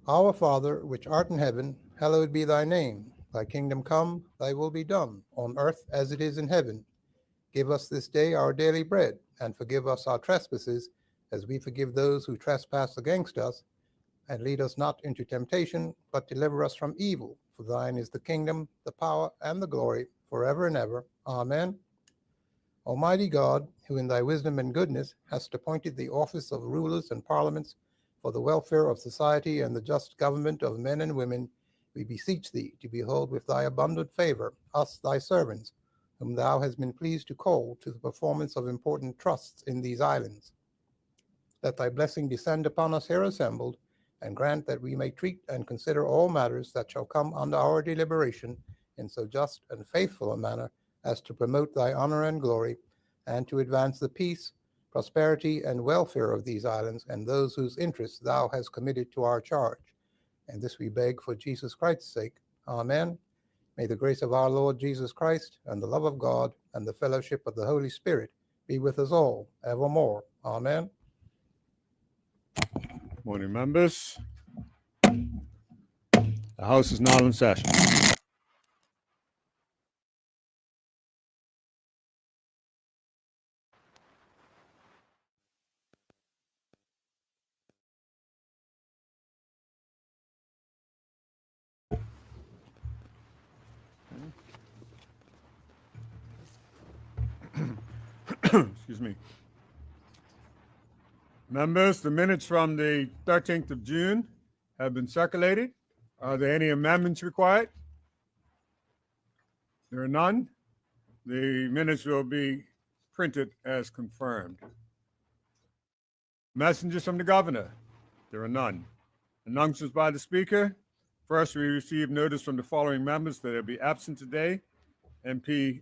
Our Father, which art in heaven, hallowed be thy name. Thy kingdom come, thy will be done, on earth as it is in heaven. Give us this day our daily bread, and forgive us our trespasses, as we forgive those who trespass against us. And lead us not into temptation, but deliver us from evil. For thine is the kingdom, the power, and the glory, forever and ever. Amen. Almighty God, who in thy wisdom and goodness hast appointed the office of rulers and parliaments for the welfare of society and the just government of men and women, we beseech thee to behold with thy abundant favor us, thy servants, whom thou hast been pleased to call to the performance of important trusts in these islands. Let thy blessing descend upon us here assembled, and grant that we may treat and consider all matters that shall come under our deliberation in so just and faithful a manner as to promote thy honor and glory, and to advance the peace, prosperity, and welfare of these islands and those whose interests thou hast committed to our charge. And this we beg for Jesus Christ's sake. Amen. May the grace of our Lord Jesus Christ, and the love of God, and the fellowship of the Holy Spirit be with us all evermore. Amen. Morning, members. The House is now in session. Excuse me. Members, the minutes from the 13th of June have been circulated. Are there any amendments required? There are none. The minutes will be printed as confirmed. Messages from the governor. There are none. Announcements by the speaker. First, we received notice from the following members that they'll be absent today. MP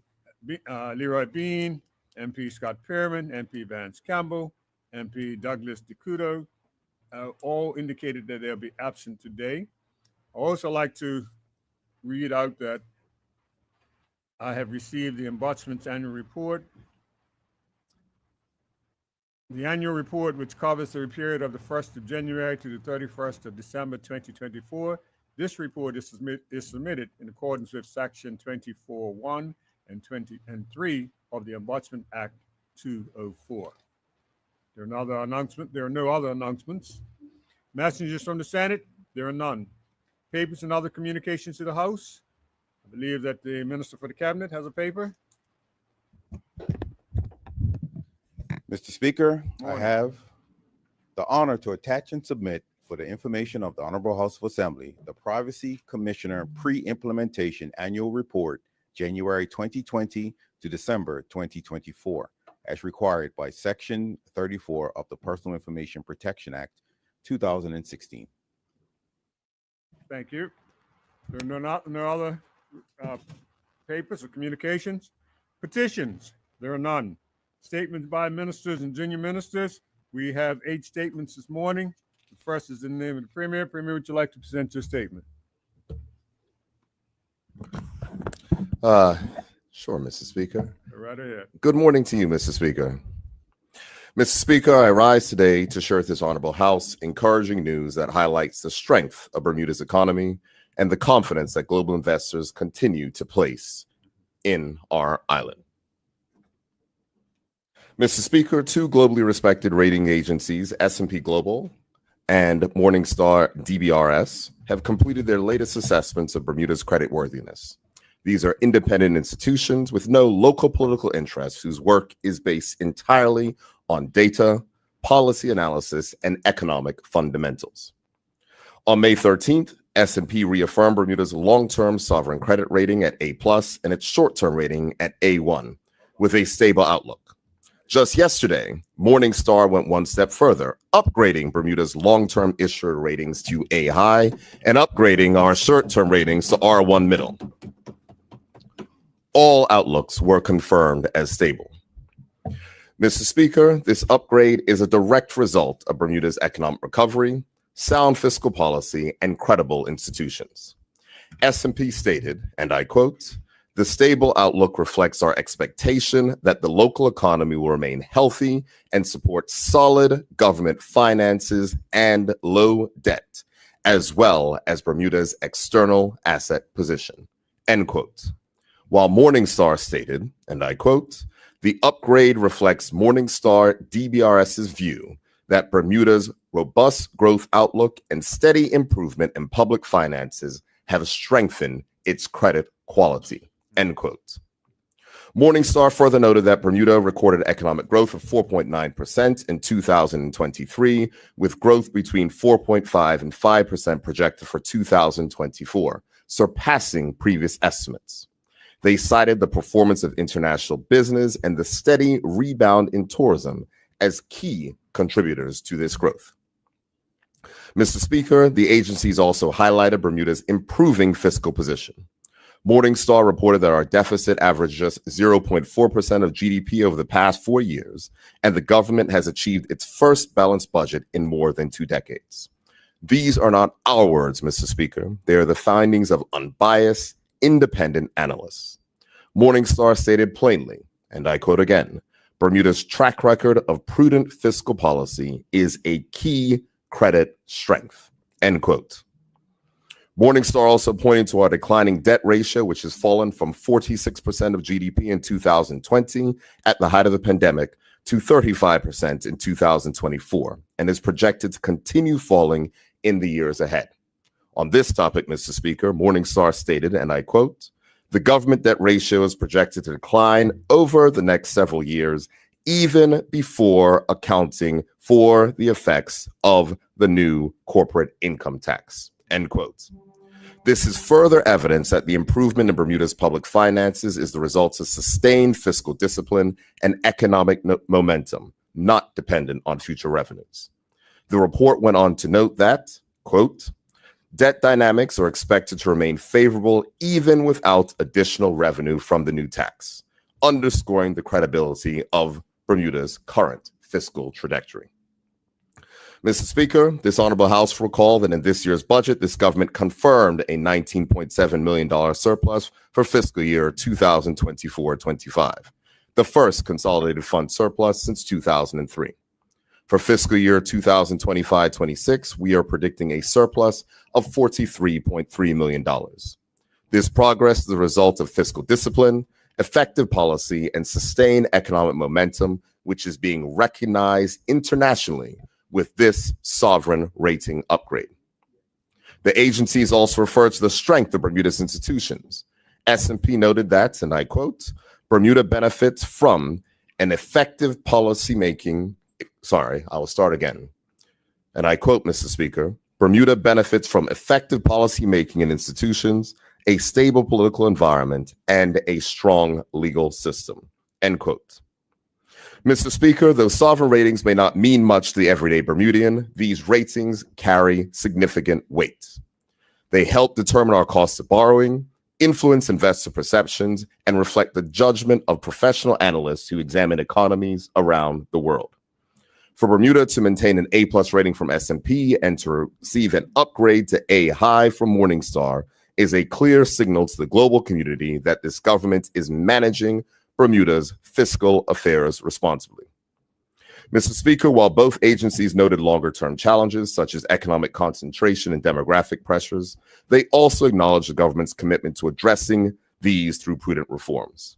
Leroy Bean, MP Scott Pearman, MP Vance Campbell, MP Douglas DeCudo, all indicated that they'll be absent today. I also like to read out that I have received the Ombudsman's annual report. The annual report, which covers the period of the 1st of January to the 31st of December 2024. This report is submitted in accordance with Section 24(1) and 3 of the Ombudsman Act 204. There are no other announcements. Messages from the Senate, there are none. Papers and other communications to the House. I believe that the Minister for the Cabinet has a paper. Mr. Speaker, Morning. I have the honor to attach and submit for the information of the Honorable House of Assembly, the Privacy Commissioner Pre-Implementation Annual Report, January 2020 to December 2024, as required by Section 34 of the Personal Information Protection Act, 2016. Thank you. There are no other papers or communications. Petitions, there are none. Statements by ministers and junior ministers. We have 8 statements this morning. The first is in the name of the Premier. Premier, would you like to present your statement? Sure, Mr. Speaker. Go right ahead. Good morning to you, Mr. Speaker. Mr. Speaker, I rise today to share with this honorable House encouraging news that highlights the strength of Bermuda's economy and the confidence that global investors continue to place in our island. Mr. Speaker, 2 globally respected rating agencies, S&P Global and Morningstar DBRS, have completed their latest assessments of Bermuda's creditworthiness. These are independent institutions with no local political interests whose work is based entirely on data, policy analysis, and economic fundamentals. On May 13th, S&P reaffirmed Bermuda's long-term sovereign credit rating at A+ and its short-term rating at A1, with a stable outlook. Just yesterday, Morningstar went one step further, upgrading Bermuda's long-term issuer ratings to A high and upgrading our short-term ratings to R1 middle. All outlooks were confirmed as stable. Mr. Speaker, this upgrade is a direct result of Bermuda's economic recovery, sound fiscal policy, and credible institutions. S&P stated, and I quote, "The stable outlook reflects our expectation that the local economy will remain healthy and support solid government finances and low debt, as well as Bermuda's external asset position, end quote. While Morningstar stated, and I quote, the upgrade reflects Morningstar DBRS's view that Bermuda's robust growth outlook and steady improvement in public finances have strengthened its credit quality, end quote. Morningstar further noted that Bermuda recorded economic growth of 4.9% in 2023, with growth between 4.5 and 5% projected for 2024, surpassing previous estimates. They cited the performance of international business and the steady rebound in tourism as key contributors to this growth. Mr. Speaker, the agencies also highlighted Bermuda's improving fiscal position. Morningstar reported that our deficit averaged just 0.4% of GDP over the past 4 years, and the government has achieved its first balanced budget in more than 2 decades. These are not our words, Mr. Speaker. They are the findings of unbiased, independent analysts. Morningstar stated plainly, and I quote again, Bermuda's track record of prudent fiscal policy is a key credit strength, end quote. Morningstar also pointed to our declining debt ratio, which has fallen from 46% of GDP in 2020 at the height of the pandemic to 35% in 2024, and is projected to continue falling in the years ahead. On this topic, Mr. Speaker, Morningstar stated, and I quote, the government debt ratio is projected to decline over the next several years, even before accounting for the effects of the new corporate income tax, end quote. This is further evidence that the improvement in Bermuda's public finances is the result of sustained fiscal discipline and economic momentum, not dependent on future revenues. The report went on to note that, quote, debt dynamics are expected to remain favorable even without additional revenue from the new tax, underscoring the credibility of Bermuda's current fiscal trajectory. Mr. Speaker, this honorable House will recall that in this year's budget, this government confirmed a $19.7 million surplus for fiscal year 2024-25, the first consolidated fund surplus since 2003. For fiscal year 2025-26, we are predicting a surplus of $43.3 million. This progress is the result of fiscal discipline, effective policy, and sustained economic momentum, which is being recognized internationally with this sovereign rating upgrade. The agencies also refer to the strength of Bermuda's institutions. S&P noted that, and I quote, Bermuda benefits from an effective policymaking. Sorry, I will start again. And I quote, Mr. Speaker, Bermuda benefits from effective policymaking and institutions, a stable political environment, and a strong legal system, end quote. Mr. Speaker, though sovereign ratings may not mean much to the everyday Bermudian, these ratings carry significant weight. They help determine our cost of borrowing, influence investor perceptions, and reflect the judgment of professional analysts who examine economies around the world. For Bermuda to maintain an A+ rating from S&P and to receive an upgrade to A high from Morningstar is a clear signal to the global community that this government is managing Bermuda's fiscal affairs responsibly. Mr. Speaker, while both agencies noted longer-term challenges such as economic concentration and demographic pressures, they also acknowledged the government's commitment to addressing these through prudent reforms.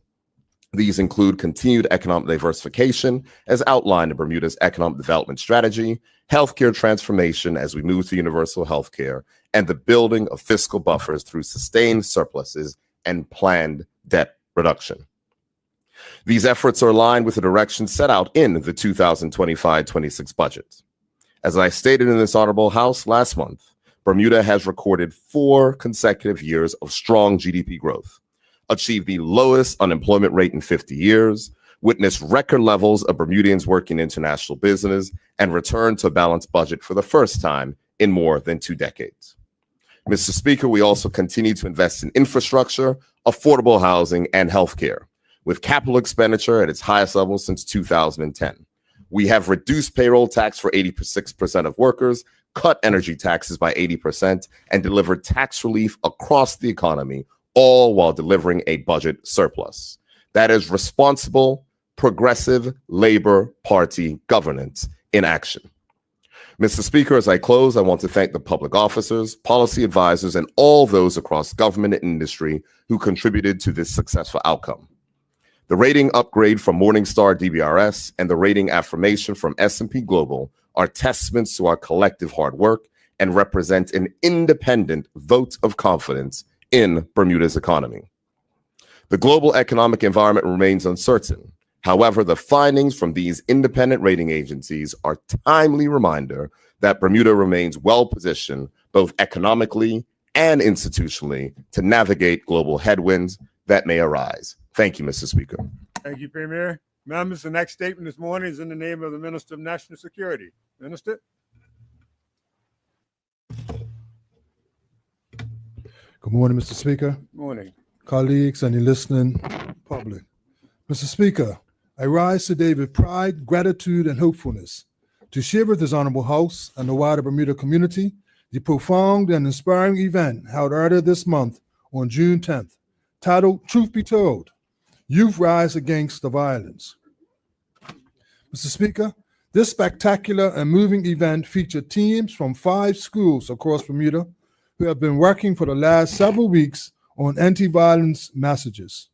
These include continued economic diversification, as outlined in Bermuda's economic development strategy, healthcare transformation as we move to universal healthcare, and the building of fiscal buffers through sustained surpluses and planned debt reduction. These efforts are aligned with the direction set out in the 2025-26 budget. As I stated in this honorable House last month, Bermuda has recorded 4 consecutive years of strong GDP growth, achieved the lowest unemployment rate in 50 years, witnessed record levels of Bermudians working international business, and returned to a balanced budget for the first time in more than 2 decades. Mr. Speaker, we also continue to invest in infrastructure, affordable housing, and healthcare, with capital expenditure at its highest level since 2010. We have reduced payroll tax for 86% of workers, cut energy taxes by 80%, and delivered tax relief across the economy, all while delivering a budget surplus. That is responsible, progressive Labor Party governance in action. Mr. Speaker, as I close, I want to thank the public officers, policy advisors, and all those across government and industry who contributed to this successful outcome. The rating upgrade from Morningstar DBRS and the rating affirmation from S&P Global are testaments to our collective hard work and represent an independent vote of confidence in Bermuda's economy. The global economic environment remains uncertain. However, the findings from these independent rating agencies are a timely reminder that Bermuda remains well-positioned both economically and institutionally to navigate global headwinds that may arise. Thank you, Mr. Speaker. Thank you, Premier. Members, the next statement this morning is in the name of the Minister of National Security. Minister? Good morning, Mr. Speaker, Morning. colleagues, and the listening public. Mr. Speaker, I rise today with pride, gratitude, and hopefulness to share with this honorable House and the wider Bermuda community the profound and inspiring event held earlier this month on June 10th, titled Truth Be Told, Youth Rise Against the Violence. Mr. Speaker, this spectacular and moving event featured teams from 5 schools across Bermuda who have been working for the last several weeks on anti-violence messages.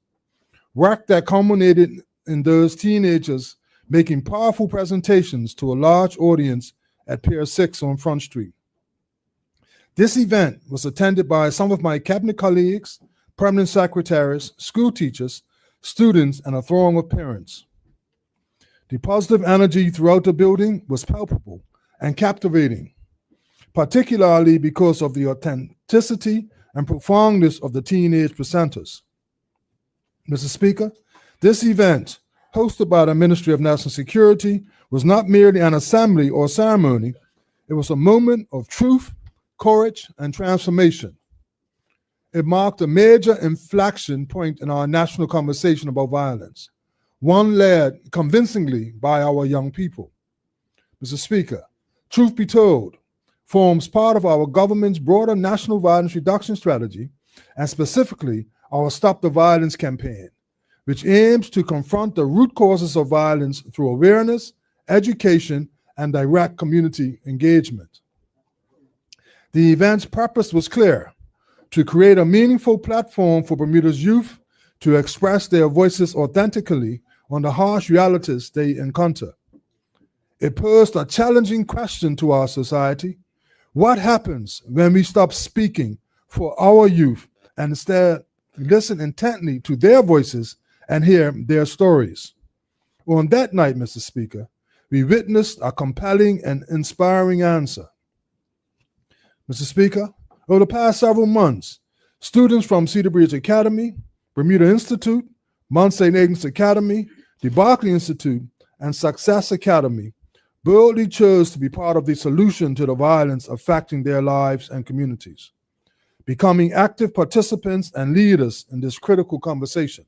Work that culminated in those teenagers making powerful presentations to a large audience at Pier 6 on Front Street. This event was attended by some of my cabinet colleagues, permanent secretaries, school teachers, students, and a throng of parents. The positive energy throughout the building was palpable and captivating, particularly because of the authenticity and profoundness of the teenage presenters. Mr. Speaker, this event, hosted by the Ministry of National Security, was not merely an assembly or ceremony. It was a moment of truth, courage, and transformation. It marked a major inflection point in our national conversation about violence, one led convincingly by our young people. Mr. Speaker, Truth Be Told forms part of our government's broader national violence reduction strategy, and specifically our Stop the Violence campaign, which aims to confront the root causes of violence through awareness, education, and direct community engagement. The event's purpose was clear: to create a meaningful platform for Bermuda's youth to express their voices authentically on the harsh realities they encounter. It posed a challenging question to our society: what happens when we stop speaking for our youth and instead listen intently to their voices and hear their stories? On that night, Mr. Speaker, we witnessed a compelling and inspiring answer. Mr. Speaker, over the past several months, students from Cedar Bridge Academy, Bermuda Institute, Mount St. Agnes Academy, the Berkeley Institute, and Success Academy boldly chose to be part of the solution to the violence affecting their lives and communities, becoming active participants and leaders in this critical conversation.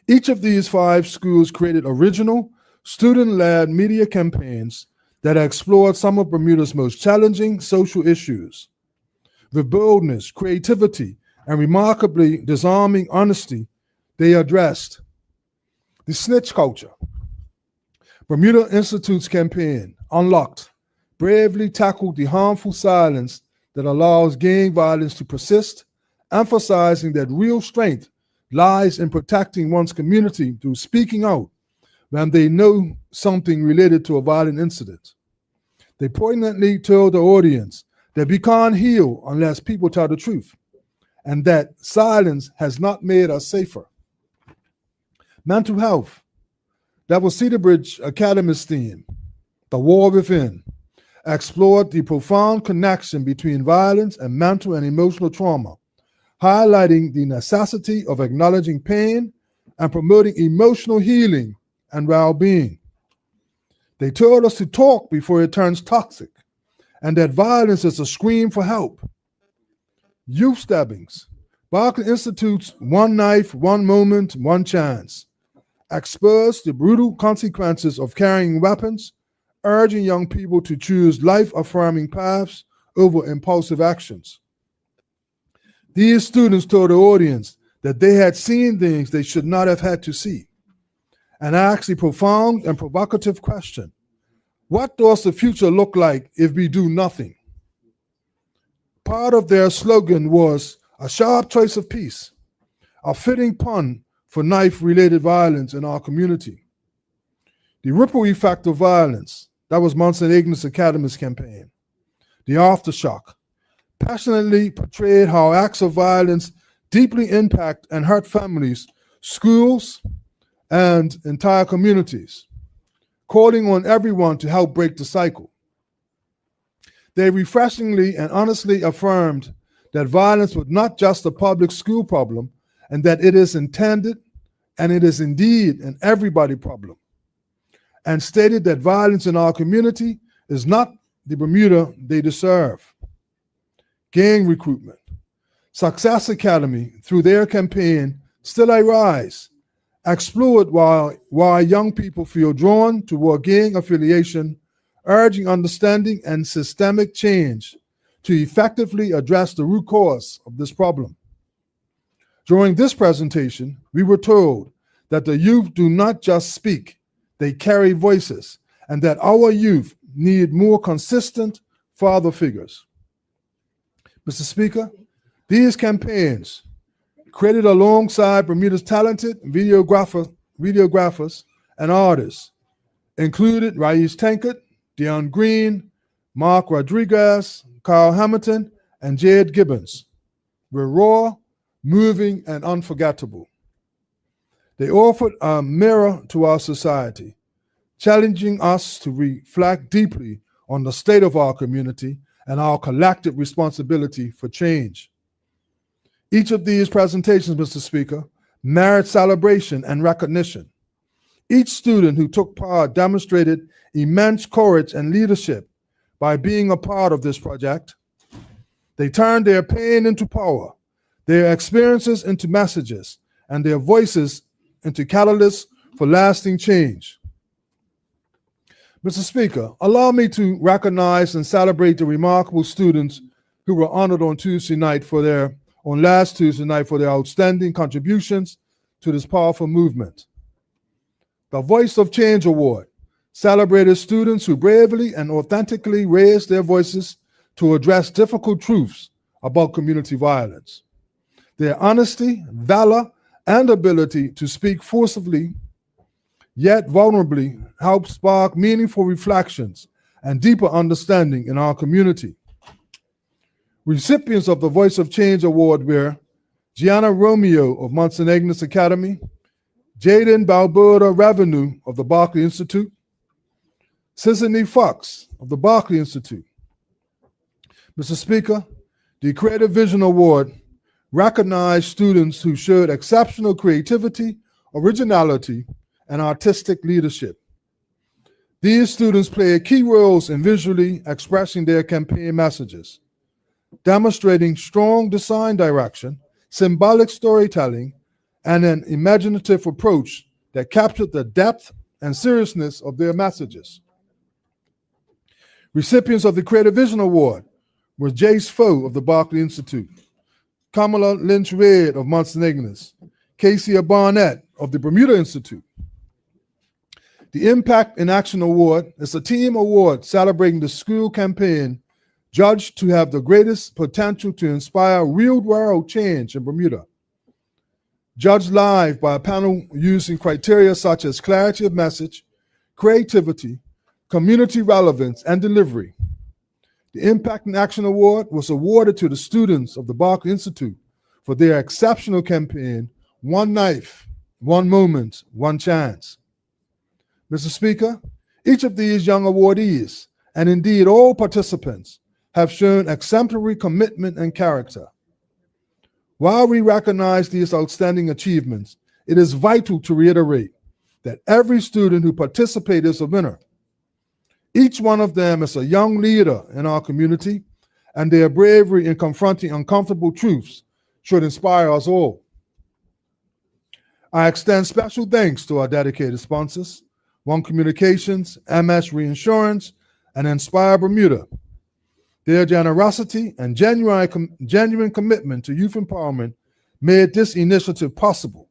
Each of these 5 schools created original, student-led media campaigns that explored some of Bermuda's most challenging social issues. With boldness, creativity, and remarkably disarming honesty, they addressed the snitch culture. Bermuda Institute's campaign, Unlocked, bravely tackled the harmful silence that allows gang violence to persist, emphasizing that real strength lies in protecting one's community through speaking out when they know something related to a violent incident. They poignantly told the audience that we can't heal unless people tell the truth, and that silence has not made us safer. Mental health, that was Cedar Bridge Academy's theme. The War Within explored the profound connection between violence and mental and emotional trauma, highlighting the necessity of acknowledging pain and promoting emotional healing and well-being. They told us to talk before it turns toxic, and that violence is a scream for help. Youth stabbings, Berkeley Institute's One Knife, One Moment, One Chance, exposed the brutal consequences of carrying weapons, urging young people to choose life-affirming paths over impulsive actions. These students told the audience that they had seen things they should not have had to see, and asked the profound and provocative question: What does the future look like if we do nothing? Part of their slogan was a sharp choice of peace, a fitting pun for knife-related violence in our community. The ripple effect of violence, that was Mount Agnes Academy's campaign. The aftershock passionately portrayed how acts of violence deeply impact and hurt families, schools, and entire communities, calling on everyone to help break the cycle. They refreshingly and honestly affirmed that violence was not just a public school problem, and that it is intended and it is indeed an everybody problem, and stated that violence in our community is not the Bermuda they deserve. Gang recruitment. Success Academy, through their campaign, Still I Rise, explored why young people feel drawn toward gang affiliation, urging understanding and systemic change to effectively address the root cause of this problem. During this presentation, we were told that the youth do not just speak, they carry voices, and that our youth need more consistent father figures. Mr. Speaker, these campaigns, created alongside Bermuda's talented videographers and artists, included Rais Tankard, Dion Green, Mark Rodriguez, Carl Hamilton, and Jed Gibbons, were raw, moving, and unforgettable. They offered a mirror to our society, challenging us to reflect deeply on the state of our community and our collective responsibility for change. Each of these presentations, Mr. Speaker, merit celebration and recognition. Each student who took part demonstrated immense courage and leadership by being a part of this project. They turned their pain into power, their experiences into messages, and their voices into catalysts for lasting change. Mr. Speaker, allow me to recognize and celebrate the remarkable students who were honored on last Tuesday night for their outstanding contributions to this powerful movement. The Voice of Change Award celebrated students who bravely and authentically raised their voices to address difficult truths about community violence. Their honesty, valor, and ability to speak forcefully yet vulnerably helped spark meaningful reflections and deeper understanding in our community. Recipients of the Voice of Change Award were Gianna Romeo of Mount Agnes Academy, Jaden Balboa Revenue of the Barclay Institute, Sisanie Fox of the Barclay Institute. Mr. Speaker, the Creative Vision Award recognized students who showed exceptional creativity, originality, and artistic leadership. These students played key roles in visually expressing their campaign messages, demonstrating strong design direction, symbolic storytelling, and an imaginative approach that captured the depth and seriousness of their messages. Recipients of the Creative Vision Award were Jace Foe of the Barclay Institute, Kamala Lynch-Reid of Mount Agnes, Casey Barnett of the Bermuda Institute. The Impact in Action Award is a team award celebrating the school campaign judged to have the greatest potential to inspire real-world change in Bermuda. Judged live by a panel using criteria such as clarity of message, creativity, community relevance, and delivery. The Impact in Action Award was awarded to the students of the Barclay Institute for their exceptional campaign, One Knife, One Moment, One Chance. Mr. Speaker, each of these young awardees, and indeed all participants, have shown exemplary commitment and character. While we recognize these outstanding achievements, it is vital to reiterate that every student who participated is a winner. Each one of them is a young leader in our community, and their bravery in confronting uncomfortable truths should inspire us all. I extend special thanks to our dedicated sponsors, One Communications, MS Reinsurance, and Inspire Bermuda. Their generosity and genuine commitment to youth empowerment made this initiative possible,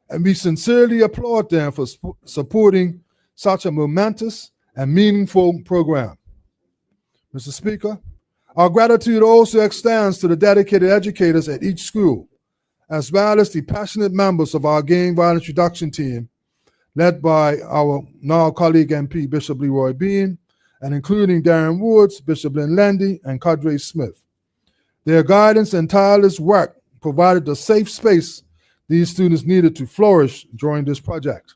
and we sincerely applaud them for supporting such a momentous and meaningful program. Mr. Speaker, our gratitude also extends to the dedicated educators at each school, as well as the passionate members of our gang violence reduction team, led by our now colleague MP, Bishop Leroy Bean, and including Darren Woods, Bishop Lynn Landy, and Cadre Smith. Their guidance and tireless work provided the safe space these students needed to flourish during this project.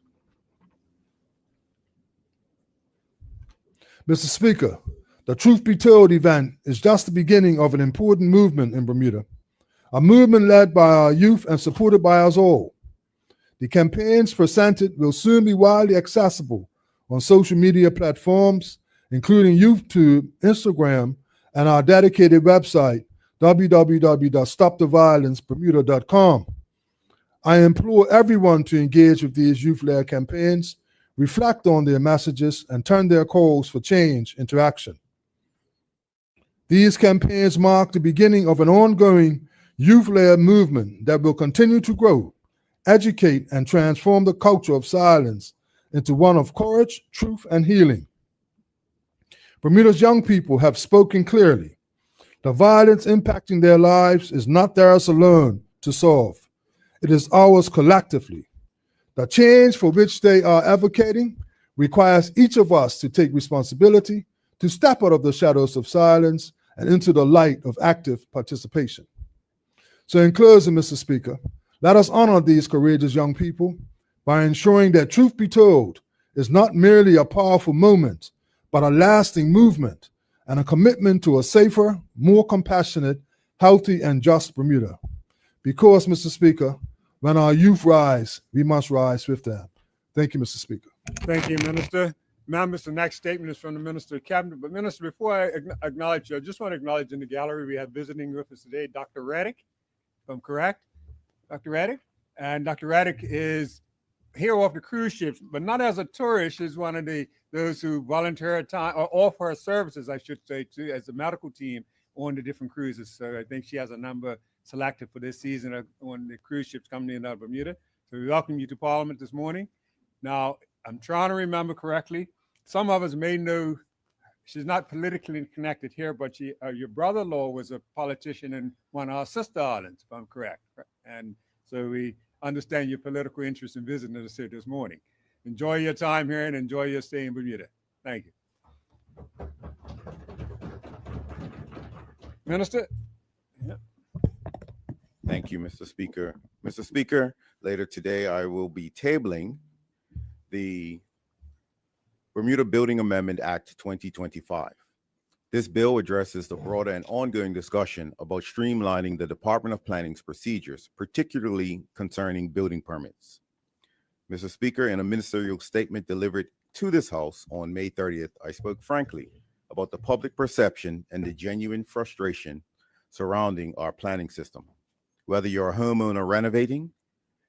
Mr. Speaker, the Truth Be Told event is just the beginning of an important movement in Bermuda, a movement led by our youth and supported by us all. The campaigns presented will soon be widely accessible on social media platforms, including YouTube, Instagram, and our dedicated website, www.stoptheviolencebermuda.com. I implore everyone to engage with these youth-led campaigns, reflect on their messages, and turn their calls for change into action. These campaigns mark the beginning of an ongoing youth-led movement that will continue to grow, educate, and transform the culture of silence into one of courage, truth, and healing. Bermuda's young people have spoken clearly. The violence impacting their lives is not theirs alone to solve. It is ours collectively. The change for which they are advocating requires each of us to take responsibility, to step out of the shadows of silence and into the light of active participation. So in closing, Mr. Speaker, let us honor these courageous young people by ensuring that Truth Be Told is not merely a powerful moment, but a lasting movement and a commitment to a safer, more compassionate, healthy, and just Bermuda. Because, Mr. Speaker, when our youth rise, we must rise with them. Thank you, Mr. Speaker. Thank you, Minister. Members, the next statement is from the Minister of Cabinet. But Minister, before I acknowledge you, I just want to acknowledge in the gallery we have visiting with us today, Dr. Raddick, if I'm correct. Dr. Raddick? And Dr. Raddick is here off the cruise ships, but not as a tourist. She's one of those who volunteer her time or offer her services, I should say, to as a medical team on the different cruises. So I think she has a number selected for this season on the cruise ships coming in out of Bermuda. So we welcome you to Parliament this morning. Now, I'm trying to remember correctly. Some of us may know she's not politically connected here, but your brother-in-law was a politician in one of our sister islands, if I'm correct. And so we understand your political interest in visiting us here this morning. Enjoy your time here and enjoy your stay in Bermuda. Thank you. Minister? Yeah. Thank you, Mr. Speaker. Mr. Speaker, later today, I will be tabling the Bermuda Building Amendment Act 2025. This bill addresses the broader and ongoing discussion about streamlining the Department of Planning's procedures, particularly concerning building permits. Mr. Speaker, in a ministerial statement delivered to this House on May 30th, I spoke frankly about the public perception and the genuine frustration surrounding our planning system. Whether you're a homeowner renovating,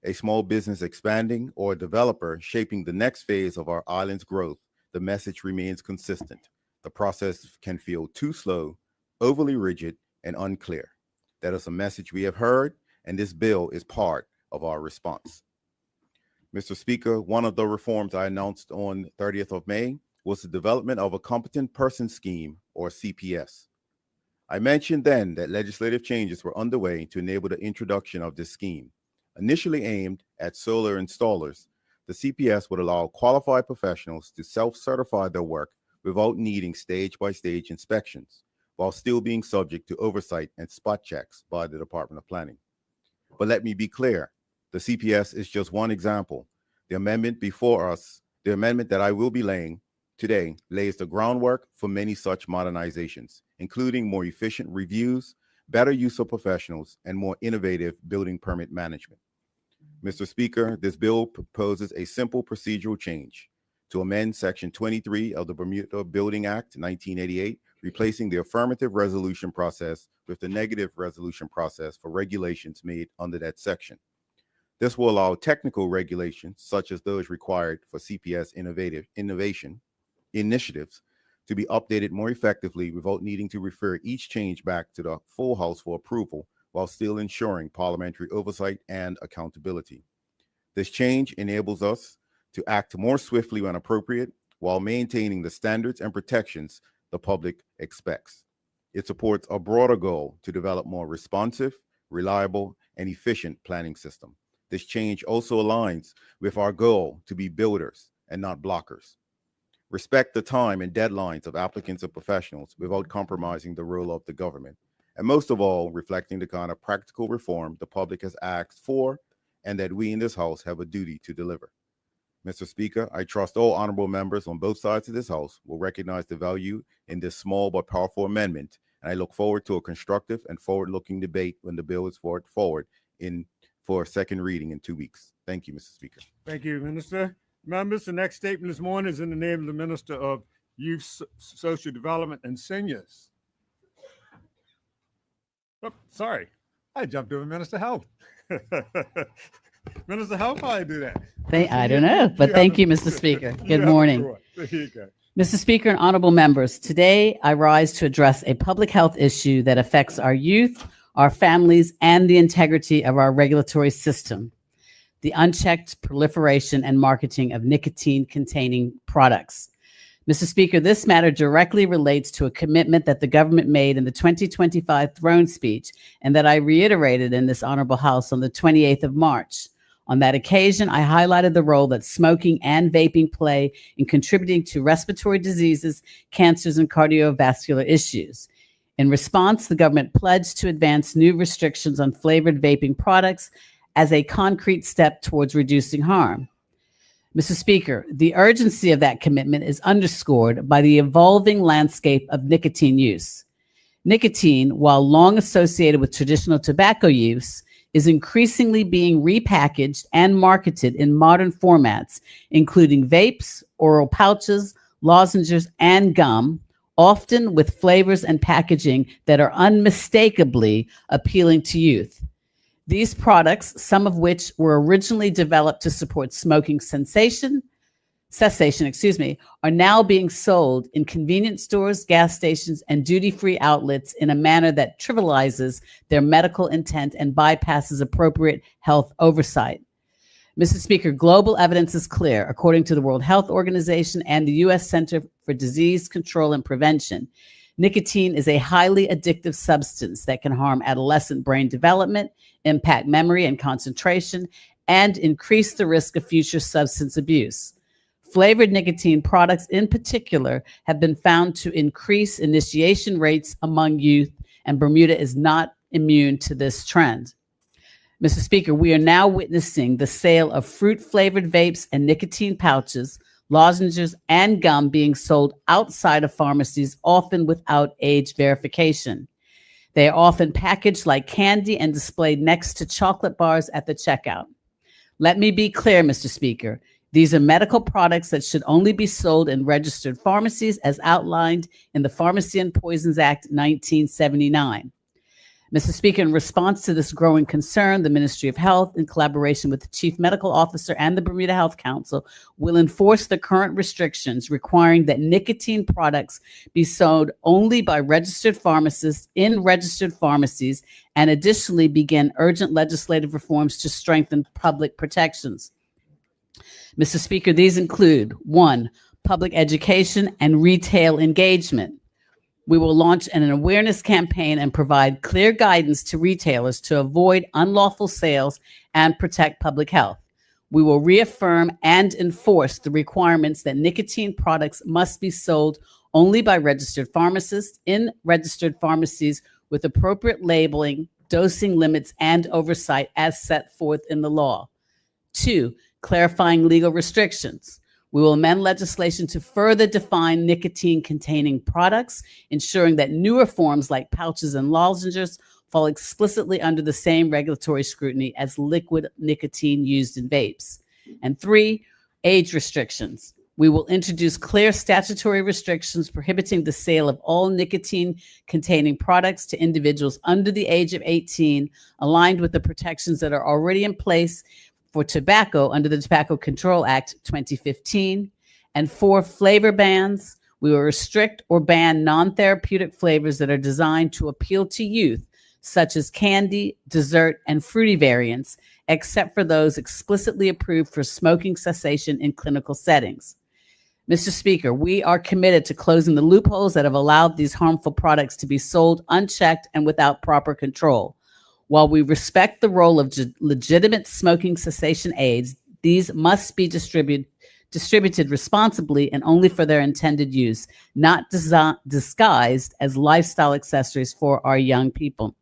a small business expanding, or a developer shaping the next phase of our island's growth, the message remains consistent. The process can feel too slow, overly rigid, and unclear. That is a message we have heard, and this bill is part of our response. Mr. Speaker, one of the reforms I announced on 30th of May was the development of a Competent Person Scheme, or CPS. I mentioned then that legislative changes were underway to enable the introduction of this scheme. Initially aimed at solar installers, the CPS would allow qualified professionals to self-certify their work without needing stage-by-stage inspections, while still being subject to oversight and spot checks by the Department of Planning. But let me be clear, the CPS is just one example. The amendment before us, the amendment that I will be laying today, lays the groundwork for many such modernizations, including more efficient reviews, better use of professionals, and more innovative building permit management. Mr. Speaker, this bill proposes a simple procedural change to amend Section 23 of the Bermuda Building Act 1988, replacing the affirmative resolution process with the negative resolution process for regulations made under that section. This will allow technical regulations, such as those required for CPS innovation initiatives, to be updated more effectively without needing to refer each change back to the full House for approval, while still ensuring parliamentary oversight and accountability. This change enables us to act more swiftly when appropriate, while maintaining the standards and protections the public expects. It supports a broader goal to develop more responsive, reliable, and efficient planning system. This change also aligns with our goal to be builders and not blockers. Respect the time and deadlines of applicants and professionals without compromising the role of the government. And most of all, reflecting the kind of practical reform the public has asked for and that we in this House have a duty to deliver. Mr. Speaker, I trust all honorable members on both sides of this House will recognize the value in this small but powerful amendment, and I look forward to a constructive and forward-looking debate when the bill is brought forward for a second reading in 2 weeks. Thank you, Mr. Speaker. Thank you, Minister. Members, the next statement this morning is in the name of the Minister of Youth, Social Development, and Seniors. Oh, sorry, I jumped over Minister Health. Minister Health, how I do that? I don't know, but thank you, Mr. Speaker. Good morning. There you go. Mr. Speaker and honorable members, today I rise to address a public health issue that affects our youth, our families, and the integrity of our regulatory system: the unchecked proliferation and marketing of nicotine-containing products. Mr. Speaker, this matter directly relates to a commitment that the government made in the 2025 throne speech and that I reiterated in this honorable House on the 28th of March. On that occasion, I highlighted the role that smoking and vaping play in contributing to respiratory diseases, cancers, and cardiovascular issues. In response, the government pledged to advance new restrictions on flavored vaping products as a concrete step towards reducing harm. Mr. Speaker, the urgency of that commitment is underscored by the evolving landscape of nicotine use. Nicotine, while long associated with traditional tobacco use, is increasingly being repackaged and marketed in modern formats, including vapes, oral pouches, lozenges, and gum, often with flavors and packaging that are unmistakably appealing to youth. These products, some of which were originally developed to support smoking cessation, are now being sold in convenience stores, gas stations, and duty-free outlets in a manner that trivializes their medical intent and bypasses appropriate health oversight. Mr. Speaker, global evidence is clear. According to the World Health Organization and the U.S. Center for Disease Control and Prevention, nicotine is a highly addictive substance that can harm adolescent brain development, impact memory and concentration, and increase the risk of future substance abuse. Flavored nicotine products in particular have been found to increase initiation rates among youth, and Bermuda is not immune to this trend. Mr. Speaker, we are now witnessing the sale of fruit-flavored vapes and nicotine pouches, lozenges, and gum being sold outside of pharmacies, often without age verification. They are often packaged like candy and displayed next to chocolate bars at the checkout. Let me be clear, Mr. Speaker. These are medical products that should only be sold in registered pharmacies as outlined in the Pharmacy and Poisons Act 1979. Mr. Speaker, in response to this growing concern, the Ministry of Health, in collaboration with the Chief Medical Officer and the Bermuda Health Council, will enforce the current restrictions requiring that nicotine products be sold only by registered pharmacists in registered pharmacies, and additionally begin urgent legislative reforms to strengthen public protections. Mr. Speaker, these include: 1, public education and retail engagement. We will launch an awareness campaign and provide clear guidance to retailers to avoid unlawful sales and protect public health. We will reaffirm and enforce the requirements that nicotine products must be sold only by registered pharmacists in registered pharmacies with appropriate labeling, dosing limits, and oversight as set forth in the law. 2, clarifying legal restrictions. We will amend legislation to further define nicotine-containing products, ensuring that newer forms like pouches and lozenges fall explicitly under the same regulatory scrutiny as liquid nicotine used in vapes. And 3, age restrictions. We will introduce clear statutory restrictions prohibiting the sale of all nicotine-containing products to individuals under the age of 18, aligned with the protections that are already in place for tobacco under the Tobacco Control Act 2015, and 4, flavor bans. We will restrict or ban non-therapeutic flavors that are designed to appeal to youth, such as candy, dessert, and fruity variants, except for those explicitly approved for smoking cessation in clinical settings. Mr. Speaker, we are committed to closing the loopholes that have allowed these harmful products to be sold unchecked and without proper control. While we respect the role of legitimate smoking cessation aids, these must be distributed responsibly and only for their intended use, not disguised as lifestyle accessories for our young people.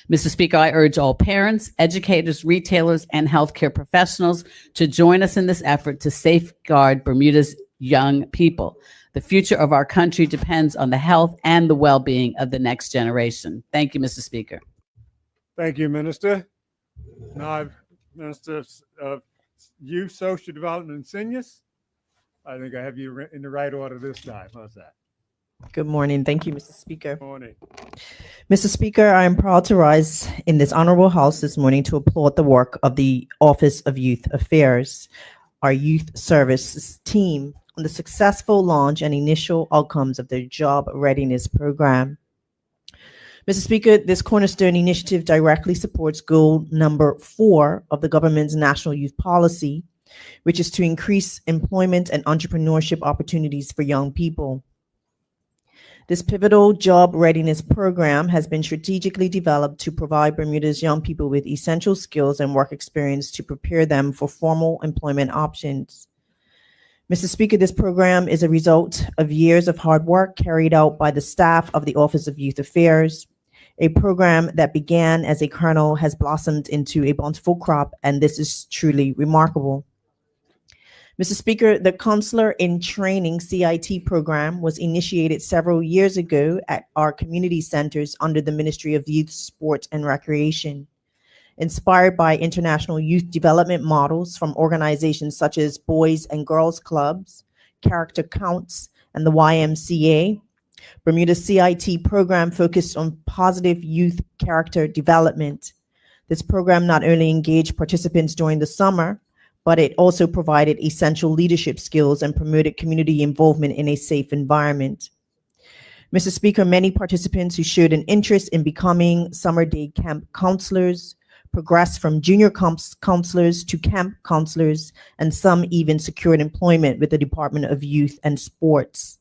Mr. Speaker, I urge all parents, educators, retailers, and healthcare professionals to join us in this effort to safeguard Bermuda's young people. The future of our country depends on the health and the well-being of the next generation. Thank you, Mr. Speaker. Thank you, Minister. Now, Minister of Youth, Social Development, and Seniors. I think I have you in the right order this time. How's that? Good morning. Thank you, Mr. Speaker. Morning. Mr. Speaker, I am proud to rise in this honorable house this morning to applaud the work of the Office of Youth Affairs, our youth services team, on the successful launch and initial outcomes of their job readiness program. Mr. Speaker, this cornerstone initiative directly supports goal number 4 of the government's national youth policy, which is to increase employment and entrepreneurship opportunities for young people. This pivotal job readiness program has been strategically developed to provide Bermuda's young people with essential skills and work experience to prepare them for formal employment options. Mr. Speaker, this program is a result of years of hard work carried out by the staff of the Office of Youth Affairs. A program that began as a kernel has blossomed into a bountiful crop, and this is truly remarkable. Mr. Speaker, the Counselor in Training CIT program was initiated several years ago at our community centers under the Ministry of Youth, Sport, and Recreation. Inspired by international youth development models from organizations such as Boys and Girls Clubs, Character Counts, and the YMCA, Bermuda's CIT program focused on positive youth character development. This program not only engaged participants during the summer, but it also provided essential leadership skills and promoted community involvement in a safe environment. Mr. Speaker, many participants who showed an interest in becoming summer day camp counselors progressed from junior counselors to camp counselors, and some even secured employment with the Department of Youth and Sports.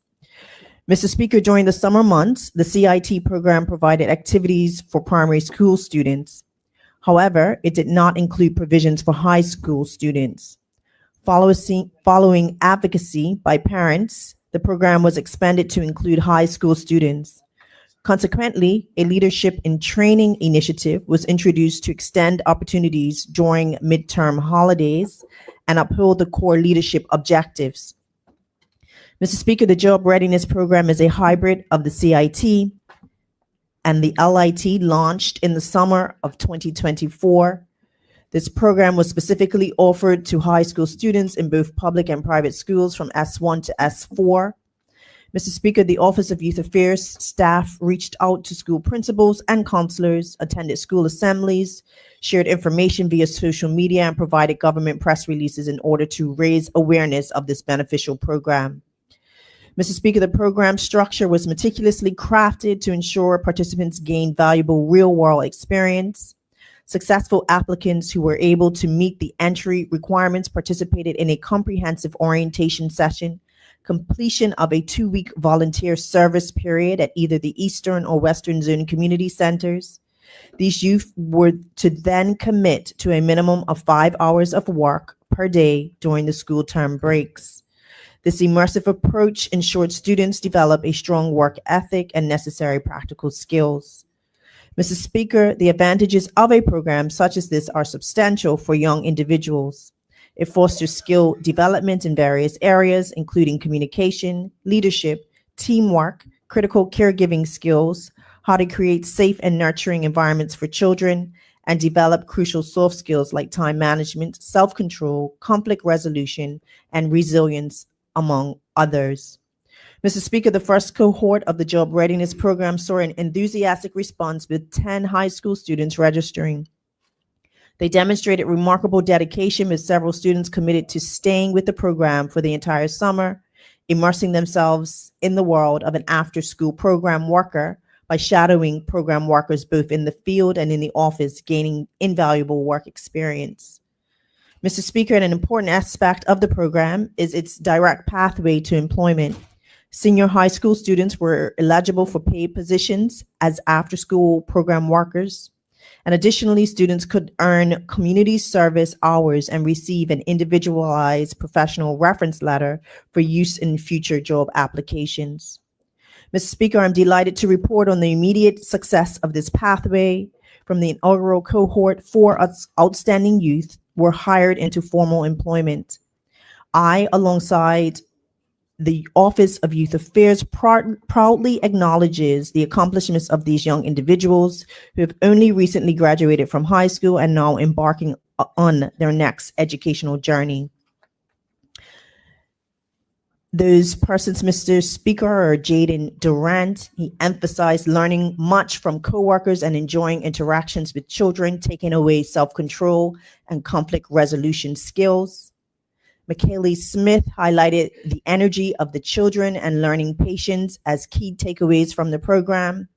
Mr. Speaker, during the summer months, the CIT program provided activities for primary school students. However, it did not include provisions for high school students. Following advocacy by parents, the program was expanded to include high school students. Consequently, a leadership in training initiative was introduced to extend opportunities during midterm holidays and uphold the core leadership objectives. Mr. Speaker, the Job Readiness Program is a hybrid of the CIT and the LIT, launched in the summer of 2024. This program was specifically offered to high school students in both public and private schools from S1 to S4. Mr. Speaker, the Office of Youth Affairs staff reached out to school principals and counselors, attended school assemblies, shared information via social media, and provided government press releases in order to raise awareness of this beneficial program. Mr. Speaker, the program structure was meticulously crafted to ensure participants gained valuable real-world experience. Successful applicants who were able to meet the entry requirements participated in a comprehensive orientation session, completion of a 2-week volunteer service period at either the Eastern or Western Zone community centers. These youth were to then commit to a minimum of 5 hours of work per day during the school term breaks. This immersive approach ensured students develop a strong work ethic and necessary practical skills. Mr. Speaker, the advantages of a program such as this are substantial for young individuals. It fosters skill development in various areas, including communication, leadership, teamwork, critical caregiving skills, how to create safe and nurturing environments for children, and develop crucial soft skills like time management, self-control, conflict resolution, and resilience, among others. Mr. Speaker, the first cohort of the Job Readiness Program saw an enthusiastic response with 10 high school students registering. They demonstrated remarkable dedication, with several students committed to staying with the program for the entire summer, immersing themselves in the world of an after-school program worker by shadowing program workers both in the field and in the office, gaining invaluable work experience. Mr. Speaker, an important aspect of the program is its direct pathway to employment. Senior high school students were eligible for paid positions as after-school program workers. And additionally, students could earn community service hours and receive an individualized professional reference letter for use in future job applications. Mr. Speaker, I'm delighted to report on the immediate success of this pathway. From the inaugural cohort, 4 outstanding youth were hired into formal employment. I, alongside the Office of Youth Affairs, proudly acknowledges the accomplishments of these young individuals who have only recently graduated from high school and now embarking on their next educational journey. Those persons, Mr. Speaker, are Jaden Durant. He emphasized learning much from coworkers and enjoying interactions with children, taking away self-control and conflict resolution skills. McKaylee Smith highlighted the energy of the children and learning patience as key takeaways from the program.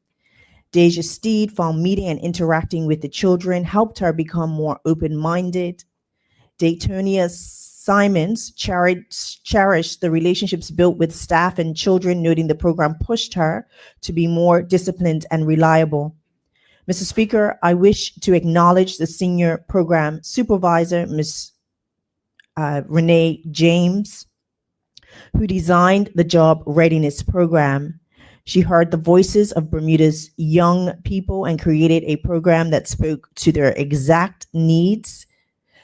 Deja Steed found meeting and interacting with the children helped her become more open-minded. Daytonia Simons cherished the relationships built with staff and children, noting the program pushed her to be more disciplined and reliable. Mr. Speaker, I wish to acknowledge the senior program supervisor, Ms. Renee James, who designed the job readiness program. She heard the voices of Bermuda's young people and created a program that spoke to their exact needs.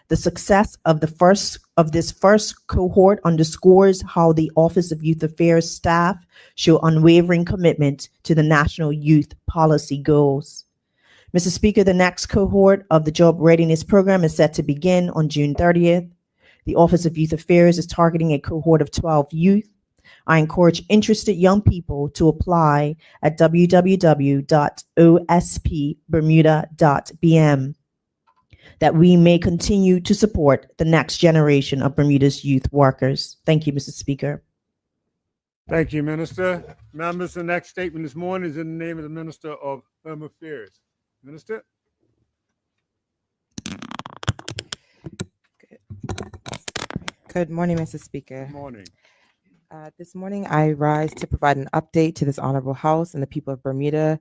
The success of this first cohort underscores how the Office of Youth Affairs staff show unwavering commitment to the national youth policy goals. Mr. Speaker, the next cohort of the job readiness program is set to begin on June 30th. The Office of Youth Affairs is targeting a cohort of 12 youth. I encourage interested young people to apply at www.ospbermuda.bm, that we may continue to support the next generation of Bermuda's youth workers. Thank you, Mr. Speaker. Thank you, Minister. Members, the next statement this morning is in the name of the Minister of Home Affairs. Minister? Good morning, Mr. Speaker. Good morning. This morning, I rise to provide an update to this honorable House and the people of Bermuda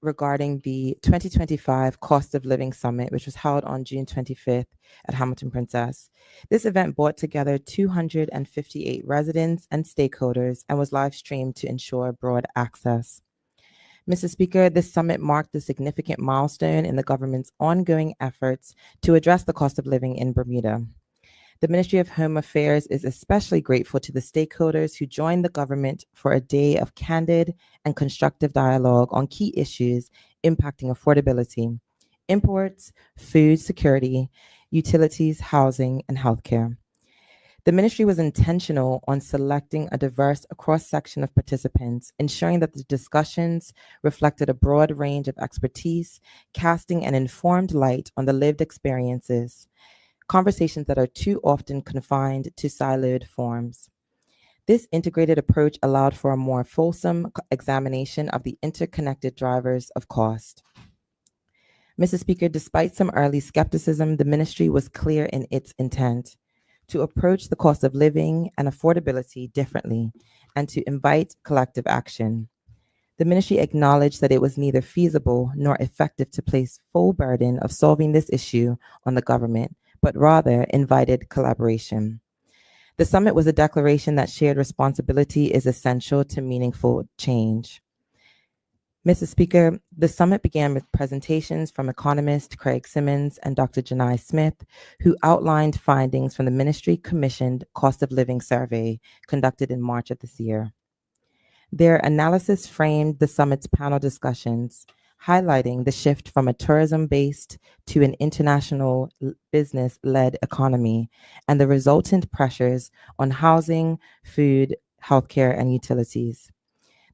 regarding the 2025 Cost of Living Summit, which was held on June 25th at Hamilton Princess. This event brought together 258 residents and stakeholders and was live streamed to ensure broad access. Mr. Speaker, this summit marked a significant milestone in the government's ongoing efforts to address the cost of living in Bermuda. The Ministry of Home Affairs is especially grateful to the stakeholders who joined the government for a day of candid and constructive dialogue on key issues impacting affordability, imports, food security, utilities, housing, and healthcare. The ministry was intentional on selecting a diverse cross-section of participants, ensuring that the discussions reflected a broad range of expertise, casting an informed light on the lived experiences, conversations that are too often confined to siloed forms. This integrated approach allowed for a more fulsome examination of the interconnected drivers of cost. Mr. Speaker, despite some early skepticism, the ministry was clear in its intent to approach the cost of living and affordability differently and to invite collective action. The ministry acknowledged that it was neither feasible nor effective to place full burden of solving this issue on the government, but rather invited collaboration. The summit was a declaration that shared responsibility is essential to meaningful change. Mr. Speaker, the summit began with presentations from economist Craig Simmons and Dr. Janai Smith, who outlined findings from the ministry-commissioned cost of living survey conducted in March of this year. Their analysis framed the summit's panel discussions, highlighting the shift from a tourism-based to an international business-led economy and the resultant pressures on housing, food, healthcare, and utilities.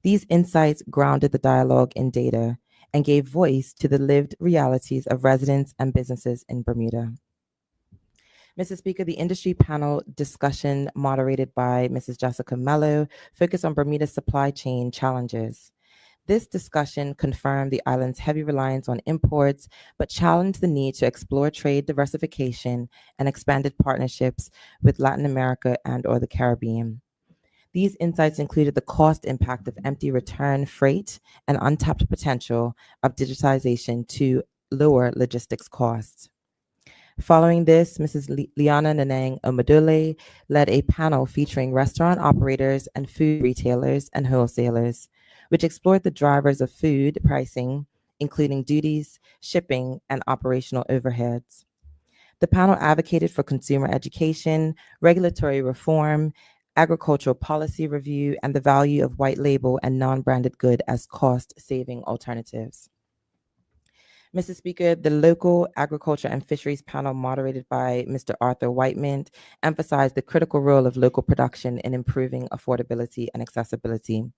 These insights grounded the dialogue in data and gave voice to the lived realities of residents and businesses in Bermuda. Mr. Speaker, the industry panel discussion moderated by Mrs. Jessica Mello focused on Bermuda's supply chain challenges. This discussion confirmed the island's heavy reliance on imports, but challenged the need to explore trade diversification and expanded partnerships with Latin America and/or the Caribbean. These insights included the cost impact of empty return freight and untapped potential of digitization to lower logistics costs. Following this, Mrs. Liana Nanang Omadule led a panel featuring restaurant operators and food retailers and wholesalers, which explored the drivers of food pricing, including duties, shipping, and operational overheads. The panel advocated for consumer education, regulatory reform, agricultural policy review, and the value of white label and non-branded good as cost-saving alternatives. Mr. Speaker, the local agriculture and fisheries panel, moderated by Mr. Arthur Whiteman, emphasized the critical role of local production in improving affordability and accessibility.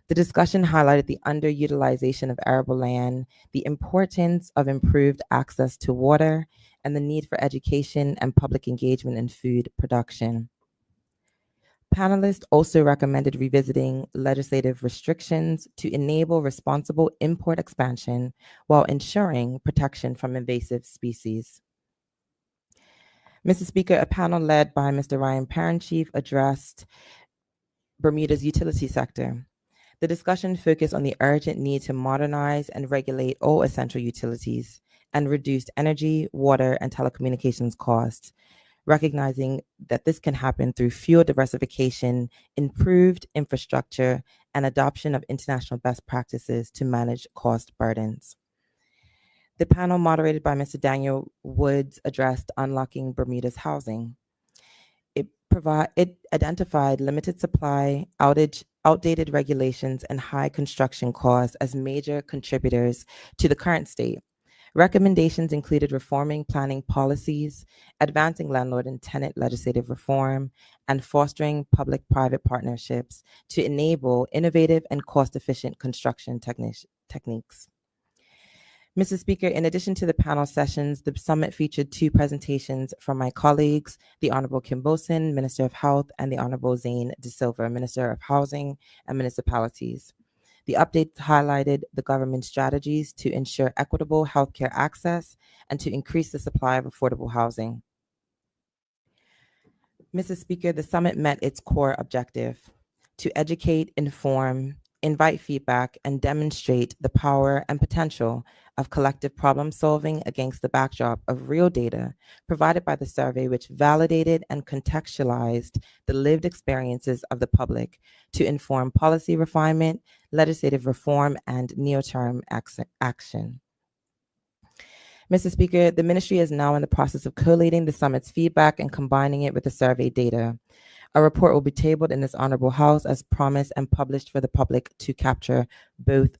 The discussion highlighted the underutilization of arable land, the importance of improved access to water, and the need for education and public engagement in food production. Panelists also recommended revisiting legislative restrictions to enable responsible import expansion while ensuring protection from invasive species. Mr. Speaker, a panel led by Mr. Ryan Parenchief addressed Bermuda's utility sector. The discussion focused on the urgent need to modernize and regulate all essential utilities and reduce energy, water, and telecommunications costs, recognizing that this can happen through fuel diversification, improved infrastructure, and adoption of international best practices to manage cost burdens. The panel, moderated by Mr. Daniel Woods, addressed unlocking Bermuda's housing. It identified limited supply, outdated regulations, and high construction costs as major contributors to the current state. Recommendations included reforming planning policies, advancing landlord and tenant legislative reform, and fostering public-private partnerships to enable innovative and cost-efficient construction techniques. Mr. Speaker, in addition to the panel sessions, the summit featured 2 presentations from my colleagues, the Honorable Kim Boson, Minister of Health, and the Honorable Zane De Silva, Minister of Housing and Municipalities. The updates highlighted the government's strategies to ensure equitable healthcare access and to increase the supply of affordable housing. Mr. Speaker, the summit met its core objective: to educate, inform, invite feedback, and demonstrate the power and potential of collective problem solving against the backdrop of real data provided by the survey, which validated and contextualized the lived experiences of the public to inform policy refinement, legislative reform, and near-term action. Mr. Speaker, the ministry is now in the process of collating the summit's feedback and combining it with the survey data. A report will be tabled in this honorable house as promised and published for the public to capture both.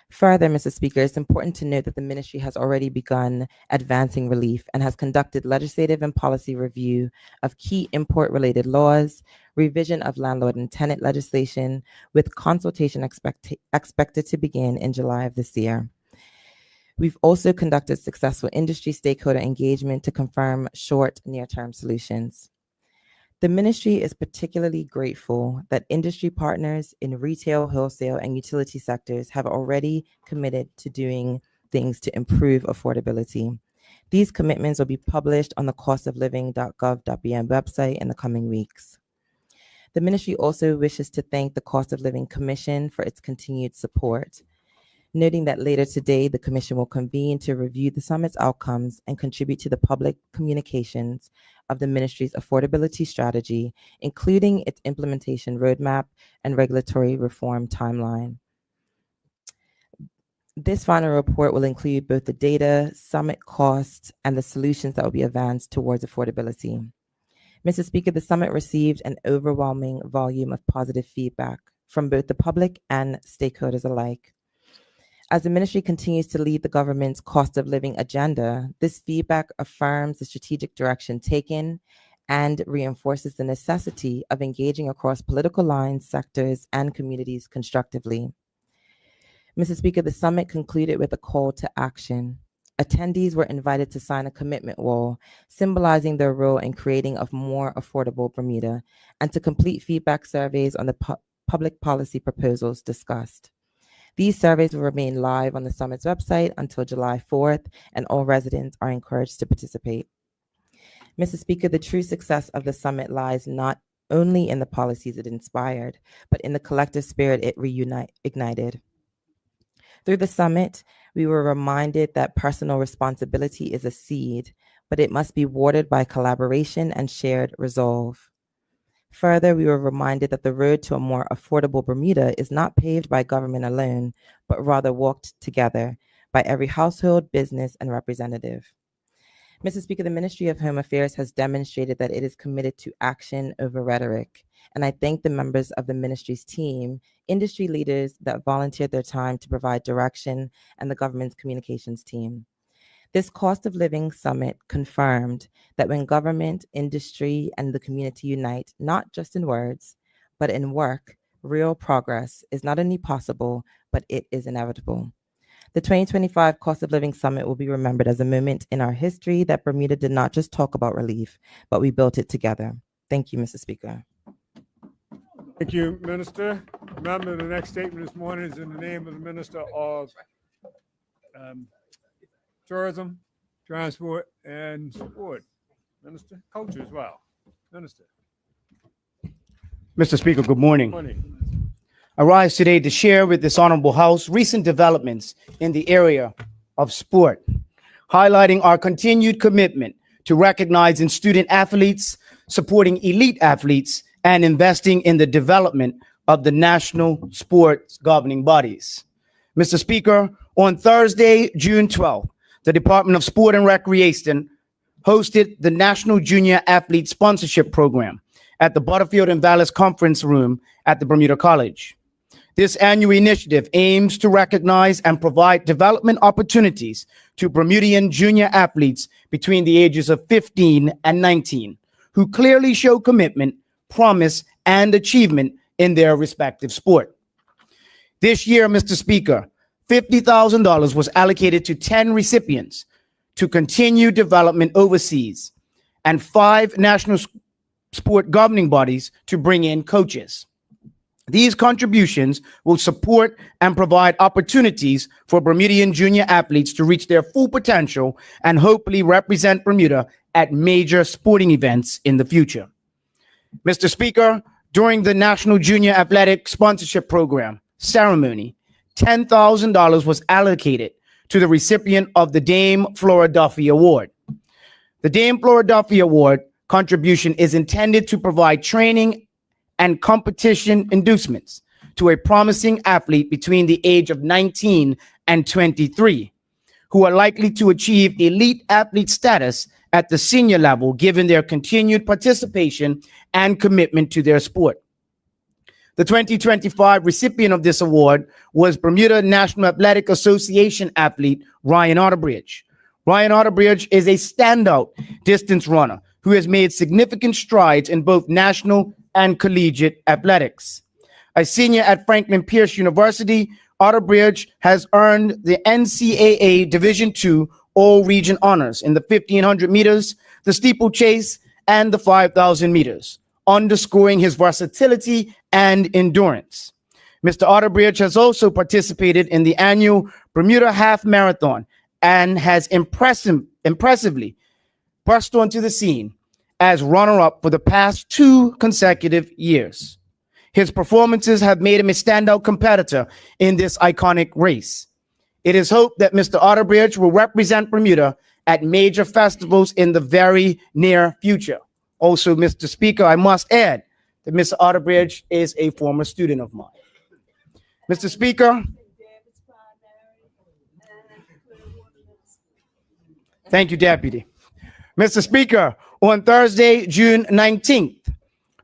Further, Mr. Speaker, it's important to note that the ministry has already begun advancing relief and has conducted legislative and policy review of key import-related laws, revision of landlord and tenant legislation, with consultation expected to begin in July of this year. We've also conducted successful industry stakeholder engagement to confirm short, near-term solutions. The ministry is particularly grateful that industry partners in retail, wholesale, and utility sectors have already committed to doing things to improve affordability. These commitments will be published on the costofliving.gov.bm website in the coming weeks. The ministry also wishes to thank the Cost of Living Commission for its continued support, noting that later today, the Commission will convene to review the summit's outcomes and contribute to the public communications of the ministry's affordability strategy, including its implementation roadmap and regulatory reform timeline. This final report will include both the data, summit costs, and the solutions that will be advanced towards affordability. Mr. Speaker, the summit received an overwhelming volume of positive feedback from both the public and stakeholders alike. As the ministry continues to lead the government's cost of living agenda, this feedback affirms the strategic direction taken and reinforces the necessity of engaging across political lines, sectors, and communities constructively. Mr. Speaker, the summit concluded with a call to action. Attendees were invited to sign a commitment wall, symbolizing their role in creating a more affordable Bermuda, and to complete feedback surveys on the public policy proposals discussed. These surveys will remain live on the summit's website until July 4th, and all residents are encouraged to participate. Mr. Speaker, the true success of the summit lies not only in the policies it inspired, but in the collective spirit it ignited. Through the summit, we were reminded that personal responsibility is a seed, but it must be watered by collaboration and shared resolve. Further, we were reminded that the road to a more affordable Bermuda is not paved by government alone, but rather walked together by every household, business, and representative. Mr. Speaker, the Ministry of Home Affairs has demonstrated that it is committed to action over rhetoric, and I thank the members of the ministry's team, industry leaders that volunteered their time to provide direction, and the government's communications team. This cost of living summit confirmed that when government, industry, and the community unite, not just in words, but in work, real progress is not only possible, but it is inevitable. The 2025 Cost of Living Summit will be remembered as a moment in our history that Bermuda did not just talk about relief, but we built it together. Thank you, Mr. Speaker. Thank you, Minister. Remember, the next statement this morning is in the name of the Minister of Tourism, Transport, and Sport. Minister, Culture as well. Minister. Mr. Speaker, good morning. Morning. I rise today to share with this honorable House recent developments in the area of sport, highlighting our continued commitment to recognizing student athletes, supporting elite athletes, and investing in the development of the national sports governing bodies. Mr. Speaker, on Thursday, June 12th, the Department of Sport and Recreation hosted the National Junior Athlete Sponsorship Program at the Butterfield and Vallis Conference Room at the Bermuda College. This annual initiative aims to recognize and provide development opportunities to Bermudian junior athletes between the ages of 15 and 19, who clearly show commitment, promise, and achievement in their respective sport. This year, Mr. Speaker, $50,000 was allocated to 10 recipients to continue development overseas, and 5 national sport governing bodies to bring in coaches. These contributions will support and provide opportunities for Bermudian junior athletes to reach their full potential and hopefully represent Bermuda at major sporting events in the future. Mr. Speaker, during the National Junior Athletic Sponsorship Program ceremony, $10,000 was allocated to the recipient of the Dame Flora Duffy Award. The Dame Flora Duffy Award contribution is intended to provide training and competition inducements to a promising athlete between the age of 19 and 23, who are likely to achieve elite athlete status at the senior level given their continued participation and commitment to their sport. The 2025 recipient of this award was Bermuda National Athletic Association athlete Ryan Otterbridge. Ryan Otterbridge is a standout distance runner who has made significant strides in both national and collegiate athletics. A senior at Franklin Pierce University, Otterbridge has earned the NCAA Division II All-Region honors in the 1,500 meters, the steeplechase, and the 5,000 meters, underscoring his versatility and endurance. Mr. Otterbridge has also participated in the annual Bermuda Half Marathon and has impressively burst onto the scene as runner-up for the past 2 consecutive years. His performances have made him a standout competitor in this iconic race. It is hoped that Mr. Otterbridge will represent Bermuda at major festivals in the very near future. Also, Mr. Speaker, I must add that Mr. Otterbridge is a former student of mine. Mr. Speaker, thank you, Deputy. Mr. Speaker, on Thursday, June 19th,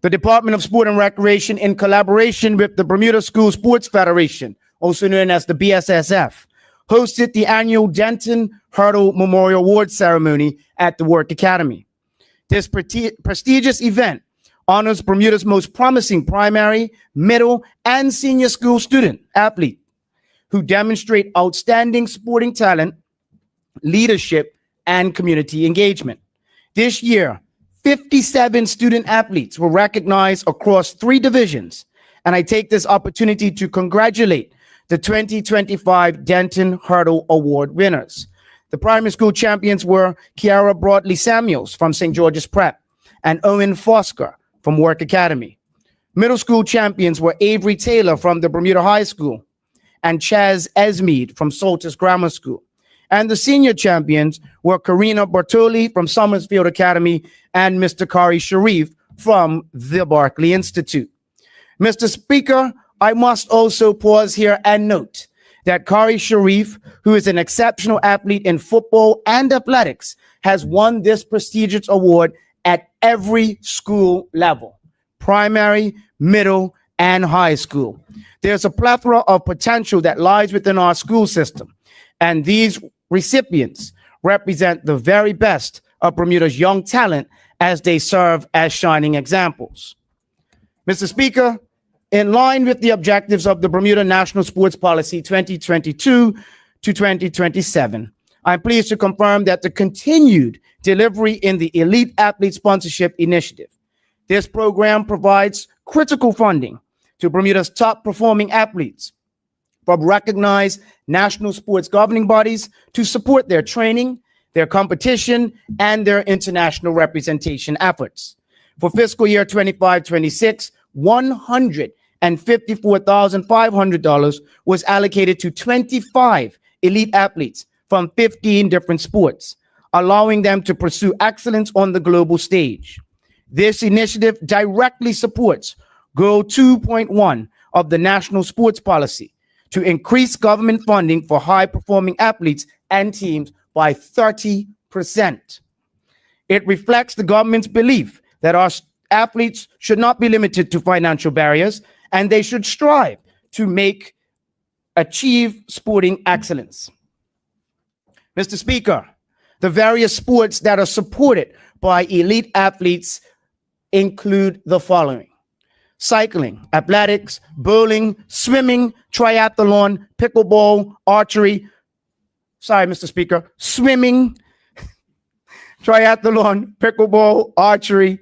the Department of Sport and Recreation, in collaboration with the Bermuda School Sports Federation, also known as the BSSF, hosted the annual Denton Hurdle Memorial Award ceremony at the Work Academy. This prestigious event honors Bermuda's most promising primary, middle, and senior school student athlete who demonstrate outstanding sporting talent, leadership, and community engagement. This year, 57 student athletes were recognized across 3 divisions and I take this opportunity to congratulate the 2025 Denton Hurdle Award winners. The primary school champions were Kiara Broadley Samuels from St. George's Prep and Owen Fosker from Work Academy. Middle school champions were Avery Taylor from the Bermuda High School and Chaz Esmead from Saltus Grammar School. And the senior champions were Karina Bartoli from Summersfield Academy and Mr. Kari Sharif from the Barclay Institute. Mr. Speaker, I must also pause here and note that Kari Sharif, who is an exceptional athlete in football and athletics, has won this prestigious award at every school level, primary, middle, and high school. There's a plethora of potential that lies within our school system, and these recipients represent the very best of Bermuda's young talent as they serve as shining examples. Mr. Speaker, in line with the objectives of the Bermuda National Sports Policy 2022 to 2027, I'm pleased to confirm that the continued delivery in the Elite Athlete Sponsorship Initiative. This program provides critical funding to Bermuda's top performing athletes from recognized national sports governing bodies to support their training, their competition, and their international representation efforts. For fiscal year 25-26, $154,500 was allocated to 25 elite athletes from 15 different sports, allowing them to pursue excellence on the global stage. This initiative directly supports Goal 2.1 of the National Sports Policy to increase government funding for high-performing athletes and teams by 30%. It reflects the government's belief that our athletes should not be limited to financial barriers, and they should strive to achieve sporting excellence. Mr. Speaker, the various sports that are supported by elite athletes include the following: cycling, athletics, bowling, swimming, triathlon, pickleball, archery. Sorry, Mr. Speaker, swimming, triathlon, pickleball, archery,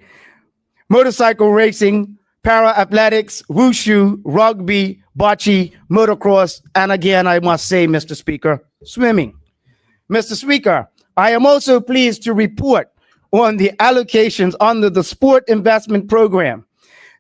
motorcycle racing, para-athletics, wushu, rugby, bocce, motocross, and again, I must say, Mr. Speaker, swimming. Mr. Speaker, I am also pleased to report on the allocations under the Sport Investment Program.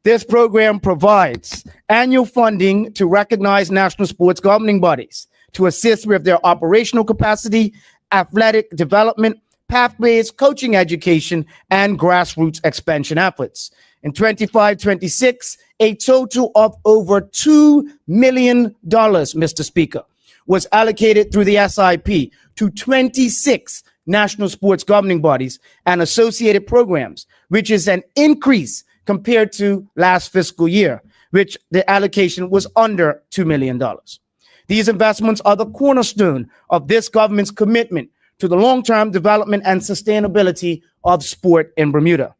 This program provides annual funding to recognize national sports governing bodies to assist with their operational capacity, athletic development, pathways, coaching education, and grassroots expansion efforts. In 25-26, a total of over $2 million, Mr. Speaker, was allocated through the SIP to 26 national sports governing bodies and associated programs, which is an increase compared to last fiscal year, which the allocation was under $2 million. These investments are the cornerstone of this government's commitment to the long-term development and sustainability of sport in Bermuda.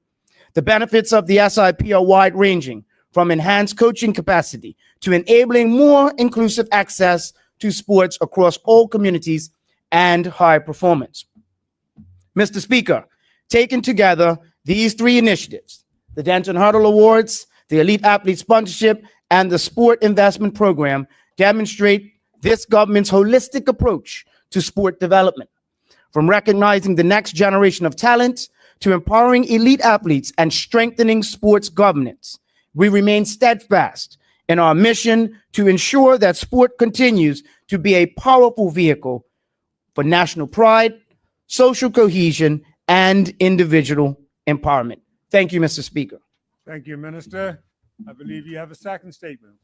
The benefits of the SIP are wide-ranging, from enhanced coaching capacity to enabling more inclusive access to sports across all communities and high performance. Mr. Speaker, taken together, these three initiatives, the Denton Hurdle Awards, the Elite Athlete Sponsorship, and the Sport Investment Program, demonstrate this government's holistic approach to sport development. From recognizing the next generation of talent to empowering elite athletes and strengthening sports governance, we remain steadfast in our mission to ensure that sport continues to be a powerful vehicle for national pride, social cohesion, and individual empowerment. Thank you, Mr. Speaker. Thank you, Minister. I believe you have a second statement.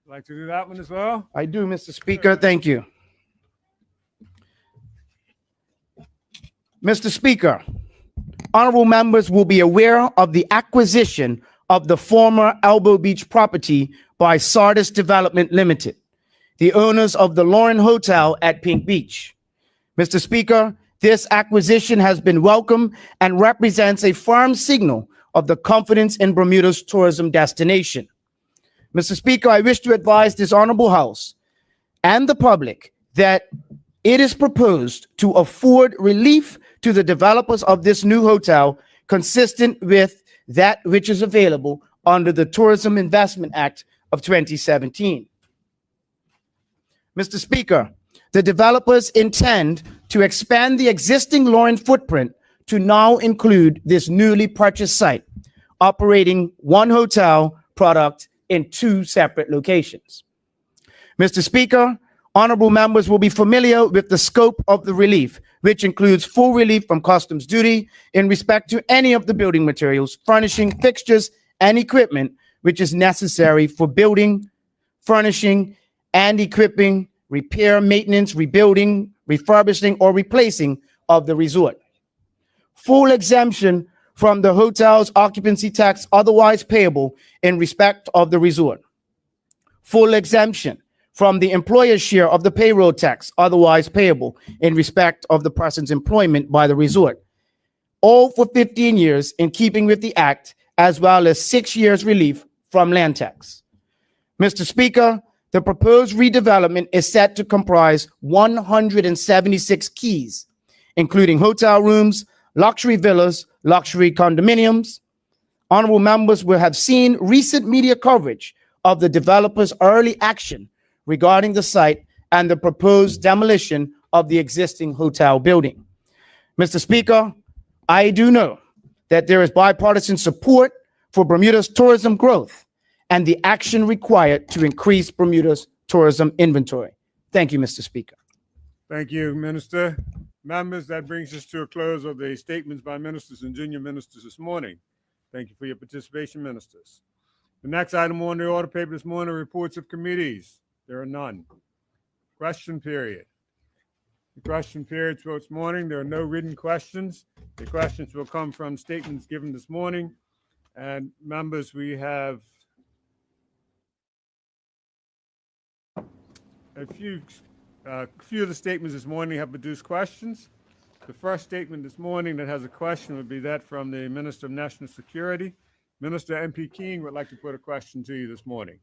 Like to do that one as well? I do, Mr. Speaker. Thank you. Mr. Speaker, honorable members will be aware of the acquisition of the former Elbow Beach property by Sardis Development Limited, the owners of the Lauren Hotel at Pink Beach. Mr. Speaker, this acquisition has been welcome and represents a firm signal of the confidence in Bermuda's tourism destination. Mr. Speaker, I wish to advise this honorable House and the public that it is proposed to afford relief to the developers of this new hotel consistent with that which is available under the Tourism Investment Act of 2017. Mr. Speaker, the developers intend to expand the existing Lauren footprint to now include this newly purchased site, operating one hotel product in 2 separate locations. Mr. Speaker, honorable members will be familiar with the scope of the relief, which includes full relief from customs duty in respect to any of the building materials, furnishing, fixtures, and equipment which is necessary for building, furnishing, and equipping, repair, maintenance, rebuilding, refurbishing, or replacing of the resort. Full exemption from the hotel's occupancy tax otherwise payable in respect of the resort. Full exemption from the employer's share of the payroll tax otherwise payable in respect of the person's employment by the resort. All for 15 years in keeping with the act, as well as 6 years relief from land tax. Mr. Speaker, the proposed redevelopment is set to comprise 176 keys, including hotel rooms, luxury villas, luxury condominiums. Honorable members will have seen recent media coverage of the developer's early action regarding the site and the proposed demolition of the existing hotel building. Mr. Speaker, I do know that there is bipartisan support for Bermuda's tourism growth and the action required to increase Bermuda's tourism inventory. Thank you, Mr. Speaker. Thank you, Minister. Members, that brings us to a close of the statements by ministers and junior ministers this morning. Thank you for your participation, ministers. The next item on the order paper this morning, reports of committees. There are none. Question period. The question period for this morning, there are no written questions. The questions will come from statements given this morning. And members, we have a few of the statements this morning have produced questions. The first statement this morning that has a question would be that from the Minister of National Security. Minister M.P. King would like to put a question to you this morning.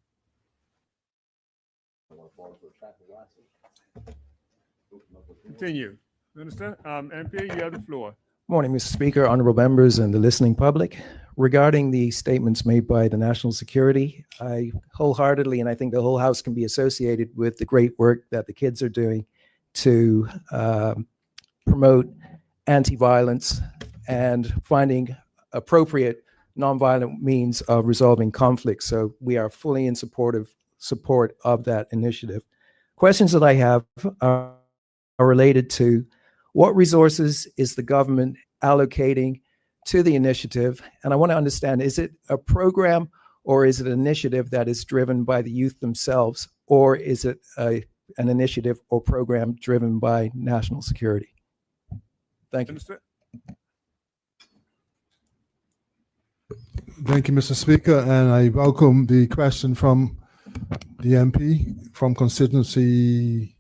Continue. Minister, MP, you have the floor. Morning, Mr. Speaker, honorable members, and the listening public. Regarding the statements made by the National Security, I wholeheartedly, and I think the whole House can be associated with the great work that the kids are doing to promote anti-violence and finding appropriate nonviolent means of resolving conflict. So we are fully in support of that initiative. Questions that I have are related to what resources is the government allocating to the initiative? And I want to understand, is it a program or is it an initiative that is driven by the youth themselves, or is it an initiative or program driven by national security? Thank you. Minister? Thank you, Mr. Speaker, and I welcome the question from the MP from constituency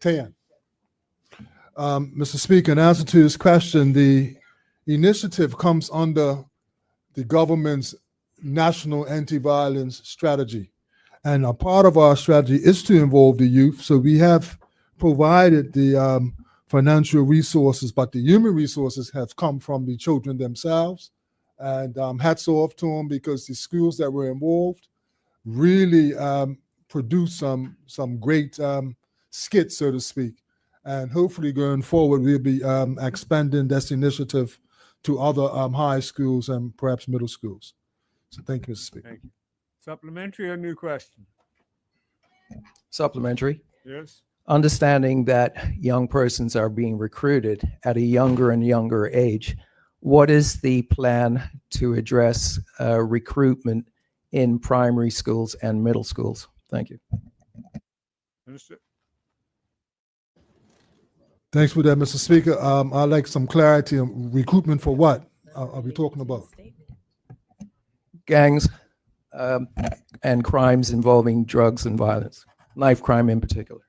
10. Mr. Speaker, in answer to this question, the initiative comes under the government's national anti-violence strategy. And a part of our strategy is to involve the youth. So we have provided the financial resources, but the human resources have come from the children themselves. And hats off to them, because the schools that were involved really produced some great skits, so to speak. And hopefully going forward, we'll be expanding this initiative to other high schools and perhaps middle schools. So thank you, Mr. Speaker. Thank you. Supplementary or new question? Supplementary. Yes. Understanding that young persons are being recruited at a younger and younger age, what is the plan to address recruitment in primary schools and middle schools? Thank you. Minister? Thanks for that, Mr. Speaker. I'd like some clarity on recruitment for what are we talking about? Gangs and crimes involving drugs and violence, knife crime in particular.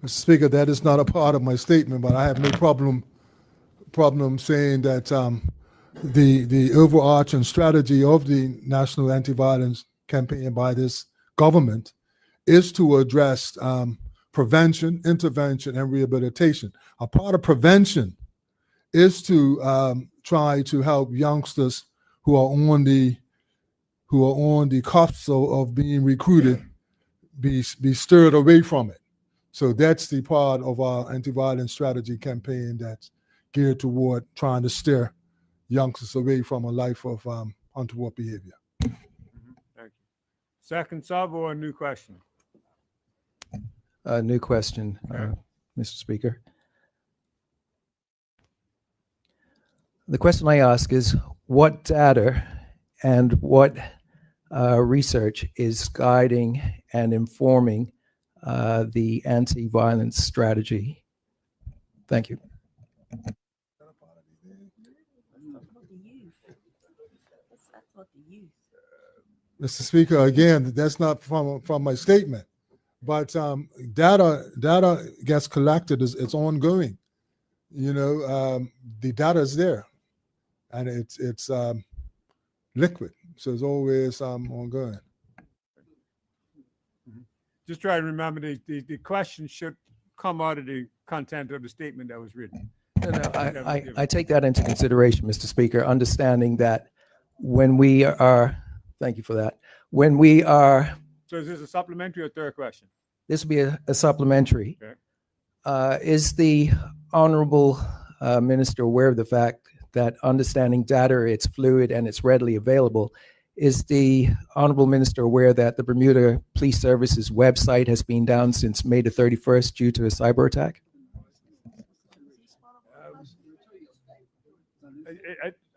Mr. Speaker, that is not a part of my statement, but I have no problem saying that the overarching strategy of the National Anti-Violence Campaign by this government is to address prevention, intervention, and rehabilitation. A part of prevention is to try to help youngsters who are on the cusp of being recruited be stirred away from it. So that's the part of our anti-violence strategy campaign that's geared toward trying to steer youngsters away from a life of untoward behavior. Thank you. Second sub or a new question? New question, Okay. Mr. Speaker. The question I ask is, what data and what research is guiding and informing the anti-violence strategy? Thank you. Mr. Speaker, again, that's not from my statement, but data gets collected. It's ongoing. You know, the data is there, and it's liquid, so it's always ongoing. Just try to remember the question should come out of the content of the statement that was written. No, I take that into consideration, Mr. Speaker, understanding that when we are, thank you for that, when we are, So is this a supplementary or third question? this will be a supplementary. Okay. Is the Honorable Minister aware of the fact that understanding data, it's fluid and it's readily available? Is the Honorable Minister aware that the Bermuda Police Services website has been down since May the 31st due to a cyber attack?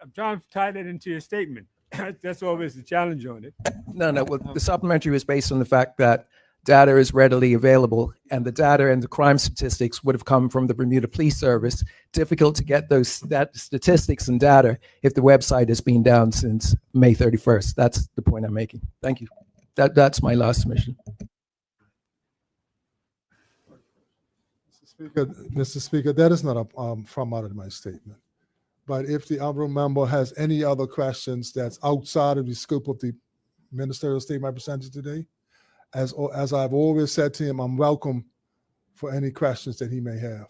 I'm trying to tie that into your statement. That's always the challenge on it. No, well, the supplementary was based on the fact that data is readily available, and the data and the crime statistics would have come from the Bermuda Police Service. Difficult to get that statistics and data if the website has been down since May 31st. That's the point I'm making. Thank you. That's my last submission. Mr. Speaker, that is not from out of my statement. But if the honorable member has any other questions that's outside of the scope of the ministerial statement I presented today, as I've always said to him, I'm welcome for any questions that he may have.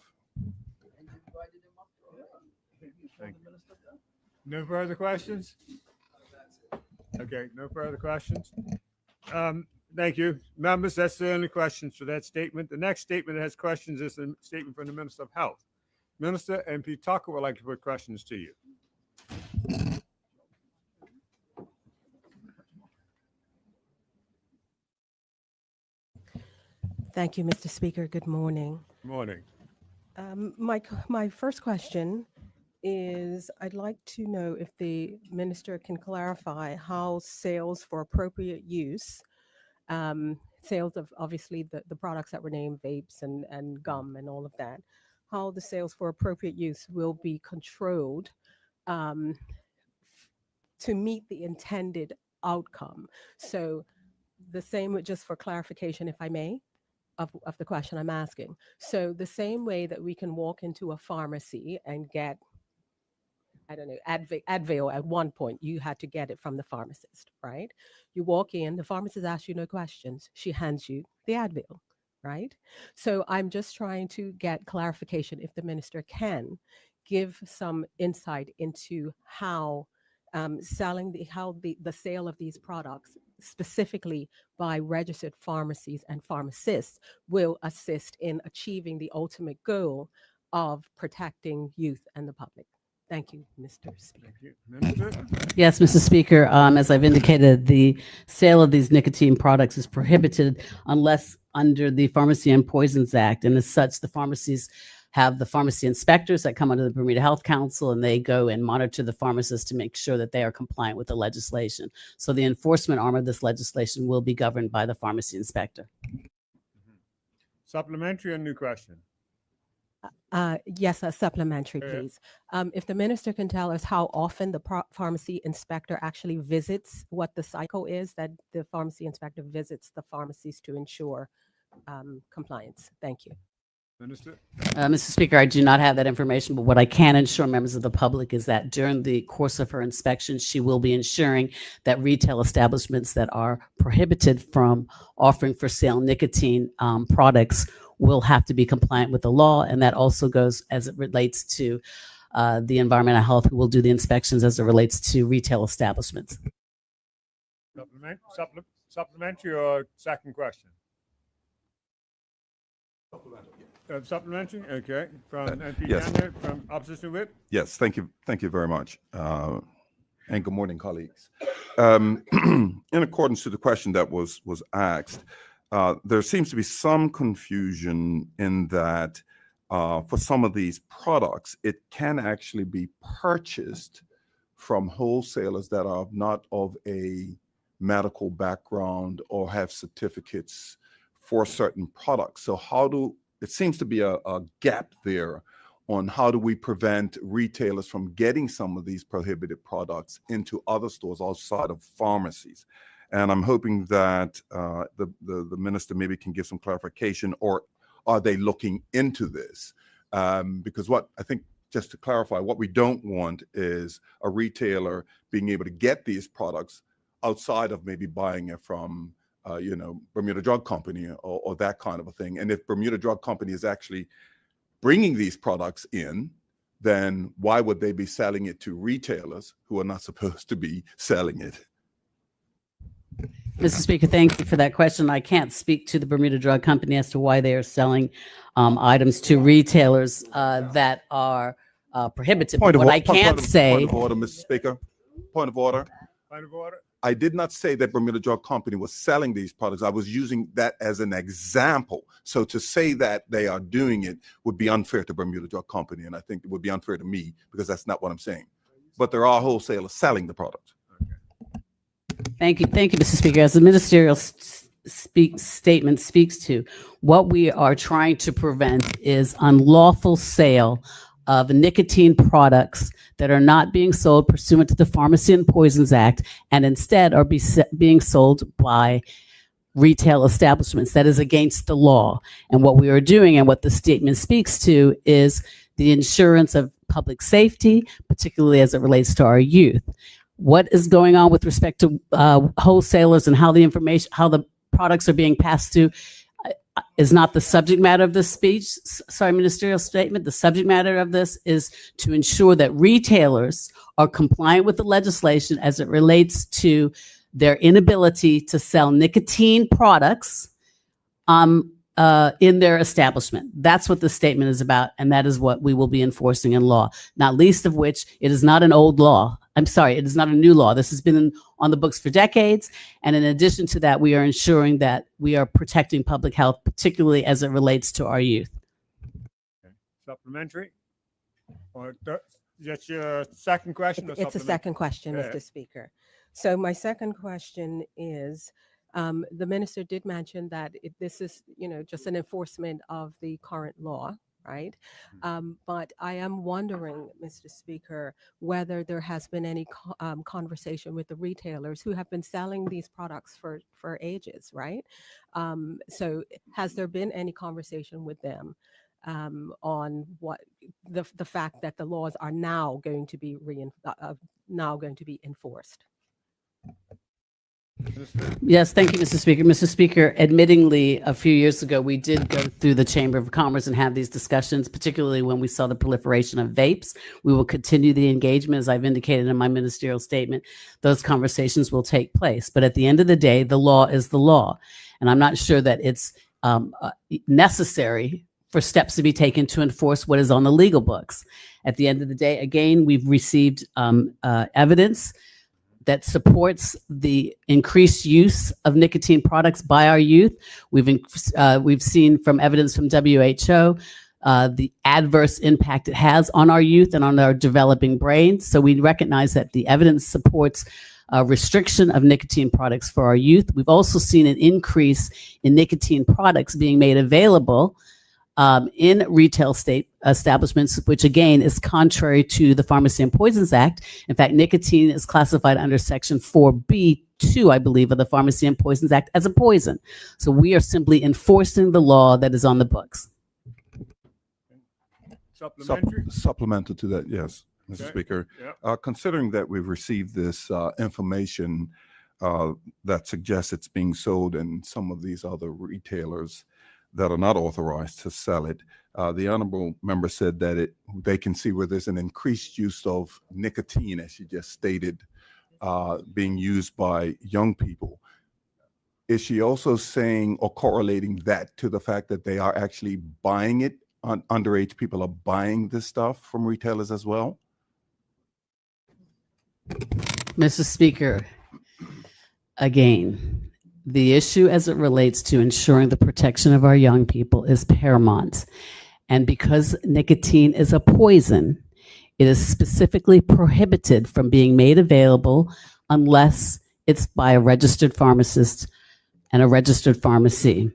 No further questions? Okay, no further questions. Thank you. Members, that's the only questions for that statement. The next statement that has questions is a statement from the Minister of Health. Minister MP Tucker would like to put questions to you. Thank you, Mr. Speaker. Good morning. Morning. My first question is I'd like to know if the minister can clarify how sales for appropriate use, sales of obviously the products that were named, vapes and gum and all of that, how the sales for appropriate use will be controlled to meet the intended outcome. So the same, just for clarification, if I may, of the question I'm asking. So the same way that we can walk into a pharmacy and get, I don't know, Advil at one point, you had to get it from the pharmacist, right? You walk in, the pharmacist asks you no questions. She hands you the Advil, right? So I'm just trying to get clarification if the minister can give some insight into how the sale of these products, specifically by registered pharmacies and pharmacists, will assist in achieving the ultimate goal of protecting youth and the public. Thank you, Mr. Speaker. Thank you. Minister? Yes, Mr. Speaker, as I've indicated, the sale of these nicotine products is prohibited unless under the Pharmacy and Poisons Act. And as such, the pharmacies have the pharmacy inspectors that come under the Bermuda Health Council, and they go and monitor the pharmacists to make sure that they are compliant with the legislation. So the enforcement arm of this legislation will be governed by the pharmacy inspector. Supplementary or new question? Yes, a supplementary, Yeah. please. If the minister can tell us how often the pharmacy inspector actually visits, what the cycle is that the pharmacy inspector visits the pharmacies to ensure compliance. Thank you. Minister? Mr. Speaker, I do not have that information, but what I can ensure members of the public is that during the course of her inspection, she will be ensuring that retail establishments that are prohibited from offering for sale nicotine products will have to be compliant with the law. And that also goes as it relates to the environmental health who will do the inspections as it relates to retail establishments. Supplementary or second question? Supplementary, okay. From MP yes. Daniel, from Opposition Whip. Yes, thank you very much. And good morning, colleagues. In accordance to the question that was asked, there seems to be some confusion in that for some of these products, it can actually be purchased from wholesalers that are not of a medical background or have certificates for certain products. So it seems to be a gap there on how do we prevent retailers from getting some of these prohibited products into other stores outside of pharmacies. And I'm hoping that the minister maybe can give some clarification, or are they looking into this? Because what I think, just to clarify, what we don't want is a retailer being able to get these products outside of maybe buying it from Bermuda Drug Company or that kind of a thing. And if Bermuda Drug Company is actually bringing these products in, then why would they be selling it to retailers who are not supposed to be selling it? Mr. Speaker, thank you for that question. I can't speak to the Bermuda Drug Company as to why they are selling items to retailers that are prohibited. But what I can say... Point of order, Mr. Speaker. Point of order. Point of order. I did not say that Bermuda Drug Company was selling these products. I was using that as an example. So to say that they are doing it would be unfair to Bermuda Drug Company, and I think it would be unfair to me, because that's not what I'm saying. But there are wholesalers selling the product. Thank you, Mr. Speaker. As the ministerial statement speaks to, what we are trying to prevent is unlawful sale of nicotine products that are not being sold pursuant to the Pharmacy and Poisons Act, and instead are being sold by retail establishments. That is against the law. And what we are doing, and what the statement speaks to, is the insurance of public safety, particularly as it relates to our youth. What is going on with respect to wholesalers and how the products are being passed through is not the subject matter of this speech. Ministerial statement. The subject matter of this is to ensure that retailers are compliant with the legislation as it relates to their inability to sell nicotine products in their establishment. That's what the statement is about, and that is what we will be enforcing in law, not least of which it is not an old law. I'm sorry, it is not a new law. This has been on the books for decades, and in addition to that, we are ensuring that we are protecting public health, particularly as it relates to our youth. Okay. Supplementary? Or that's your second question? Or It's a second question, Yeah. Mr. Speaker. So my second question is, the minister did mention that this is, just an enforcement of the current law, right? But I am wondering, Mr. Speaker, whether there has been any conversation with the retailers who have been selling these products for ages, right? So has there been any conversation with them on what the fact that the laws are now going to be enforced? Yes, thank you, Mr. Speaker. Mr. Speaker, admittingly, a few years ago, we did go through the Chamber of Commerce and have these discussions, particularly when we saw the proliferation of vapes. We will continue the engagement, as I've indicated in my ministerial statement. Those conversations will take place. But at the end of the day, the law is the law. And I'm not sure that it's necessary for steps to be taken to enforce what is on the legal books. At the end of the day, again, we've received evidence that supports the increased use of nicotine products by our youth. We've seen from evidence from WHO the adverse impact it has on our youth and on our developing brains. So we recognize that the evidence supports restriction of nicotine products for our youth. We've also seen an increase in nicotine products being made available in retail establishments, which again is contrary to the Pharmacy and Poisons Act. In fact, nicotine is classified under Section 4B2, I believe, of the Pharmacy and Poisons Act as a poison. So we are simply enforcing the law that is on the books. Supplementary? Supplemental to that, yes, Mr. Okay. Speaker. Yeah. Considering that we've received this information that suggests it's being sold in some of these other retailers that are not authorized to sell it, The honorable member said that they can see where there's an increased use of nicotine, as she just stated, being used by young people. Is she also saying or correlating that to the fact that they are actually buying it? Underage people are buying this stuff from retailers as well? Mr. Speaker, again, the issue as it relates to ensuring the protection of our young people is paramount. And because nicotine is a poison, it is specifically prohibited from being made available unless it's by a registered pharmacist and a registered pharmacy.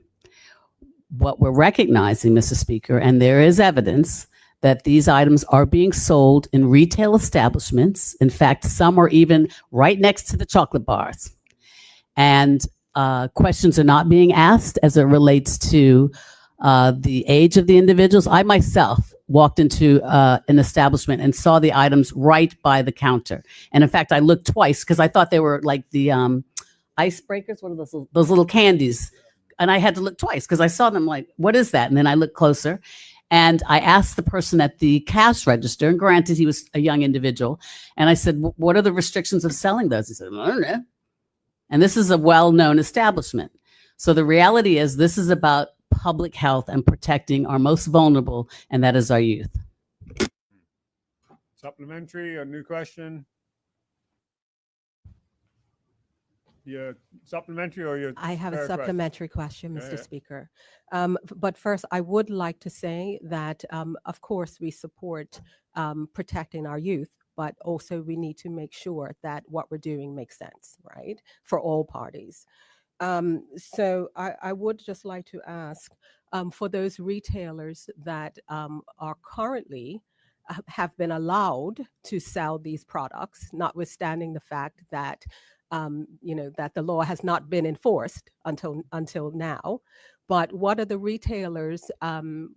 What we're recognizing, Mr. Speaker, and there is evidence that these items are being sold in retail establishments. In fact, some are even right next to the chocolate bars. And questions are not being asked as it relates to the age of the individuals. I myself walked into an establishment and saw the items right by the counter. And in fact, I looked twice because I thought they were like the icebreakers, what are those little candies? And I had to look twice because I saw them like, what is that? And then I looked closer and I asked the person at the cash register, and granted he was a young individual, and I said, what are the restrictions of selling those? He said, I don't know. And this is a well-known establishment. So the reality is this is about public health and protecting our most vulnerable, and that is our youth. Supplementary or new question? Your supplementary or your? I have a third question? supplementary question, Go Mr. ahead. Speaker. But first, I would like to say that, of course, we support protecting our youth, but also we need to make sure that what we're doing makes sense, right, for all parties. So I would just like to ask for those retailers that are currently have been allowed to sell these products, notwithstanding the fact that that the law has not been enforced until now. But what are the retailers?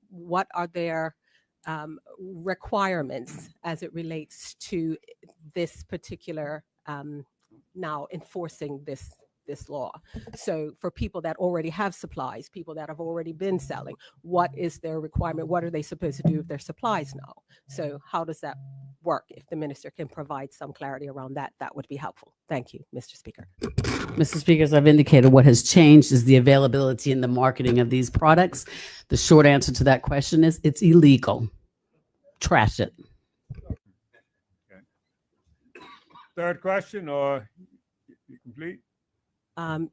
What are their requirements as it relates to this particular now enforcing this law? So for people that already have supplies, people that have already been selling, what is their requirement? What are they supposed to do with their supplies now? So how does that work? If the minister can provide some clarity around that, that would be helpful. Thank you, Mr. Speaker. Mr. Speaker, as I've indicated, what has changed is the availability and the marketing of these products. The short answer to that question is it's illegal. Trash it. Third question, or you complete?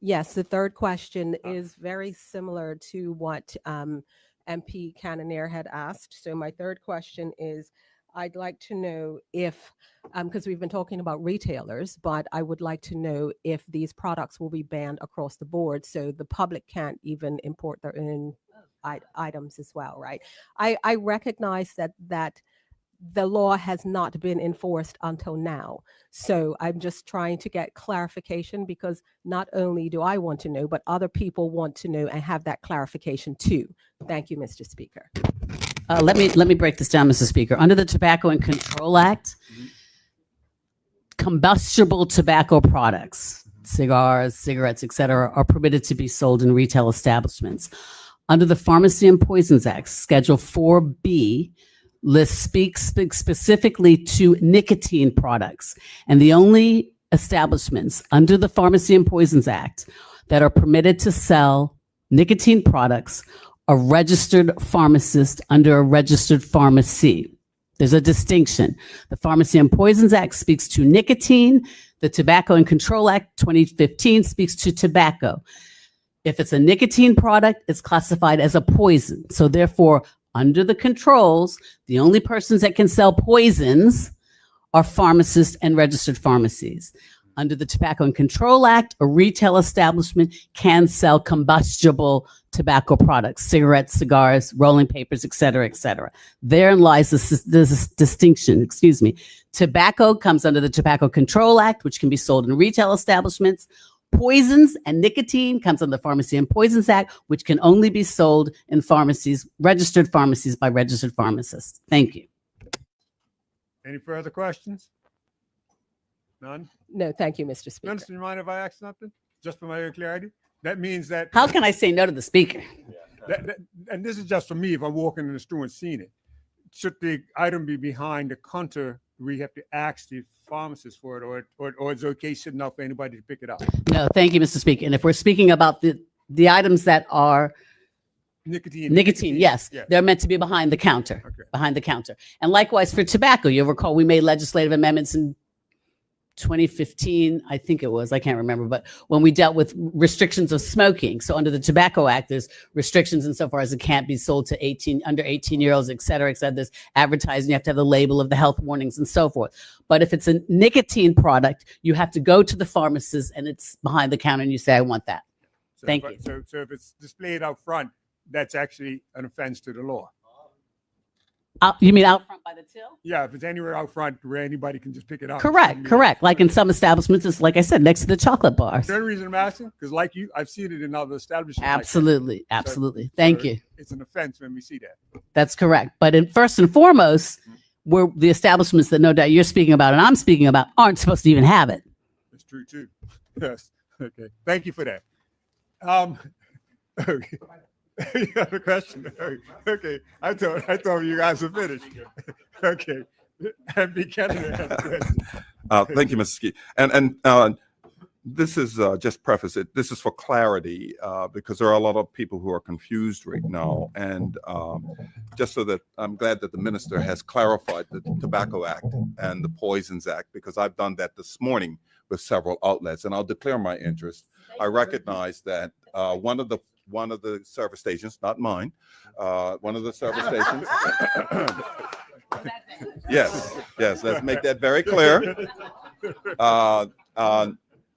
Yes, the third question is very similar to what MP Cannonier had asked. So my third question is, I'd like to know if, because we've been talking about retailers, but I would like to know if these products will be banned across the board so the public can't even import their own items as well, right? I recognize that the law has not been enforced until now. So I'm just trying to get clarification because not only do I want to know, but other people want to know and have that clarification too. Thank you, Mr. Speaker. Let me break this down, Mr. Speaker. Under the Tobacco and Control Act, combustible tobacco products, cigars, cigarettes, et cetera, are permitted to be sold in retail establishments. Under the Pharmacy and Poisons Act, Schedule 4B speaks specifically to nicotine products. And the only establishments under the Pharmacy and Poisons Act that are permitted to sell nicotine products are registered pharmacists under a registered pharmacy. There's a distinction. The Pharmacy and Poisons Act speaks to nicotine. The Tobacco and Control Act 2015 speaks to tobacco. If it's a nicotine product, it's classified as a poison. So therefore, under the controls, the only persons that can sell poisons are pharmacists and registered pharmacies. Under the Tobacco and Control Act, a retail establishment can sell combustible tobacco products, cigarettes, cigars, rolling papers, et cetera, et cetera. Therein lies this distinction, Tobacco comes under the Tobacco Control Act, which can be sold in retail establishments. Poisons and nicotine comes under the Pharmacy and Poisons Act, which can only be sold in pharmacies, registered pharmacies by registered pharmacists. Thank you. Any further questions? None? No, thank you, Mr. Speaker. Minister, you mind if I ask something? Just for my clarity? That means that. How can I say no to the speaker? And this is just for me, if I'm walking in the store and seeing it. Should the item be behind the counter? We have to ask the pharmacist for it, or it's okay sitting out for anybody to pick it up? No, thank you, Mr. Speaker. And if we're speaking about the items that are nicotine, yes, they're meant to be behind the counter, behind the counter. And likewise for tobacco, you'll recall we made legislative amendments in 2015, I think it was, I can't remember, but when we dealt with restrictions of smoking. So under the Tobacco Act, there's restrictions insofar as it can't be sold to under 18-year-olds, et cetera, et cetera. There's advertising, you have to have the label of the health warnings and so forth. But if it's a nicotine product, you have to go to the pharmacist and it's behind the counter and you say, I want that. So Thank if you. So if it's displayed out front, that's actually an offense to the law. You mean out front by the till? Yeah, if it's anywhere out front where anybody can just pick it up. Correct, correct. Like in some establishments, it's like I said, next to the chocolate bars. The only reason I'm asking, because like you, I've seen it in other establishments. like that. Absolutely, absolutely. Thank you. It's an offense when we see that. That's correct. But first and foremost, where the establishments that no doubt you're speaking about and I'm speaking about aren't supposed to even have it. It's true too. Yes. Okay. Thank you for that. Okay. You have a question? Okay. I thought you guys were finished. Okay. And Buchanan has a question. Thank you, Mr. Ski. And this is just preface it. This is for clarity because there are a lot of people who are confused right now. And just so that I'm glad that the minister has clarified the Tobacco Act and the Poisons Act, because I've done that this morning with several outlets, and I'll declare my interest. I recognize that one of the service stations, not mine, one of the service stations. Yes, let's make that very clear.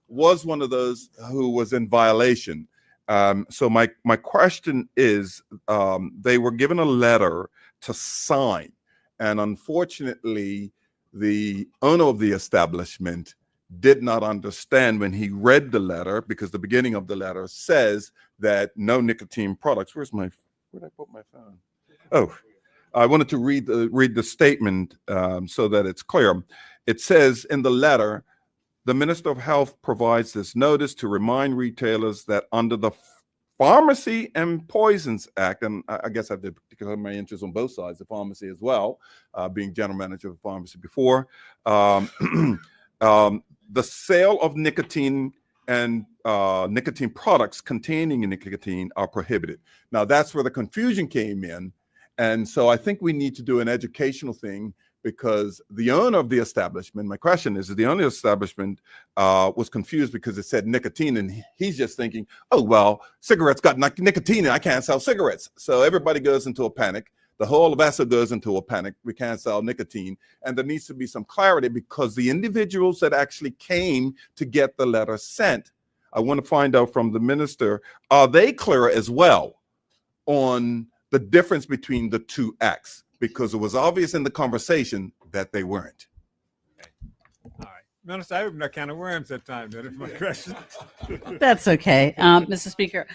Was one of those who was in violation. So my question is, they were given a letter to sign, and unfortunately, the owner of the establishment did not understand when he read the letter, because the beginning of the letter says that no nicotine products. Where'd I put my phone? Oh, I wanted to read the statement so that it's clear. It says in the letter, the Minister of Health provides this notice to remind retailers that under the Pharmacy and Poisons Act, and I guess I did declare my interest on both sides, the pharmacy as well, being general manager of a pharmacy before, the sale of nicotine and nicotine products containing nicotine are prohibited. Now, that's where the confusion came in. And so I think we need to do an educational thing, because the owner of the establishment, my question is the owner of the establishment was confused because it said nicotine, and he's just thinking, oh, well, cigarettes got nicotine and I can't sell cigarettes. So everybody goes into a panic. The whole of ESSA goes into a panic. We can't sell nicotine. And there needs to be some clarity, because the individuals that actually came to get the letter sent, I want to find out from the minister, are they clear as well on the difference between the two acts? Because it was obvious in the conversation that they weren't. All right. Minister, I opened that can of worms that time. That is my question. That's okay. Mr. Speaker,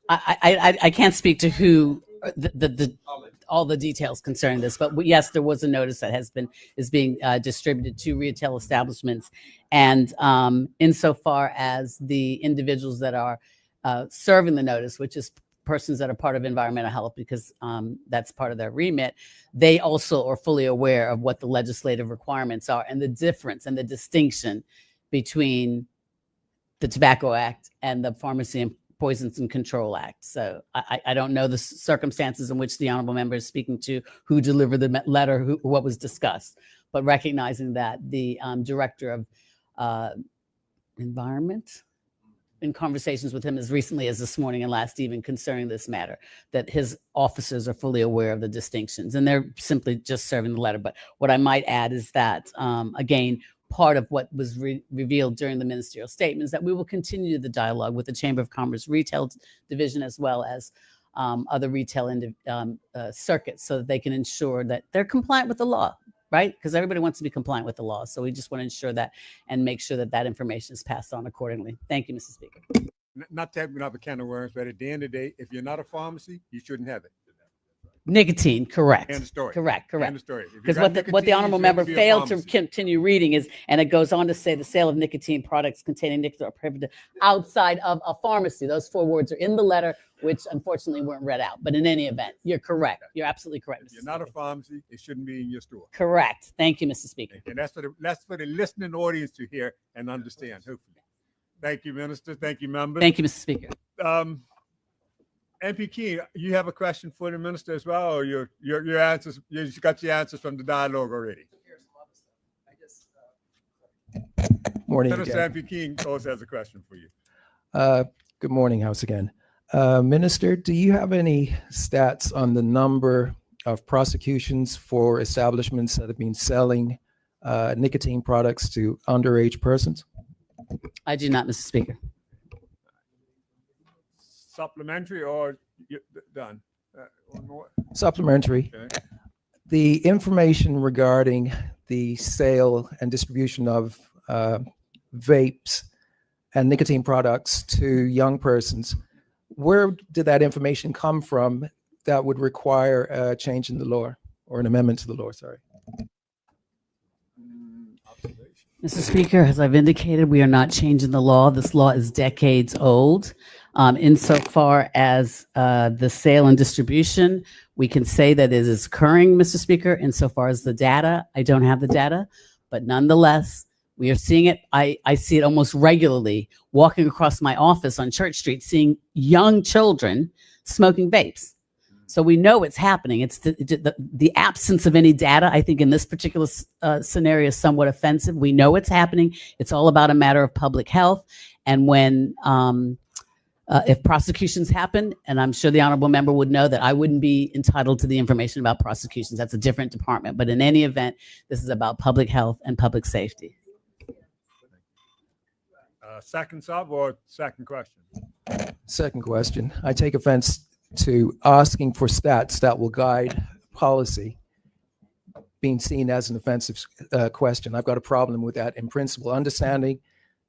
I can't speak to who all the details concerning this, but yes, there was a notice that is being distributed to retail establishments, and insofar as the individuals that are serving the notice, which is persons that are part of environmental health, because that's part of their remit, they also are fully aware of what the legislative requirements are and the difference and the distinction between the Tobacco Act and the Pharmacy and Poisons and Control Act. So I don't know the circumstances in which the honorable member is speaking to, who delivered the letter, what was discussed, but recognizing that the director of environment, in conversations with him as recently as this morning and last evening concerning this matter, that his officers are fully aware of the distinctions, and they're simply just serving the letter. But what I might add is that, again, part of what was revealed during the ministerial statement is that we will continue the dialogue with the Chamber of Commerce Retail Division, as well as other retail circuits, so that they can ensure that they're compliant with the law, right? Because everybody wants to be compliant with the law. So we just want to ensure that and make sure that that information is passed on accordingly. Thank you, Mr. Speaker. Not to open up a can of worms, but at the end of the day, if you're not a pharmacy, you shouldn't have it. Nicotine, correct. And the story. Correct, And correct. the story. If you Because got what the nicotine, honorable you member shouldn't be a failed to pharmacy. continue reading is, and it goes on to say the sale of nicotine products containing nicotine are prohibited outside of a pharmacy. Those 4 words are in the letter, which unfortunately weren't read out. But in any event, you're correct. You're absolutely correct. If Mr. you're not a Speaker. pharmacy, it shouldn't be in your store. Correct. Thank you, Mr. Speaker. And that's for the listening audience to hear and understand, hopefully. Thank you, Minister. Thank you, members. Thank you, Mr. Speaker. MP King, you have a question for the minister as well, or your answers? You got your answers from the dialogue already. Morning Minister again. MP King also has a question for you. Good morning, House again. Minister, do you have any stats on the number of prosecutions for establishments that have been selling nicotine products to underage persons? I do not, Mr. Speaker. Supplementary or done? One more? Supplementary. Okay. The information regarding the sale and distribution of vapes and nicotine products to young persons, where did that information come from that would require a change in the law or an amendment to the law? Sorry. Mr. Speaker, as I've indicated, we are not changing the law. This law is decades old. Insofar as the sale and distribution, we can say that it is occurring, Mr. Speaker. Insofar as the data, I don't have the data, but nonetheless, we are seeing it. I see it almost regularly walking across my office on Church Street, seeing young children smoking vapes. So we know it's happening. It's the absence of any data, I think, in this particular scenario is somewhat offensive. We know it's happening. It's all about a matter of public health. And when if prosecutions happen, and I'm sure the honorable member would know that I wouldn't be entitled to the information about prosecutions. That's a different department. But in any event, this is about public health and public safety. Second sub or second question? Second question. I take offense to asking for stats that will guide policy being seen as an offensive question. I've got a problem with that in principle, understanding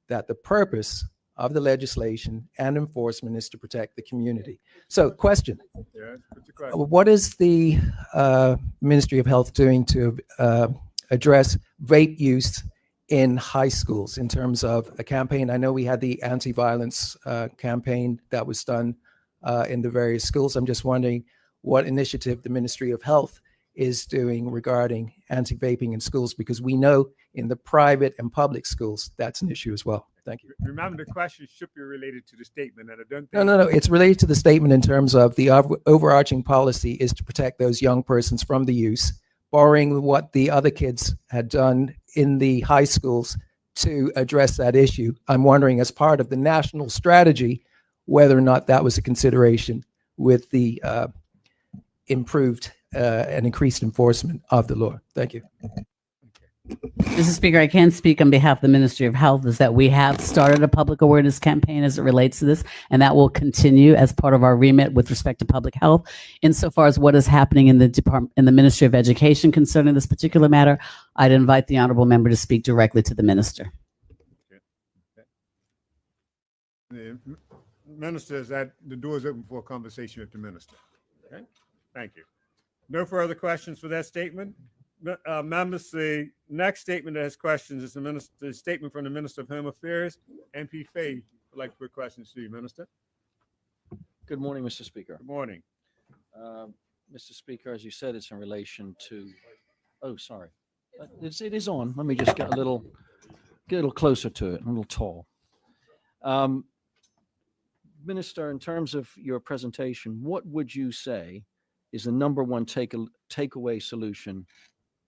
that the purpose of the legislation and enforcement is to protect the community. So question, Yes, what's your question? what is the Ministry of Health doing to address vape use in high schools in terms of a campaign? I know we had the anti-violence campaign that was done in the various schools. I'm just wondering what initiative the Ministry of Health is doing regarding anti-vaping in schools, because we know in the private and public schools, that's an issue as well. Thank you. Remember, the question should be related to the statement, and I don't think. No. It's related to the statement in terms of the overarching policy is to protect those young persons from the use, borrowing what the other kids had done in the high schools to address that issue. I'm wondering, as part of the national strategy, whether or not that was a consideration with the improved and increased enforcement of the law. Thank you. Mr. Speaker, I can speak on behalf of the Ministry of Health, is that we have started a public awareness campaign as it relates to this, and that will continue as part of our remit with respect to public health. Insofar as what is happening in the department, in the Ministry of Education concerning this particular matter, I'd invite the honorable member to speak directly to the minister. The minister is that the door is open for a conversation with the minister. Okay, thank you. No further questions for that statement. Members, the next statement that has questions is the statement from the Minister of Home Affairs. MP Fay would like to put questions to you, Minister. Good morning, Mr. Speaker. Good morning. Mr. Speaker, as you said, it's in relation to, oh, sorry. It is on. Let me just get a little closer to it, a little tall. Minister, in terms of your presentation, what would you say is the number one takeaway solution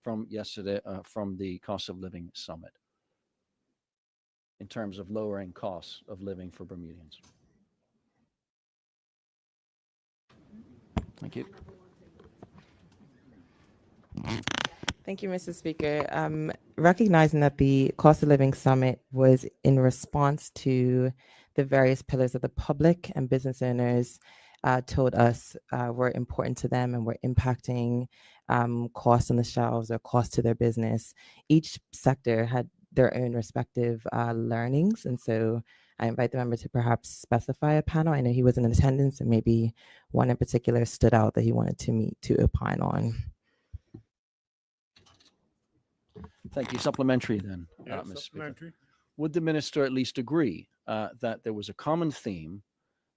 from yesterday, from the cost of living summit, in terms of lowering costs of living for Bermudians? Thank you. Thank you, Mr. Speaker. Recognizing that the cost of living summit was in response to the various pillars of the public and business owners told us were important to them and were impacting costs on the shelves or cost to their business. Each sector had their own respective learnings, and so I invite the member to perhaps specify a panel. I know he was in attendance and maybe one in particular stood out that he wanted to meet to opine on. Thank you. Supplementary then, Yeah, Mr. Speaker. supplementary. Would the minister at least agree that there was a common theme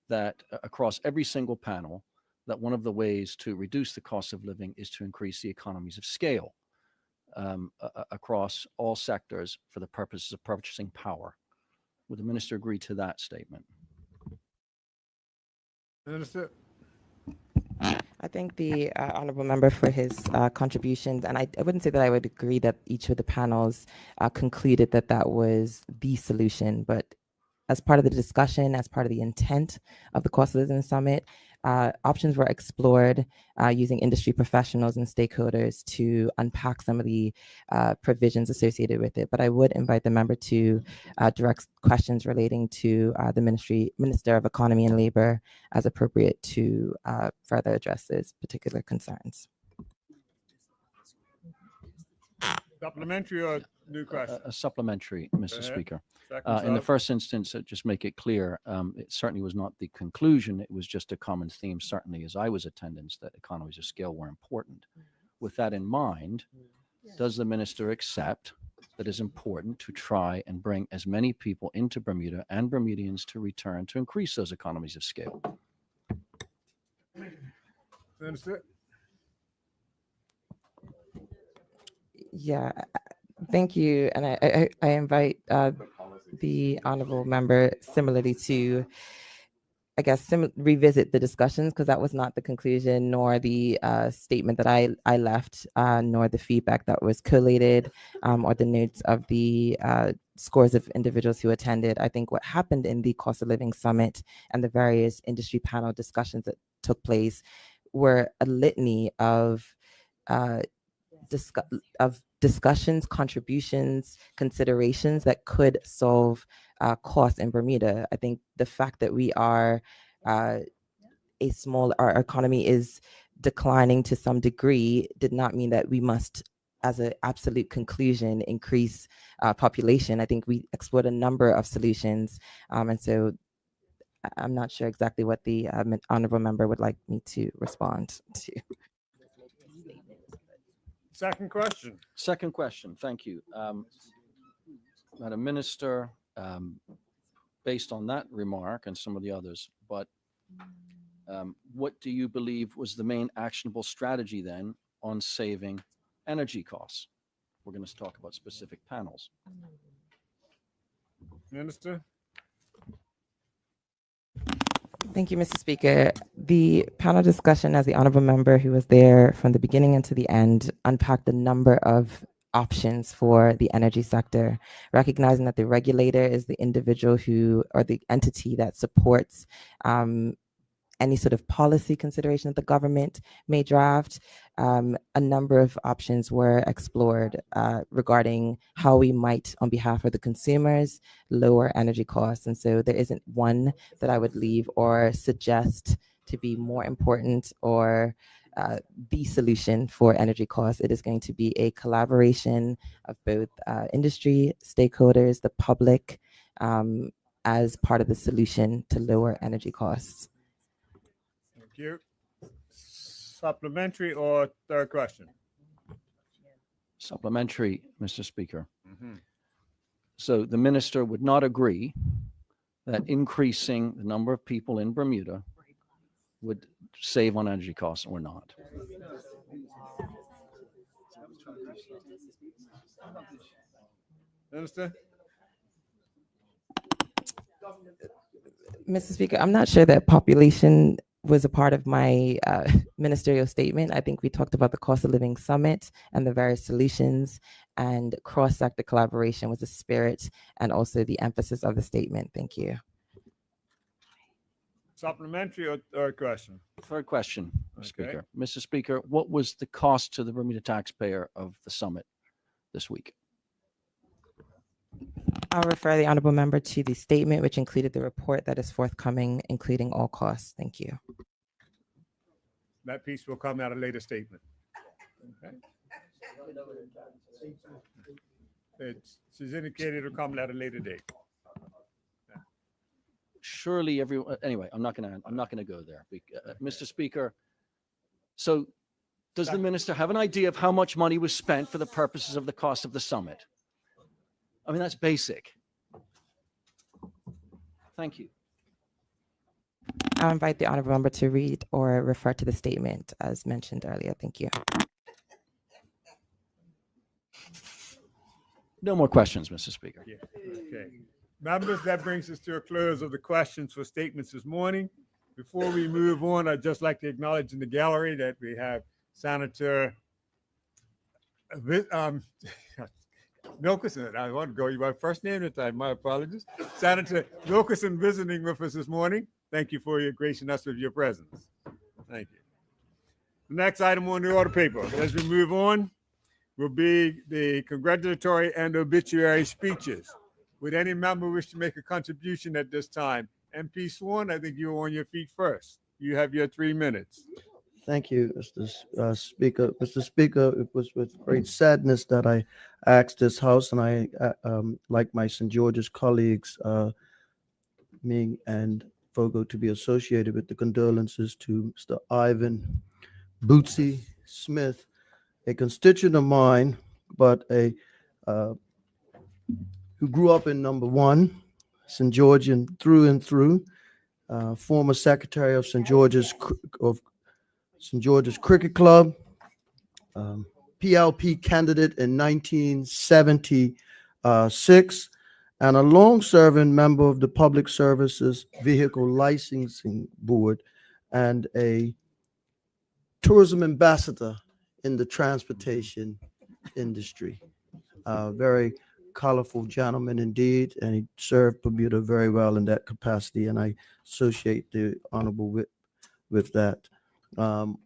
that across every single panel, that one of the ways to reduce the cost of living is to increase the economies of scale across all sectors for the purposes of purchasing power? Would the minister agree to that statement? Minister? I thank the honorable member for his contributions, and I wouldn't say that I would agree that each of the panels concluded that that was the solution, but as part of the discussion, as part of the intent of the Cost of Living Summit, options were explored using industry professionals and stakeholders to unpack some of the provisions associated with it. But I would invite the member to direct questions relating to the Minister of Economy and Labor as appropriate to further address those particular concerns. Supplementary or new question? A supplementary, Mr. ahead. Speaker. Second In the sub. first instance, just make it clear, it certainly was not the conclusion. It was just a common theme, certainly as I was attendance, that economies of scale were important. With that in mind, does the minister accept that it's important to try and bring as many people into Bermuda and Bermudians to return to increase those economies of scale? Minister? Yeah, thank you. And I invite the honorable member similarly to, I guess, revisit the discussions, because that was not the conclusion nor the statement that I left, nor the feedback that was collated or the notes of the scores of individuals who attended. I think what happened in the Cost of Living Summit and the various industry panel discussions that took place were a litany of discussions, contributions, considerations that could solve costs in Bermuda. I think the fact that we are our economy is declining to some degree did not mean that we must, as an absolute conclusion, increase population. I think we explored a number of solutions. And so I'm not sure exactly what the honorable member would like me to respond to. Second question. Second question, thank you. Madam Minister, based on that remark and some of the others, but what do you believe was the main actionable strategy then on saving energy costs? We're going to talk about specific panels. Minister? Thank you, Mr. Speaker. The panel discussion, as the honorable member who was there from the beginning and to the end, unpacked a number of options for the energy sector, recognizing that the regulator is the individual who, or the entity that supports any sort of policy consideration that the government may draft. A number of options were explored regarding how we might, on behalf of the consumers, lower energy costs. And so there isn't one that I would leave or suggest to be more important or the solution for energy costs. It is going to be a collaboration of both industry, stakeholders, the public, as part of the solution to lower energy costs. Thank you. Supplementary or third question? Supplementary, Mr. Speaker. Mhm. So the minister would not agree that increasing the number of people in Bermuda would save on energy costs or not. Minister? Mr. Speaker, I'm not sure that population was a part of my ministerial statement. I think we talked about the Cost of Living Summit and the various solutions, and cross-sector collaboration was the spirit and also the emphasis of the statement. Thank you. Supplementary or third question? Third question, Okay. Speaker. Mr. Speaker, what was the cost to the Bermuda taxpayer of the summit this week? I'll refer the honorable member to the statement, which included the report that is forthcoming, including all costs. Thank you. That piece will come at a later statement. Okay. She's indicated it'll come at a later date. surely everyone, anyway, I'm not gonna go there. Mr. Speaker, so does the minister have an idea of how much money was spent for the purposes of the cost of the summit? I mean, that's basic. Thank you. I'll invite the honorable member to read or refer to the statement as mentioned earlier. Thank you. No more questions, Mr. Speaker. Yeah, okay. Members, that brings us to a close of the questions for statements this morning. Before we move on, I'd just like to acknowledge in the gallery that we have Senator Milkerson. I want to go by first name at time. My apologies. Senator Milkerson visiting with us this morning. Thank you for your gracing us with your presence. Thank you. The next item on the order paper, as we move on, will be the congratulatory and obituary speeches. Would any member wish to make a contribution at this time? MP Swan, I think you're on your feet first. You have your 3 minutes. Thank you, Mr. Speaker. Mr. Speaker, it was with great sadness that I asked this House, and I, like my St. George's colleagues, me and Fogo, to be associated with the condolences to Mr. Ivan Bootsy Smith, a constituent of mine, but who grew up in number 1, St. Georgian through and through, former secretary of St. George's Cricket Club, PLP candidate in 1976, and a long-serving member of the Public Services Vehicle Licensing Board and a tourism ambassador in the transportation industry. Very colorful gentleman indeed, and he served Bermuda very well in that capacity, and I associate the honorable with that.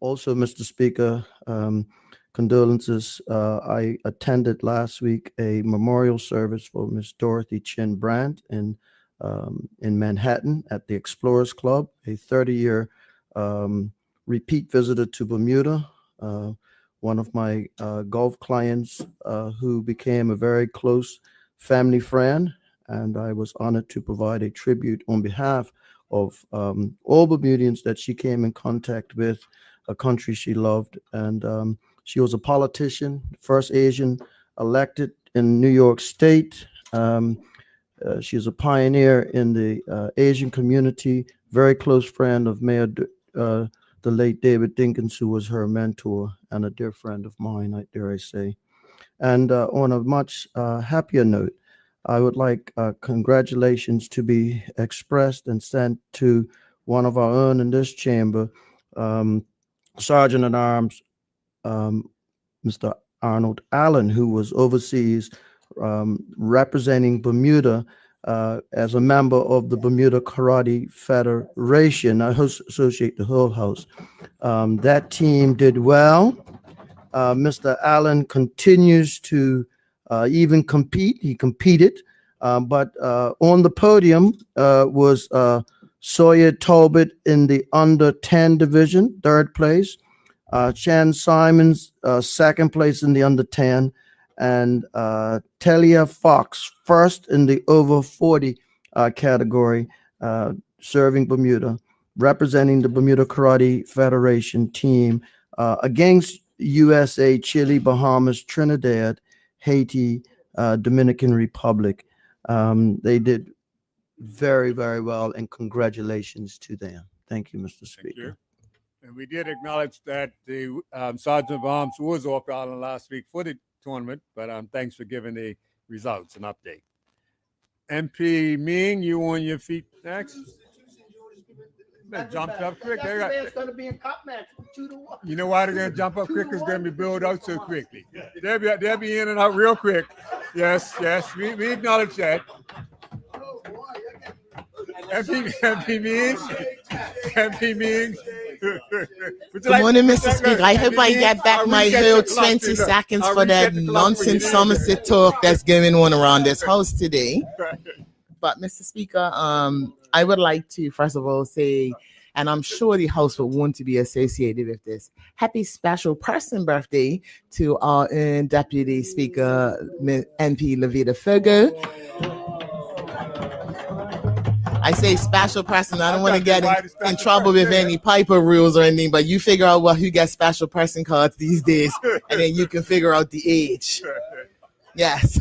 Also, Mr. Speaker, condolences. I attended last week a memorial service for Miss Dorothy Chin Brandt in Manhattan at the Explorers Club, a 30-year repeat visitor to Bermuda, one of my golf clients who became a very close family friend, and I was honored to provide a tribute on behalf of all Bermudians that she came in contact with, a country she loved. And she was a politician, first Asian elected in New York State. She is a pioneer in the Asian community, very close friend of Mayor the late David Dinkins, who was her mentor and a dear friend of mine, I dare I say. And on a much happier note, I would like congratulations to be expressed and sent to one of our own in this chamber, Sergeant at Arms, Mr. Arnold Allen, who was overseas representing Bermuda as a member of the Bermuda Karate Federation. I associate the whole House. That team did well. Mr. Allen continues to even compete. He competed, but on the podium was Sawyer Talbot in the under 10 division, 3rd place. Chan Simons, 2nd place in the under 10. And Talia Fox, 1st in the over 40 category, serving Bermuda, representing the Bermuda Karate Federation team against USA, Chile, Bahamas, Trinidad, Haiti, Dominican Republic. They did very, very well, and congratulations to them. Thank you, Mr. Speaker. Thank you. And we did acknowledge that the Sergeant of Arms was off the island last week for the tournament, but thanks for giving the results and update. MP Ming, you on your feet next? Jumped up quick. It's going to be a cop match, 2-1. You know why they're going to jump up quick? It's going to be built out so quickly. They'll be in and out real quick. Yes, we acknowledge that. MP Ming. Good morning, Mr. Speaker. I hope I get back my whole 20 seconds for that nonsense Somerset talk that's going on around this house today. But, Mr. Speaker, I would like to, first of all, say, and I'm sure the House will want to be associated with this, happy special person birthday to our Deputy Speaker, MP Levita Fogo. I say special person. I don't want to get in trouble with any Piper rules or anything, but you figure out who gets special person cards these days, and then you can figure out the age. Yes.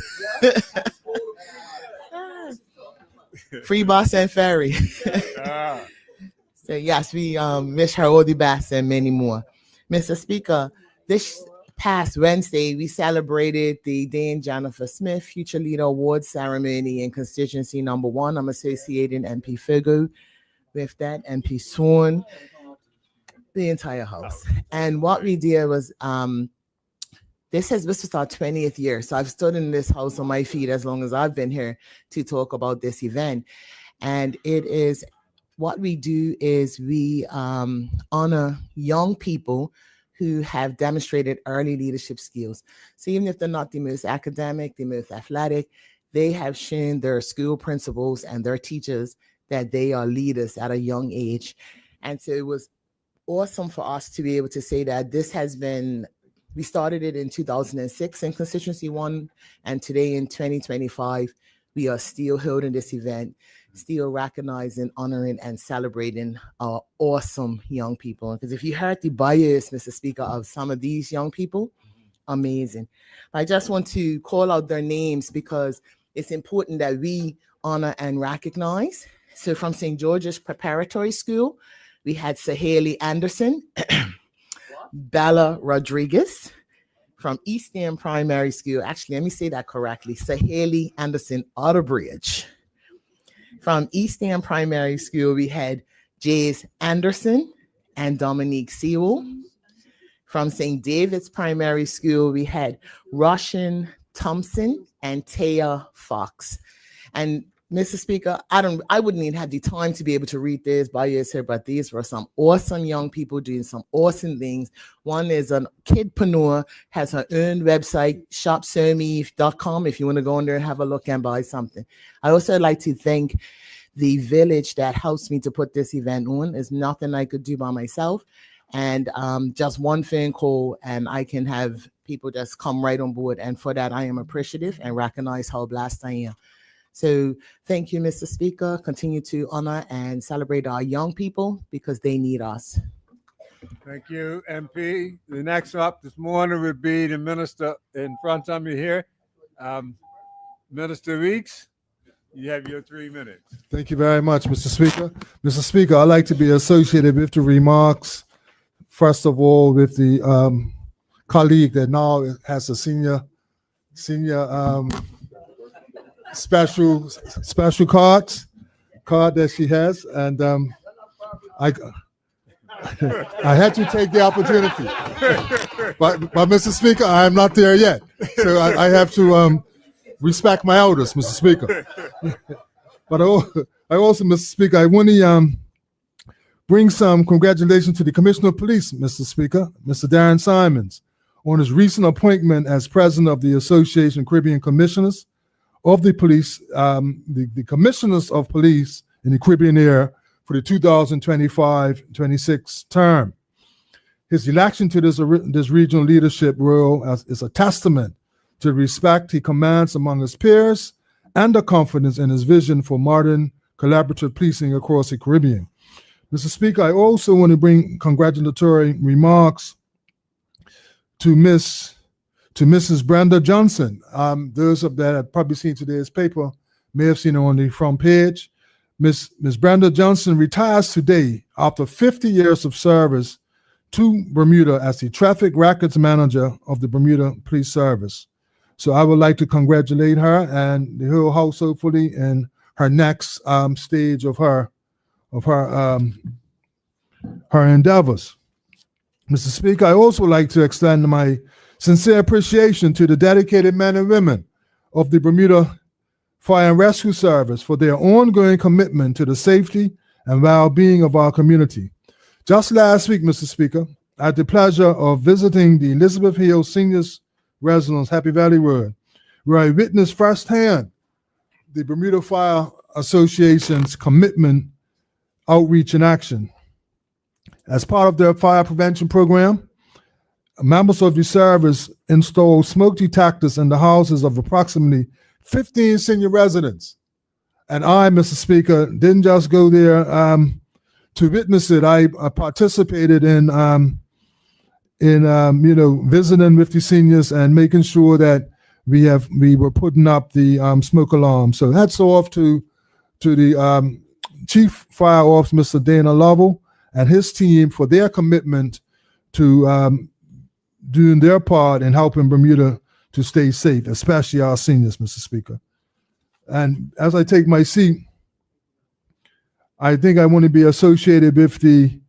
Free bus and ferry. So yes, we wish her all the best and many more. Mr. Speaker, this past Wednesday, we celebrated the Dame Jennifer Smith Future Leader Award ceremony in constituency number 1. I'm associating MP Figo with that, MP Swan, the entire house. And what we did was, this was our 20th year. So I've stood in this house on my feet as long as I've been here to talk about this event. And it is, what we do is we honor young people who have demonstrated early leadership skills. So even if they're not the most academic, the most athletic, they have shown their school principals and their teachers that they are leaders at a young age. And so it was awesome for us to be able to say that this has been, we started it in 2006 in Constituency 1, and today in 2025, we are still holding this event, still recognizing, honoring, and celebrating our awesome young people. Because if you heard the bios, Mr. Speaker, of some of these young people, amazing. I just want to call out their names because it's important that we honor and recognize. So from St. George's Preparatory School, we had Saheli Anderson, Bella Rodriguez. From East End Primary School, actually, let me say that correctly, Saheli Anderson Otterbridge. From East End Primary School, we had Jace Anderson and Dominique Sewell. From St. David's Primary School, we had Russian Thompson and Taya Fox. And Mr. Speaker, I wouldn't even have the time to be able to read this bios here, but these were some awesome young people doing some awesome things. One is a kidpreneur, has her own website, shopsomi.com, if you want to go in there and have a look and buy something. I also like to thank the village that helps me to put this event on. There's nothing I could do by myself. And just one phone call and I can have people just come right on board. And for that, I am appreciative and recognize how blessed I am. So thank you, Mr. Speaker. Continue to honor and celebrate our young people because they need us. Thank you, MP. The next up this morning would be the minister in front of me here. Minister Weeks, you have your 3 minutes. Thank you very much, Mr. Speaker. Mr. Speaker, I'd like to be associated with the remarks, first of all, with the colleague that now has a senior special card that she has, and I had to take the opportunity, but Mr. Speaker, I am not there yet, so I have to respect my elders, Mr. Speaker. But I also, Mr. Speaker, I want to bring some congratulations to the Commissioner of Police, Mr. Speaker, Mr. Darren Simons, on his recent appointment as president of the Association of Caribbean Commissioners of the Police, the Commissioners of Police in the Caribbean area for the 2025-26 term. His election to this regional leadership role is a testament to the respect he commands among his peers and the confidence in his vision for modern collaborative policing across the Caribbean. Mr. Speaker, I also want to bring congratulatory remarks to Mrs. Brenda Johnson. Those of that have probably seen today's paper may have seen her on the front page. Ms. Brenda Johnson retires today after 50 years of service to Bermuda as the traffic records manager of the Bermuda Police Service. So I would like to congratulate her and the whole house, hopefully, in her next stage of her endeavors. Mr. Speaker, I also like to extend my sincere appreciation to the dedicated men and women of the Bermuda Fire and Rescue Service for their ongoing commitment to the safety and well-being of our community. Just last week, Mr. Speaker, I had the pleasure of visiting the Elizabeth Hill Seniors Residence, Happy Valley Road, where I witnessed firsthand the Bermuda Fire Association's commitment, outreach, and action. As part of their fire prevention program, members of the service installed smoke detectors in the houses of approximately 15 senior residents And I, Mr. Speaker, didn't just go there to witness it. I participated in visiting with the seniors and making sure that we were putting up the smoke alarm. So hats off to the Chief Fire Officer, Mr. Dana Lovell, and his team for their commitment to doing their part in helping Bermuda to stay safe, especially our seniors, Mr. Speaker. And as I take my seat, I think I want to be associated with the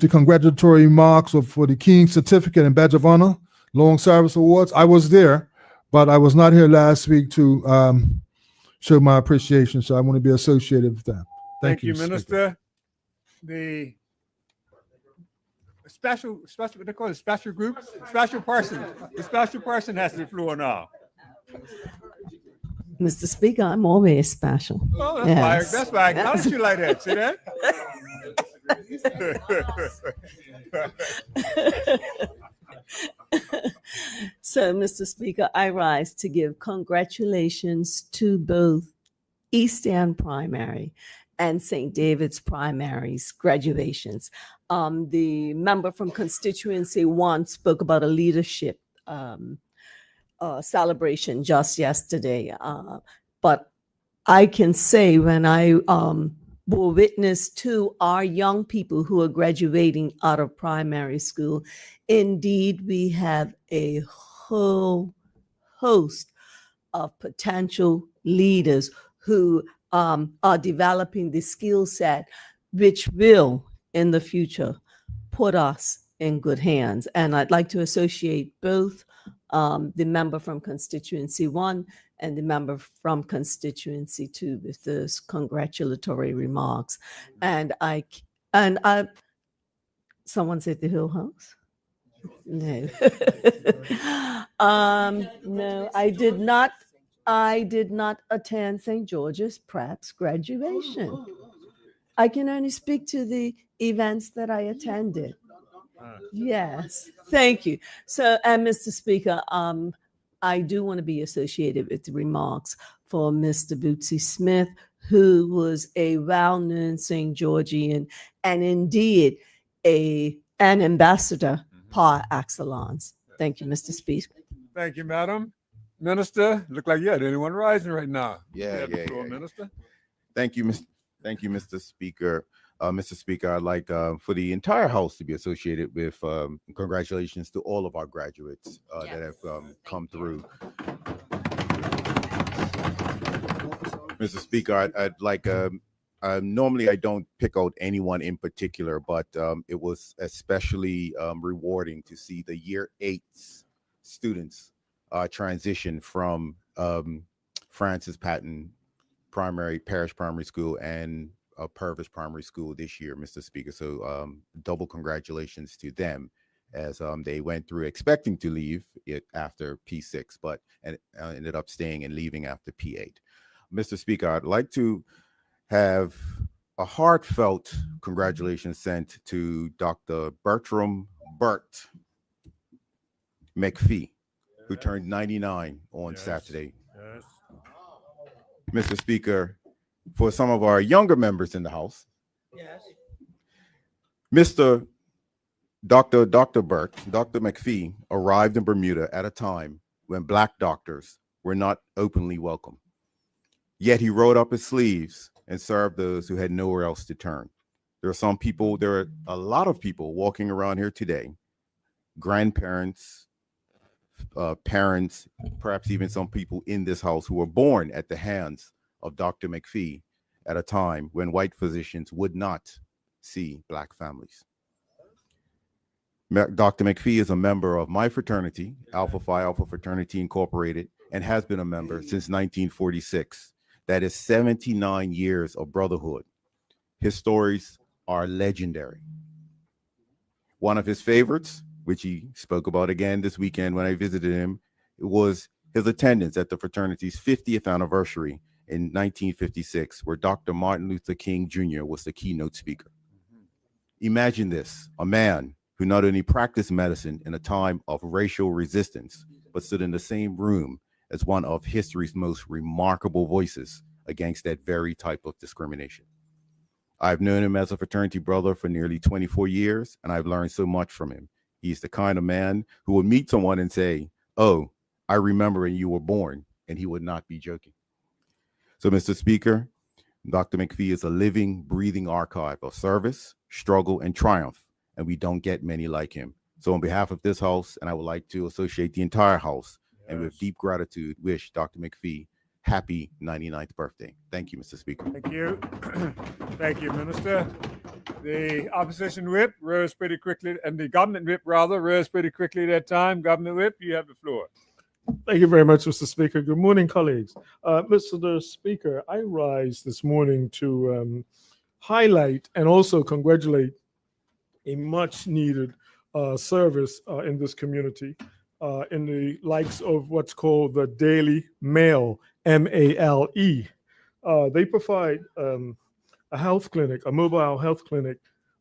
congratulatory remarks for the King's Certificate and Badge of Honor, Long Service Awards. I was there, but I was not here last week to show my appreciation, so I want to be associated with that. Thank you, Mr. Speaker. Minister. The special, what they call it, special group, special person. The special person has the floor now. Mr. Speaker, I'm always special. Oh, Yes. that's why I acknowledge you like that. See that? So, Mr. Speaker, I rise to give congratulations to both East End Primary and St. David's Primaries graduations. The member from constituency 1 spoke about a leadership celebration just yesterday. But I can say when I bore witness to our young people who are graduating out of primary school, indeed, we have a whole host of potential leaders who are developing the skill set, which will, in the future, put us in good hands. And I'd like to associate both the member from constituency 1 and the member from constituency 2 with those congratulatory remarks. And someone said the Hill House? No. No, I did not attend St. George's Prep's graduation. I can only speak to the events that I attended. Yes, thank you. So, and Mr. Speaker, I do want to be associated with the remarks for Mr. Bootsy Smith, who was a well-known St. Georgian and indeed an ambassador par excellence. Thank you, Mr. Speaker. Thank you, Madam. Minister, look like you had anyone rising right now. You Yeah, have the yeah, floor, yeah. Minister. Thank you, Mr. Speaker. Mr. Speaker, I'd like for the entire House to be associated with congratulations to all of our graduates that have come through. Mr. Speaker, I'd like, normally I don't pick out anyone in particular, but it was especially rewarding to see the year 8 students transition from Francis Patton Parish Primary School and Purvis Primary School this year, Mr. Speaker. So double congratulations to them as they went through expecting to leave it after P6, but ended up staying and leaving after P8. Mr. Speaker, I'd like to have a heartfelt congratulations sent to Dr. Bertram Burt McPhee, who turned 99 on Saturday. Yes. Mr. Speaker, for some of our younger members in the House, Dr. Burt, Dr. McPhee arrived in Bermuda at a time when Black doctors were not openly welcome. Yet he rolled up his sleeves and served those who had nowhere else to turn. There are a lot of people walking around here today, grandparents, parents, perhaps even some people in this house who were born at the hands of Dr. McPhee at a time when white physicians would not see Black families. Dr. McPhee is a member of my fraternity, Alpha Phi Alpha Fraternity Incorporated, and has been a member since 1946. That is 79 years of brotherhood. His stories are legendary. One of his favorites, which he spoke about again this weekend when I visited him, it was his attendance at the fraternity's 50th anniversary in 1956, where Dr. Martin Luther King Jr. was the keynote speaker. Imagine this, a man who not only practiced medicine in a time of racial resistance, but stood in the same room as one of history's most remarkable voices against that very type of discrimination. I've known him as a fraternity brother for nearly 24 years, and I've learned so much from him. He's the kind of man who will meet someone and say, "Oh, I remember when you were born," and he would not be joking. So, Mr. Speaker, Dr. McPhee is a living, breathing archive of service, struggle, and triumph, and we don't get many like him. So on behalf of this House, and I would like to associate the entire House, and with deep gratitude, wish Dr. McPhee happy 99th birthday. Thank you, Mr. Speaker. Thank you. Thank you, Minister. The opposition whip rose pretty quickly, and the government whip, rather, rose pretty quickly that time. Governor Whip, you have the floor. Thank you very much, Mr. Speaker. Good morning, colleagues. Mr. Speaker, I rise this morning to highlight and also congratulate a much needed service in this community in the likes of what's called the Daily Mail, MALE. They provide a health clinic, a mobile health clinic,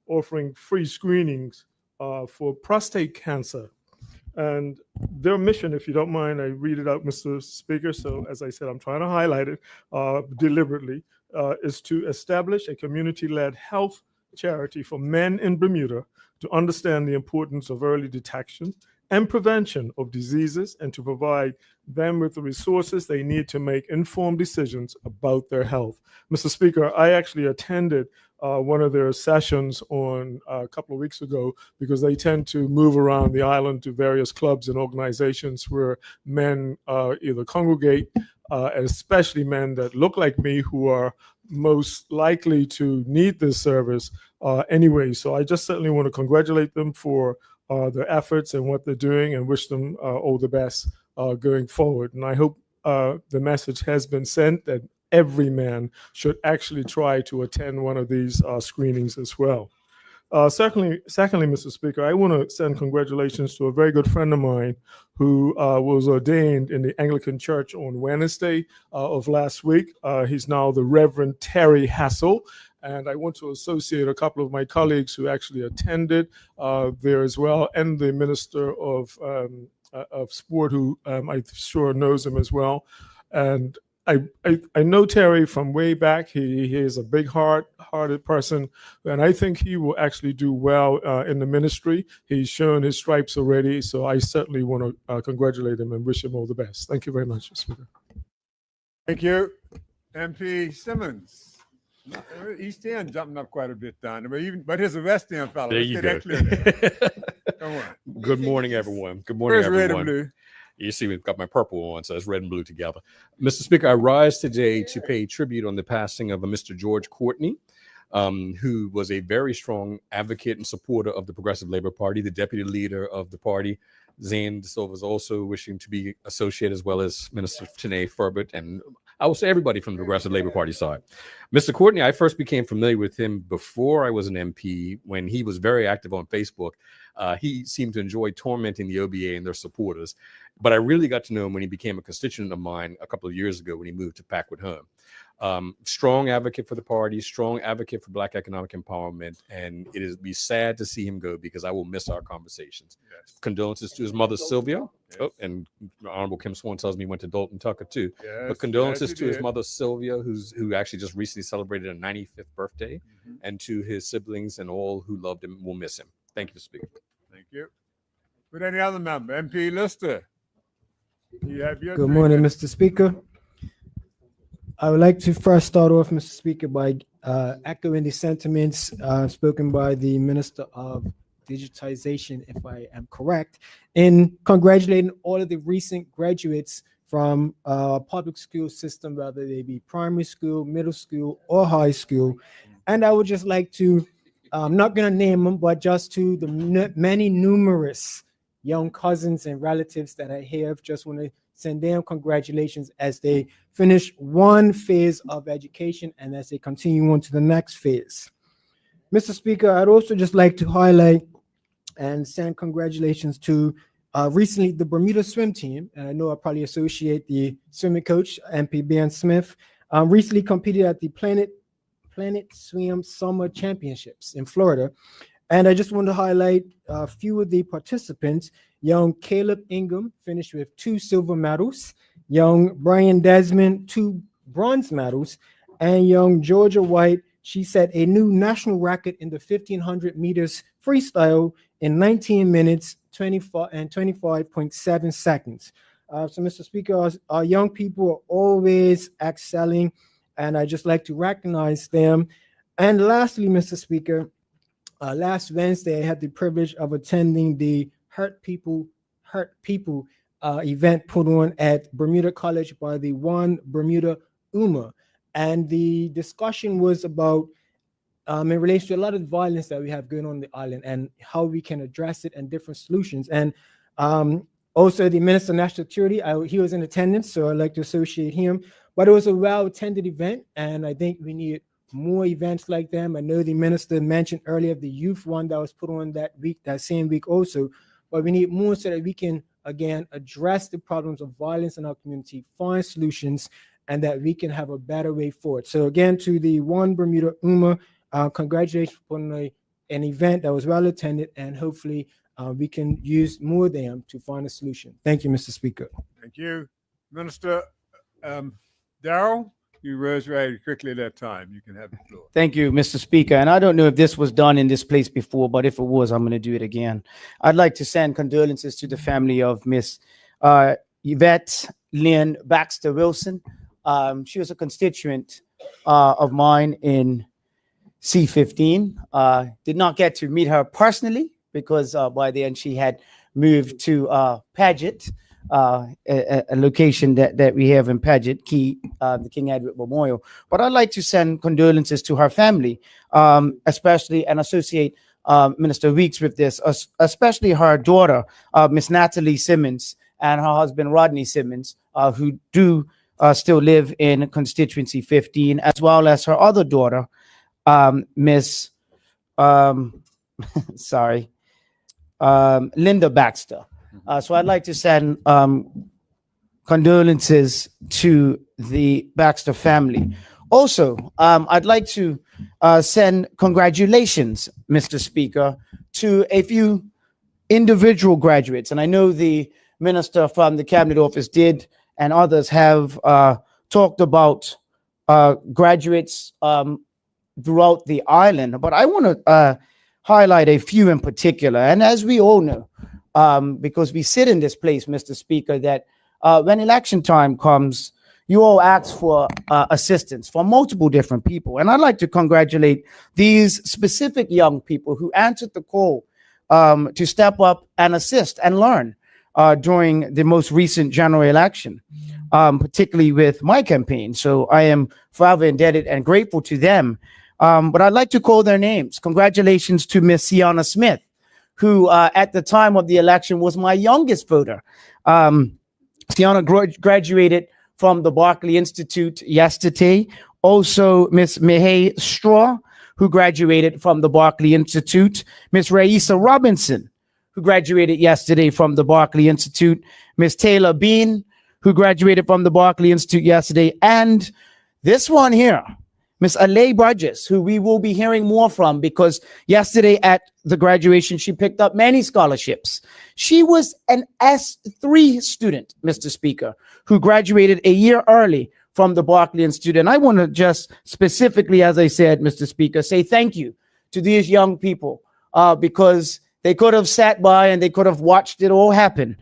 offering free screenings for prostate cancer. And their mission, if you don't mind, I read it out, Mr. Speaker. So as I said, I'm trying to highlight it deliberately, is to establish a community-led health charity for men in Bermuda to understand the importance of early detection and prevention of diseases and to provide them with the resources they need to make informed decisions about their health. Mr. Speaker, I actually attended one of their sessions on a couple of weeks ago because they tend to move around the island to various clubs and organizations where men either congregate, especially men that look like me who are most likely to need this service anyway. So I just certainly want to congratulate them for their efforts and what they're doing and wish them all the best going forward. And I hope the message has been sent that every man should actually try to attend one of these screenings as well. Secondly, Mr. Speaker, I want to send congratulations to a very good friend of mine who was ordained in the Anglican Church on Wednesday of last week. He's now the Reverend Terry Hassel. And I want to associate a couple of my colleagues who actually attended there as well, and the Minister of Sport, who I'm sure knows him as well. And I know Terry from way back. He is a big-hearted person, and I think he will actually do well in the ministry. He's shown his stripes already, so I certainly want to congratulate him and wish him all the best. Thank you very much, Mr. Speaker. Thank you. MP Simmons. East End jumping up quite a bit down there, but here's a West End fellow. There you go. Come on. Good morning, everyone. Good morning, Where's everyone. red and blue? You see, we've got my purple on, so it's red and blue together. Mr. Speaker, I rise today to pay tribute on the passing of a Mr. George Courtney, who was a very strong advocate and supporter of the Progressive Labor Party, the deputy leader of the party. Zane De Silva is also wishing to be associated, as well as Minister Tanae Furbert, and I will say everybody from the Progressive Labor Party side. Mr. Courtney, I first became familiar with him before I was an MP when he was very active on Facebook. He seemed to enjoy tormenting the OBA and their supporters, but I really got to know him when he became a constituent of mine a couple of years ago when he moved to Packwood Home. Strong advocate for the party, strong advocate for Black economic empowerment, and it is be sad to see him go because I will miss our conversations. Yes. Condolences to his mother, Sylvia. Yes. Oh, and Honorable Kim Swan tells me he went to Dalton Tucker too. Yes, But condolences yes, to he his did. mother, Sylvia, who actually just recently celebrated a 95th birthday, Mhm. and to his siblings and all who loved him. Will miss him. Thank you, Mr. Speaker. Thank you. With any other member, MP Lister. You have your Good 3 morning, minutes. Mr. Speaker. I would like to first start off, Mr. Speaker, by echoing the sentiments spoken by the Minister of Digitization, if I am correct, in congratulating all of the recent graduates from public school system, whether they be primary school, middle school, or high school. And I would just like to, I'm not going to name them, but just to the many numerous young cousins and relatives that I have, just want to send them congratulations as they finish one phase of education and as they continue on to the next phase. Mr. Speaker, I'd also just like to highlight and send congratulations to recently the Bermuda swim team. And I know I probably associate the swimming coach, MP Ben Smith, recently competed at the Planet Swim Summer Championships in Florida. And I just want to highlight a few of the participants. Young Caleb Ingham finished with 2 silver medals. Young Brian Desmond, 2 bronze medals. And young Georgia White, she set a new national record in the 1500 meters freestyle in 19 minutes, 25.7 seconds. So, Mr. Speaker, our young people are always excelling, and I just like to recognize them. And lastly, Mr. Speaker, last Wednesday, I had the privilege of attending the Hurt People event put on at Bermuda College by the One Bermuda UMA. And the discussion was about in relation to a lot of the violence that we have going on the island and how we can address it and different solutions. And also the Minister of National Security, he was in attendance, so I'd like to associate him. But it was a well-attended event, and I think we need more events like them. I know the minister mentioned earlier the youth one that was put on that week, that same week also, but we need more so that we can, again, address the problems of violence in our community, find solutions, and that we can have a better way forward. So again, to the One Bermuda UMA, congratulations for putting an event that was well attended, and hopefully we can use more of them to find a solution. Thank you, Mr. Speaker. Thank you. Minister Darrell, you rose very quickly that time. You can have the floor. Thank you, Mr. Speaker. And I don't know if this was done in this place before, but if it was, I'm going to do it again. I'd like to send condolences to the family of Miss Yvette Lynn Baxter Wilson. She was a constituent of mine in C15. Did not get to meet her personally because by then she had moved to Paget, a location that we have in Paget, the King Edward Memorial. But I'd like to send condolences to her family, especially, and associate Minister Weeks with this, especially her daughter, Miss Natalie Simmons, and her husband, Rodney Simmons, who do still live in constituency 15, as well as her other daughter, Miss Linda Baxter. So I'd like to send condolences to the Baxter family. Also, I'd like to send congratulations, Mr. Speaker, to a few individual graduates. And I know the minister from the Cabinet Office did, and others have talked about graduates throughout the island. But I want to highlight a few in particular. And as we all know, because we sit in this place, Mr. Speaker, that when election time comes, you all ask for assistance from multiple different people. And I'd like to congratulate these specific young people who answered the call to step up and assist and learn during the most recent general election, particularly with my campaign. So I am forever indebted and grateful to them. But I'd like to call their names. Congratulations to Miss Sienna Smith, who at the time of the election was my youngest voter. Sienna graduated from the Barclay Institute yesterday. Also, Miss Mihai Straw, who graduated from the Barclay Institute. Miss Raisa Robinson, who graduated yesterday from the Barclay Institute. Miss Taylor Bean, who graduated from the Barclay Institute yesterday. And this one here, Miss Alay Burgess, who we will be hearing more from because yesterday at the graduation, she picked up many scholarships. She was an S3 student, Mr. Speaker, who graduated a year early from the Barclay Institute. And I want to just specifically, as I said, Mr. Speaker, say thank you to these young people because they could have sat by and they could have watched it all happen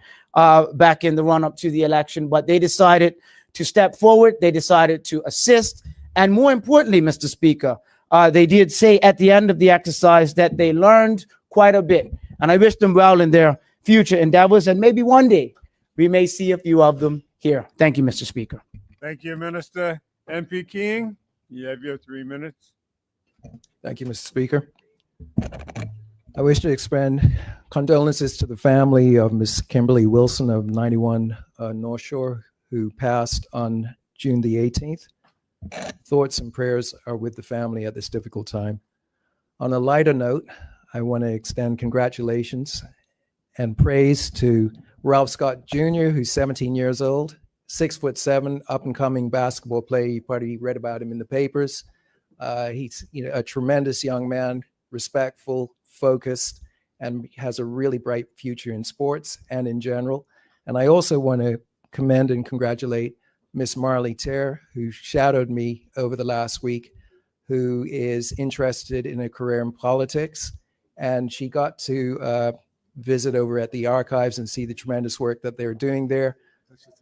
back in the run-up to the election, but they decided to step forward. They decided to assist. And more importantly, Mr. Speaker, they did say at the end of the exercise that they learned quite a bit. And I wish them well in their future endeavors. And maybe one day we may see a few of them here. Thank you, Mr. Speaker. Thank you, Minister. MP King, you have your 3 minutes. Thank you, Mr. Speaker. I wish to extend condolences to the family of Miss Kimberly Wilson of 91 North Shore, who passed on June the 18th. Thoughts and prayers are with the family at this difficult time. On a lighter note, I want to extend congratulations and praise to Ralph Scott Jr., who's 17 years old, 6'7", up-and-coming basketball player. You probably read about him in the papers. He's a tremendous young man, respectful, focused, and has a really bright future in sports and in general. And I also want to commend and congratulate Miss Marley Terr, who shadowed me over the last week, who is interested in a career in politics. And she got to visit over at the archives and see the tremendous work that they're doing there.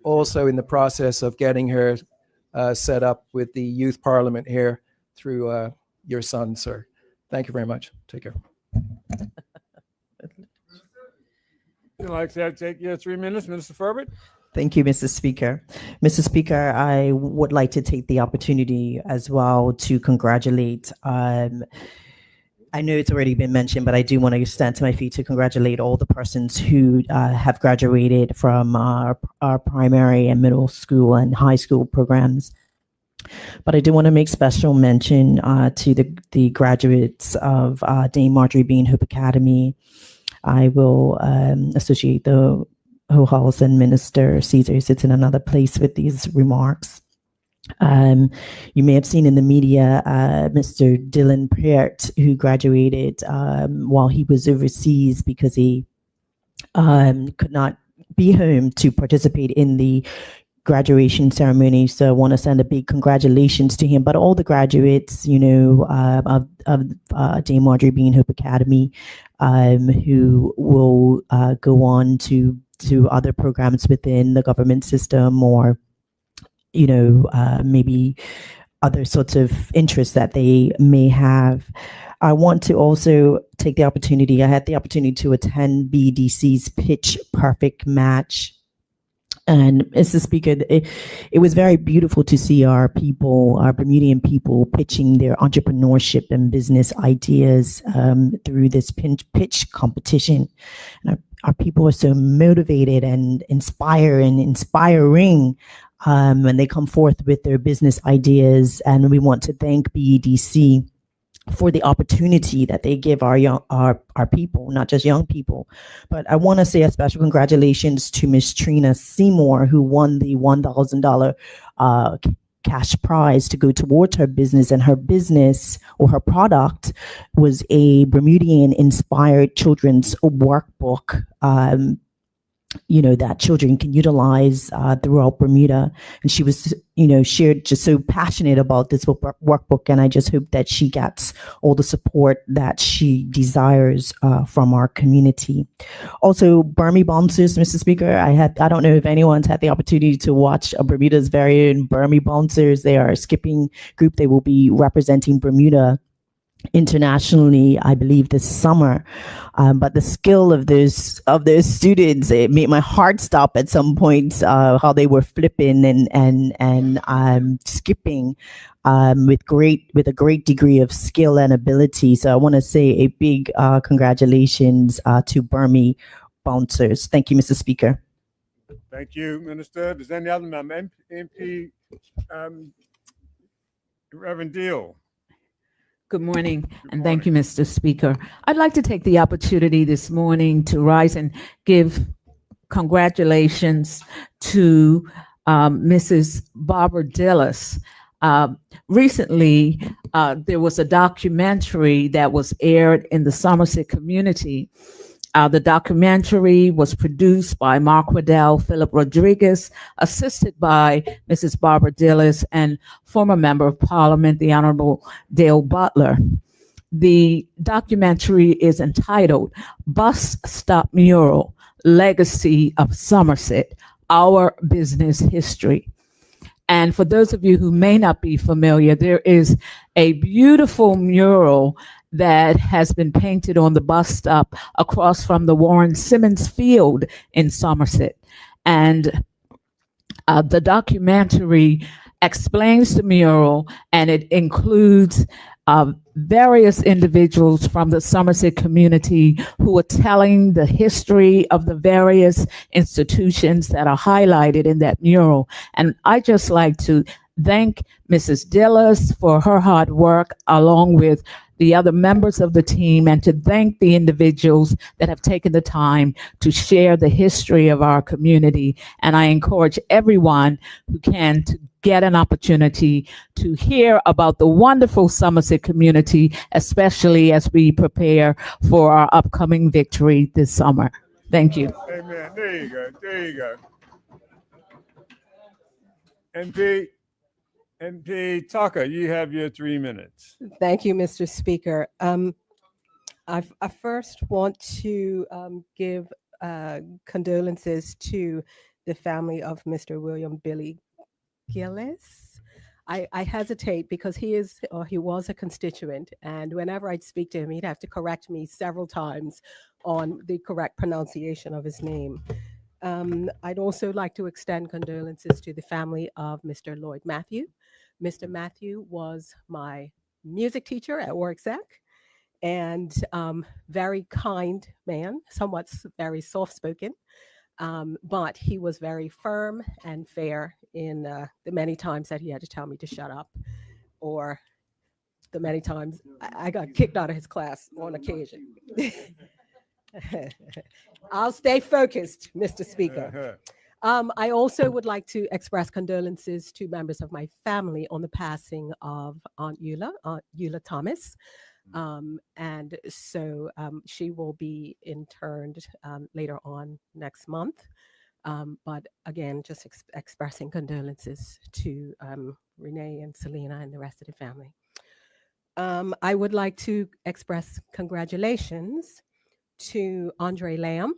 Also in the process of getting her set up with the youth parliament here through your son, sir. Thank you very much. Take care. Would you like to take your 3 minutes, Minister Furbert? Thank you, Mr. Speaker. Mr. Speaker, I would like to take the opportunity as well to congratulate. I know it's already been mentioned, but I do want to stand to my feet to congratulate all the persons who have graduated from our primary and middle school and high school programs. But I do want to make special mention to the graduates of Dame Marjorie Bean Hope Academy. I will associate the Hull House and Minister Caesar sits in another place with these remarks. You may have seen in the media Mr. Dylan Peart, who graduated while he was overseas because he could not be home to participate in the graduation ceremony. So I want to send a big congratulations to him, but all the graduates, you know, of Dame Marjorie Bean Hope Academy, who will go on to other programs within the government system, or, you know, maybe other sorts of interests that they may have. I want to also take the opportunity. I had the opportunity to attend BDC's Pitch Perfect match. And Mr. Speaker, it was very beautiful to see our people, our Bermudian people, pitching their entrepreneurship and business ideas through this pitch competition. And our people are so motivated and inspiring when they come forth with their business ideas. And we want to thank BEDC for the opportunity that they give our people, not just young people. But I want to say a special congratulations to Miss Trina Seymour, who won the $1,000 cash prize to go towards her business. And her business, or her product, was a Bermudian inspired children's workbook, you know, that children can utilize throughout Bermuda. And she was, you know, shared just so passionate about this workbook. And I just hope that she gets all the support that she desires from our community. Also, Burmy Bouncers, Mr. Speaker, I don't know if anyone's had the opportunity to watch Bermuda's very own Burmy Bouncers. They are a skipping group. They will be representing Bermuda internationally, I believe, this summer. But the skill of those students, it made my heart stop at some points, how they were flipping and skipping with a great degree of skill and ability. So I want to say a big congratulations to Burmy Bouncers. Thank you, Mr. Speaker. Thank you, Minister. Does any other member, MP, Reverend Deal? Good morning, and thank you, Mr. Speaker. I'd like to take the opportunity this morning to rise and give congratulations to Mrs. Barbara Dillis. Recently, there was a documentary that was aired in the Somerset community. The documentary was produced by Mark Waddell, Philip Rodriguez, assisted by Mrs. Barbara Dillis and former Member of Parliament, the Honorable Dale Butler. The documentary is entitled Bus Stop Mural, Legacy of Somerset, Our Business History. And for those of you who may not be familiar, there is a beautiful mural that has been painted on the bus stop across from the Warren Simmons Field in Somerset. And the documentary explains the mural, and it includes various individuals from the Somerset community who are telling the history of the various institutions that are highlighted in that mural. And I just like to thank Mrs. Dillis for her hard work, along with the other members of the team, and to thank the individuals that have taken the time to share the history of our community. And I encourage everyone who can to get an opportunity to hear about the wonderful Somerset community, especially as we prepare for our upcoming victory this summer. Thank you. Amen. There you go. There you go. MP Tucker, you have your 3 minutes. Thank you, Mr. Speaker. I first want to give condolences to the family of Mr. William Billy Gillis. I hesitate because he was a constituent, and whenever I'd speak to him, he'd have to correct me several times on the correct pronunciation of his name. I'd also like to extend condolences to the family of Mr. Lloyd Matthew. Mr. Matthew was my music teacher at Warwick and very kind man, somewhat very soft-spoken, but he was very firm and fair in the many times that he had to tell me to shut up, or the many times I got kicked out of his class on occasion. I'll stay focused, Mr. Speaker. I also would like to express condolences to members of my family on the passing of Aunt Eula Thomas. And so she will be interned later on next month. But again, just expressing condolences to Renee and Selena and the rest of the family. I would like to express congratulations to Andre Lamb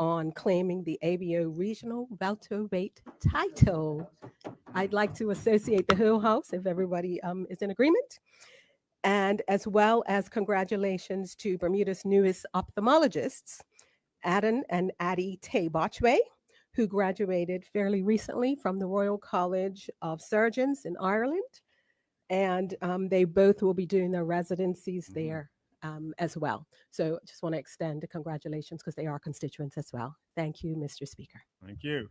on claiming the ABO Regional Welterweight title. I'd like to associate the whole house if everybody is in agreement. And as well as congratulations to Bermuda's newest ophthalmologists, Adam and Addie Tay-Botchway, who graduated fairly recently from the Royal College of Surgeons in Ireland. And they both will be doing their residencies there as well. So I just want to extend the congratulations because they are constituents as well. Thank you, Mr. Speaker. Thank you.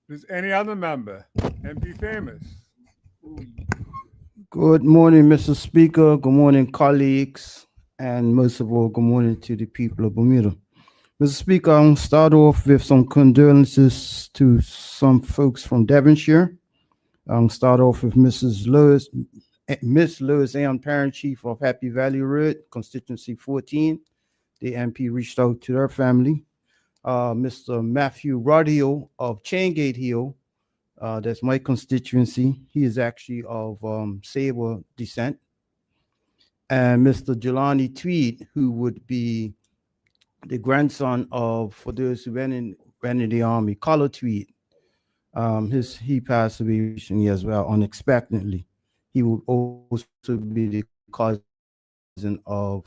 Does any other member? MP Famous. Good morning, Mr. Speaker. Good morning, colleagues. And most of all, good morning to the people of Bermuda. Mr. Speaker, I'll start off with some condolences to some folks from Devonshire. I'll start off with Miss Lois Ann Parent, Chief of Happy Valley Road, Constituency 14. The MP reached out to their family. Mr. Matthew Rodhill of Chaingate Hill, that's my constituency. He is actually of Sable descent. And Mr. Jelani Tweed, who would be the grandson of, for those who went in the army, Collar Tweed. He passed away recently as well, unexpectedly. He would also be the cousin of,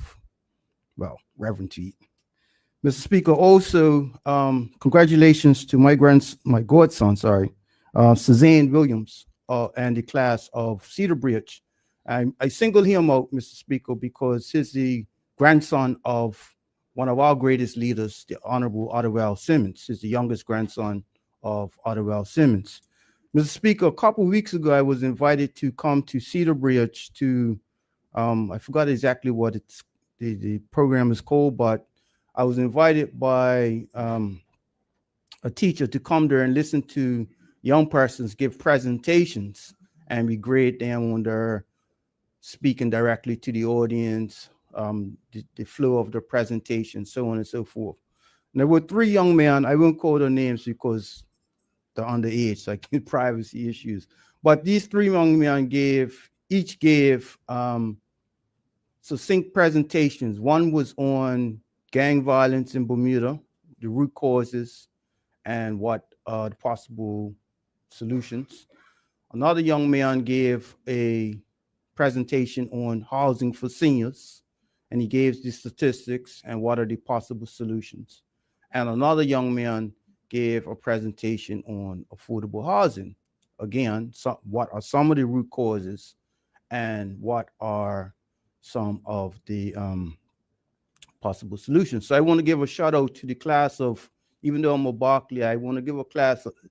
well, Reverend Tweed. Mr. Speaker, also congratulations to my godson, Suzanne Williams, and the class of Cedar Bridge. I single him out, Mr. Speaker, because he's the grandson of one of our greatest leaders, the Honorable Otterwell Simmons. He's the youngest grandson of Otterwell Simmons. Mr. Speaker, a couple of weeks ago, I was invited to come to Cedar Bridge to, I forgot exactly what the program is called, but I was invited by a teacher to come there and listen to young persons give presentations, and we grade them on their speaking directly to the audience, the flow of the presentation, so on and so forth. And there were three young men. I won't call their names because they're underage, like privacy issues. But these three young men each gave succinct presentations. One was on gang violence in Bermuda, the root causes, and what the possible solutions. Another young man gave a presentation on housing for seniors, and he gave the statistics and what are the possible solutions. And another young man gave a presentation on affordable housing. Again, what are some of the root causes and what are some of the possible solutions. So I want to give a shout out to the class of, even though I'm a Berkeley, I want to give a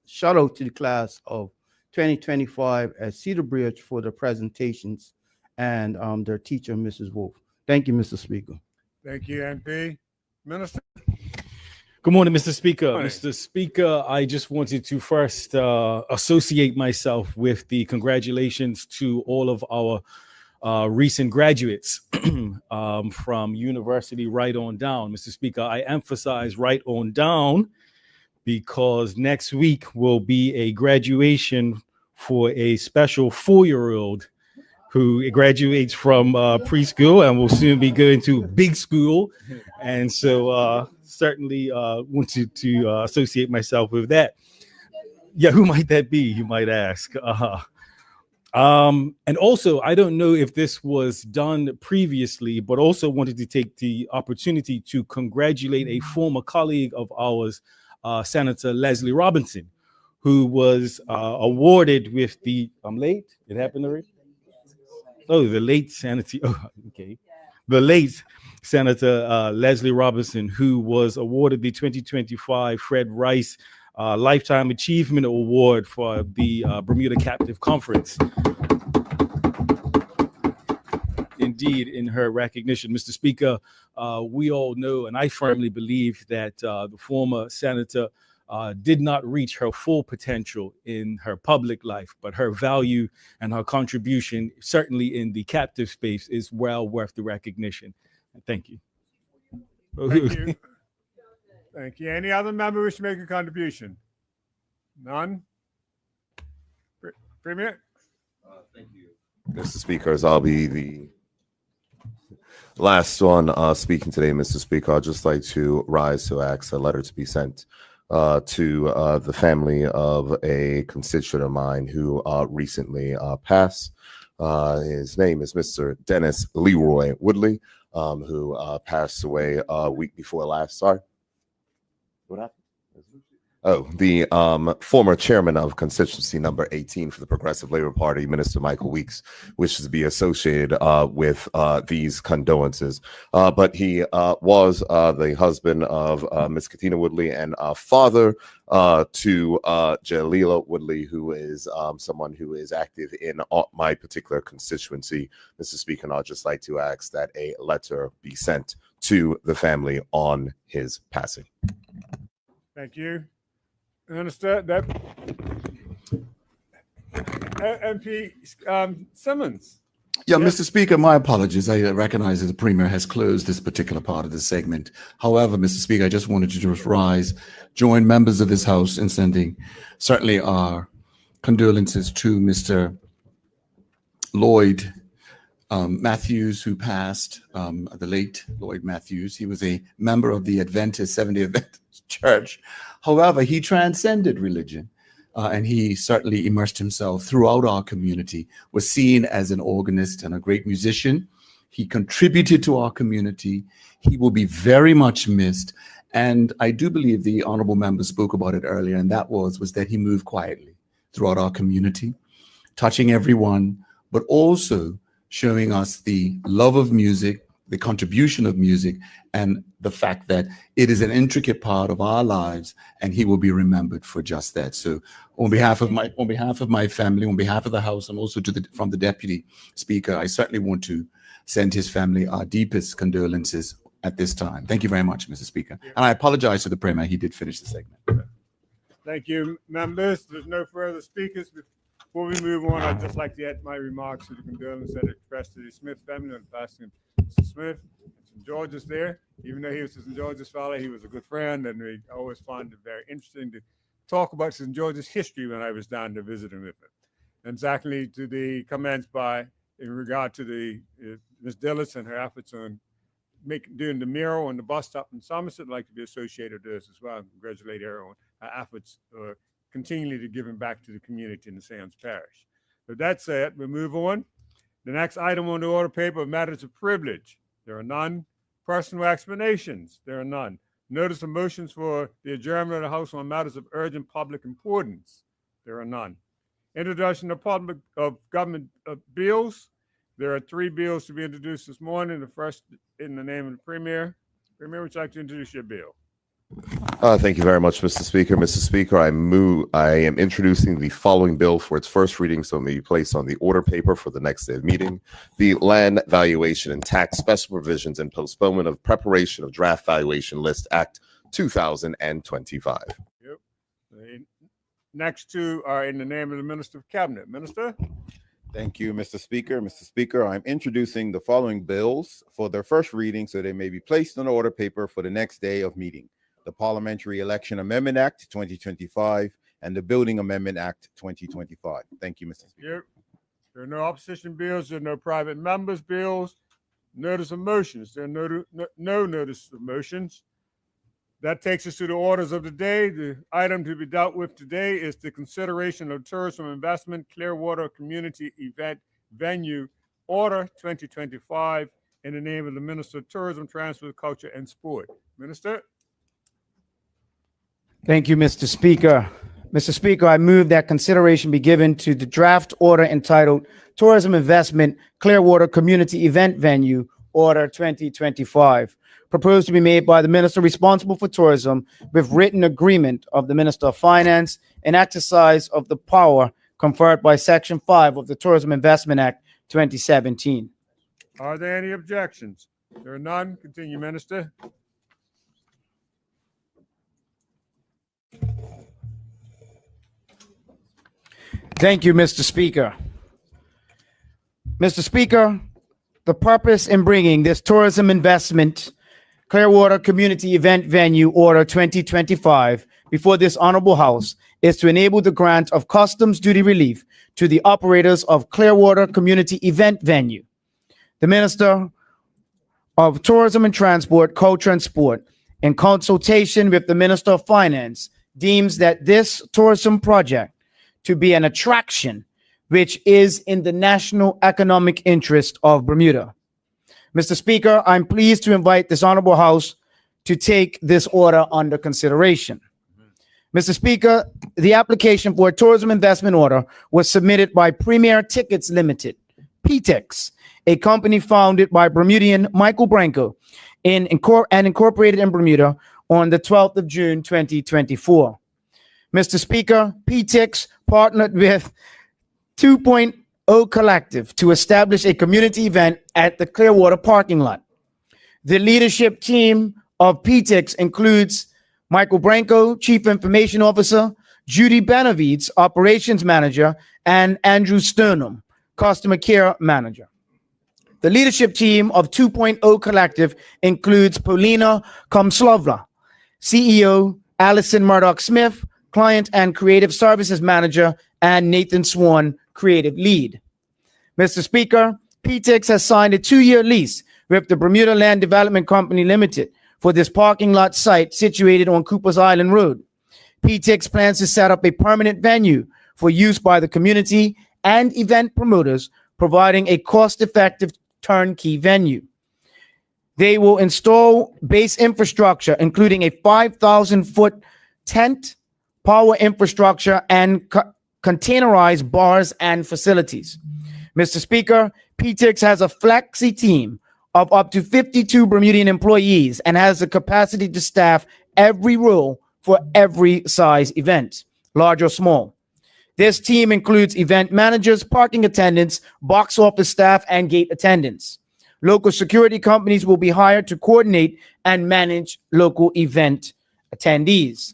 shout out to the class of 2025 at Cedar Bridge for the presentations and their teacher, Mrs. Wolf. Thank you, Mr. Speaker. Thank you, MP. Minister. Good morning, Mr. Speaker. Morning. Mr. Speaker, I just wanted to first associate myself with the congratulations to all of our recent graduates from university right on down. Mr. Speaker, I emphasize right on down because next week will be a graduation for a special 4-year-old who graduates from preschool and will soon be going to big school. And so certainly wanted to associate myself with that. Yeah, who might that be, you might ask? And also, I don't know if this was done previously, but also wanted to take the opportunity to congratulate a former colleague of ours, Senator Leslie Robinson, who was awarded with the, I'm late, it happened already? Oh, the late Senator, okay. The late Senator Leslie Robinson, who was awarded the 2025 Fred Rice Lifetime Achievement Award for the Bermuda Captive Conference. Indeed, in her recognition, Mr. Speaker, we all know, and I firmly believe that the former senator did not reach her full potential in her public life, but her value and her contribution, certainly in the captive space, is well worth the recognition. Thank you. Thank you. Thank you. Any other member wish to make a contribution? None? Premier? Thank you, Mr. Speaker. As I'll be the last one speaking today, Mr. Speaker, I'd just like to rise to ask a letter to be sent to the family of a constituent of mine who recently passed. His name is Mr. Dennis Leroy Woodley, who passed away a week before last. Sorry. What happened? Oh, the former chairman of constituency number 18 for the Progressive Labor Party, Minister Michael Weeks, wishes to be associated with these condolences. But he was the husband of Miss Katina Woodley and father to Jalila Woodley, who is someone who is active in my particular constituency. Mr. Speaker, and I'd just like to ask that a letter be sent to the family on his passing. Thank you. Understood that. MP Simmons. Yeah, Mr. Speaker, my apologies. I recognize that the Premier has closed this particular part of the segment. However, Mr. Speaker, I just wanted to just join members of this House in sending certainly our condolences to Mr. Lloyd Matthews, who passed, the late Lloyd Matthews. He was a member of the Adventist, Seventh-day Adventist Church. However, he transcended religion, and he certainly immersed himself throughout our community, was seen as an organist and a great musician. He contributed to our community. He will be very much missed. And I do believe the honorable member spoke about it earlier, and that was that he moved quietly throughout our community, touching everyone, but also showing us the love of music, the contribution of music, and the fact that it is an intricate part of our lives, and he will be remembered for just that. So on behalf of my family, on behalf of the House, and also from the Deputy Speaker, I certainly want to send his family our deepest condolences at this time. Thank you very much, Mr. Speaker. And I apologize to the Premier. He did finish the segment. Thank you, members. There's no further speakers. Before we move on, I'd just like to add my remarks to the condolences that expressed to the Smith family on passing of Mr. Smith. St. George is there. Even though he was St. George's fellow, he was a good friend, and we always found it very interesting to talk about St. George's history when I was down there visiting with him. And secondly, to the comments in regard to the Ms. Dillis and her efforts on doing the mural on the bus stop in Somerset, I'd like to be associated with this as well and congratulate her on her efforts continually to giving back to the community in the Sands Parish. With that said, we'll move on. The next item on the order paper, matters of privilege. There are none. Personal explanations. There are none. Notice of motions for the adjournment of the House on matters of urgent public importance. There are none. Introduction of government bills. There are 3 bills to be introduced this morning. The first in the name of the Premier. Premier, would you like to introduce your bill? Thank you very much, Mr. Speaker. Mr. Speaker, I am introducing the following bill for its first reading, so it may be placed on the order paper for the next day of meeting. The Land Valuation and Tax Special Provisions and Postponement of Preparation of Draft Valuation List Act 2025. Yep. The next 2 are in the name of the Minister of Cabinet. Minister? Thank you, Mr. Speaker. Mr. Speaker, I'm introducing the following bills for their first reading so they may be placed on the order paper for the next day of meeting. the Parliamentary Election Amendment Act 2025, and the Building Amendment Act 2025. Thank you, Mr. Speaker. Yep. There are no opposition bills. There are no private members' bills. Notice of motions. There are no notice of motions. That takes us to the orders of the day. The item to be dealt with today is the consideration of tourism investment Clearwater Community Event Venue Order 2025 in the name of the Minister of Tourism, Transport, Culture, and Sport. Minister? Thank you, Mr. Speaker. Mr. Speaker, I move that consideration be given to the draft order entitled Tourism Investment Clearwater Community Event Venue Order 2025, proposed to be made by the Minister responsible for tourism with written agreement of the Minister of Finance and exercise of the power conferred by Section 5 of the Tourism Investment Act 2017. Are there any objections? There are none. Continue, Minister. Thank you, Mr. Speaker. Mr. Speaker, the purpose in bringing this tourism investment Clearwater Community Event Venue Order 2025 before this honorable House is to enable the grant of customs duty relief to the operators of Clearwater Community Event Venue. The Minister of Tourism and Transport, Culture and Sport, in consultation with the Minister of Finance, deems that this tourism project to be an attraction which is in the national economic interest of Bermuda. Mr. Speaker, I'm pleased to invite this honorable House to take this order under consideration. Mr. Speaker, the application for a tourism investment order was submitted by Premier Tickets Limited, PTIX, a company founded by Bermudian Michael Branco and incorporated in Bermuda on the 12th of June, 2024. Mr. Speaker, PTIX partnered with 2.0 Collective to establish a community event at the Clearwater parking lot. The leadership team of PTIX includes Michael Branco, Chief Information Officer, Judy Benavides, Operations Manager, and Andrew Sternum, Customer Care Manager. The leadership team of 2.0 Collective includes Paulina Komslovla, CEO, Allison Murdoch-Smith, Client and Creative Services Manager, and Nathan Swan, Creative Lead. Mr. Speaker, PTIX has signed a 2-year lease with the Bermuda Land Development Company Limited for this parking lot site situated on Coopers Island Road. PTIX plans to set up a permanent venue for use by the community and event promoters, providing a cost-effective turnkey venue. They will install base infrastructure, including a 5,000-foot tent, power infrastructure, and containerized bars and facilities. Mr. Speaker, PTIX has a flexi team of up to 52 Bermudian employees and has the capacity to staff every role for every size event, large or small. This team includes event managers, parking attendants, box office staff, and gate attendants. Local security companies will be hired to coordinate and manage local event attendees.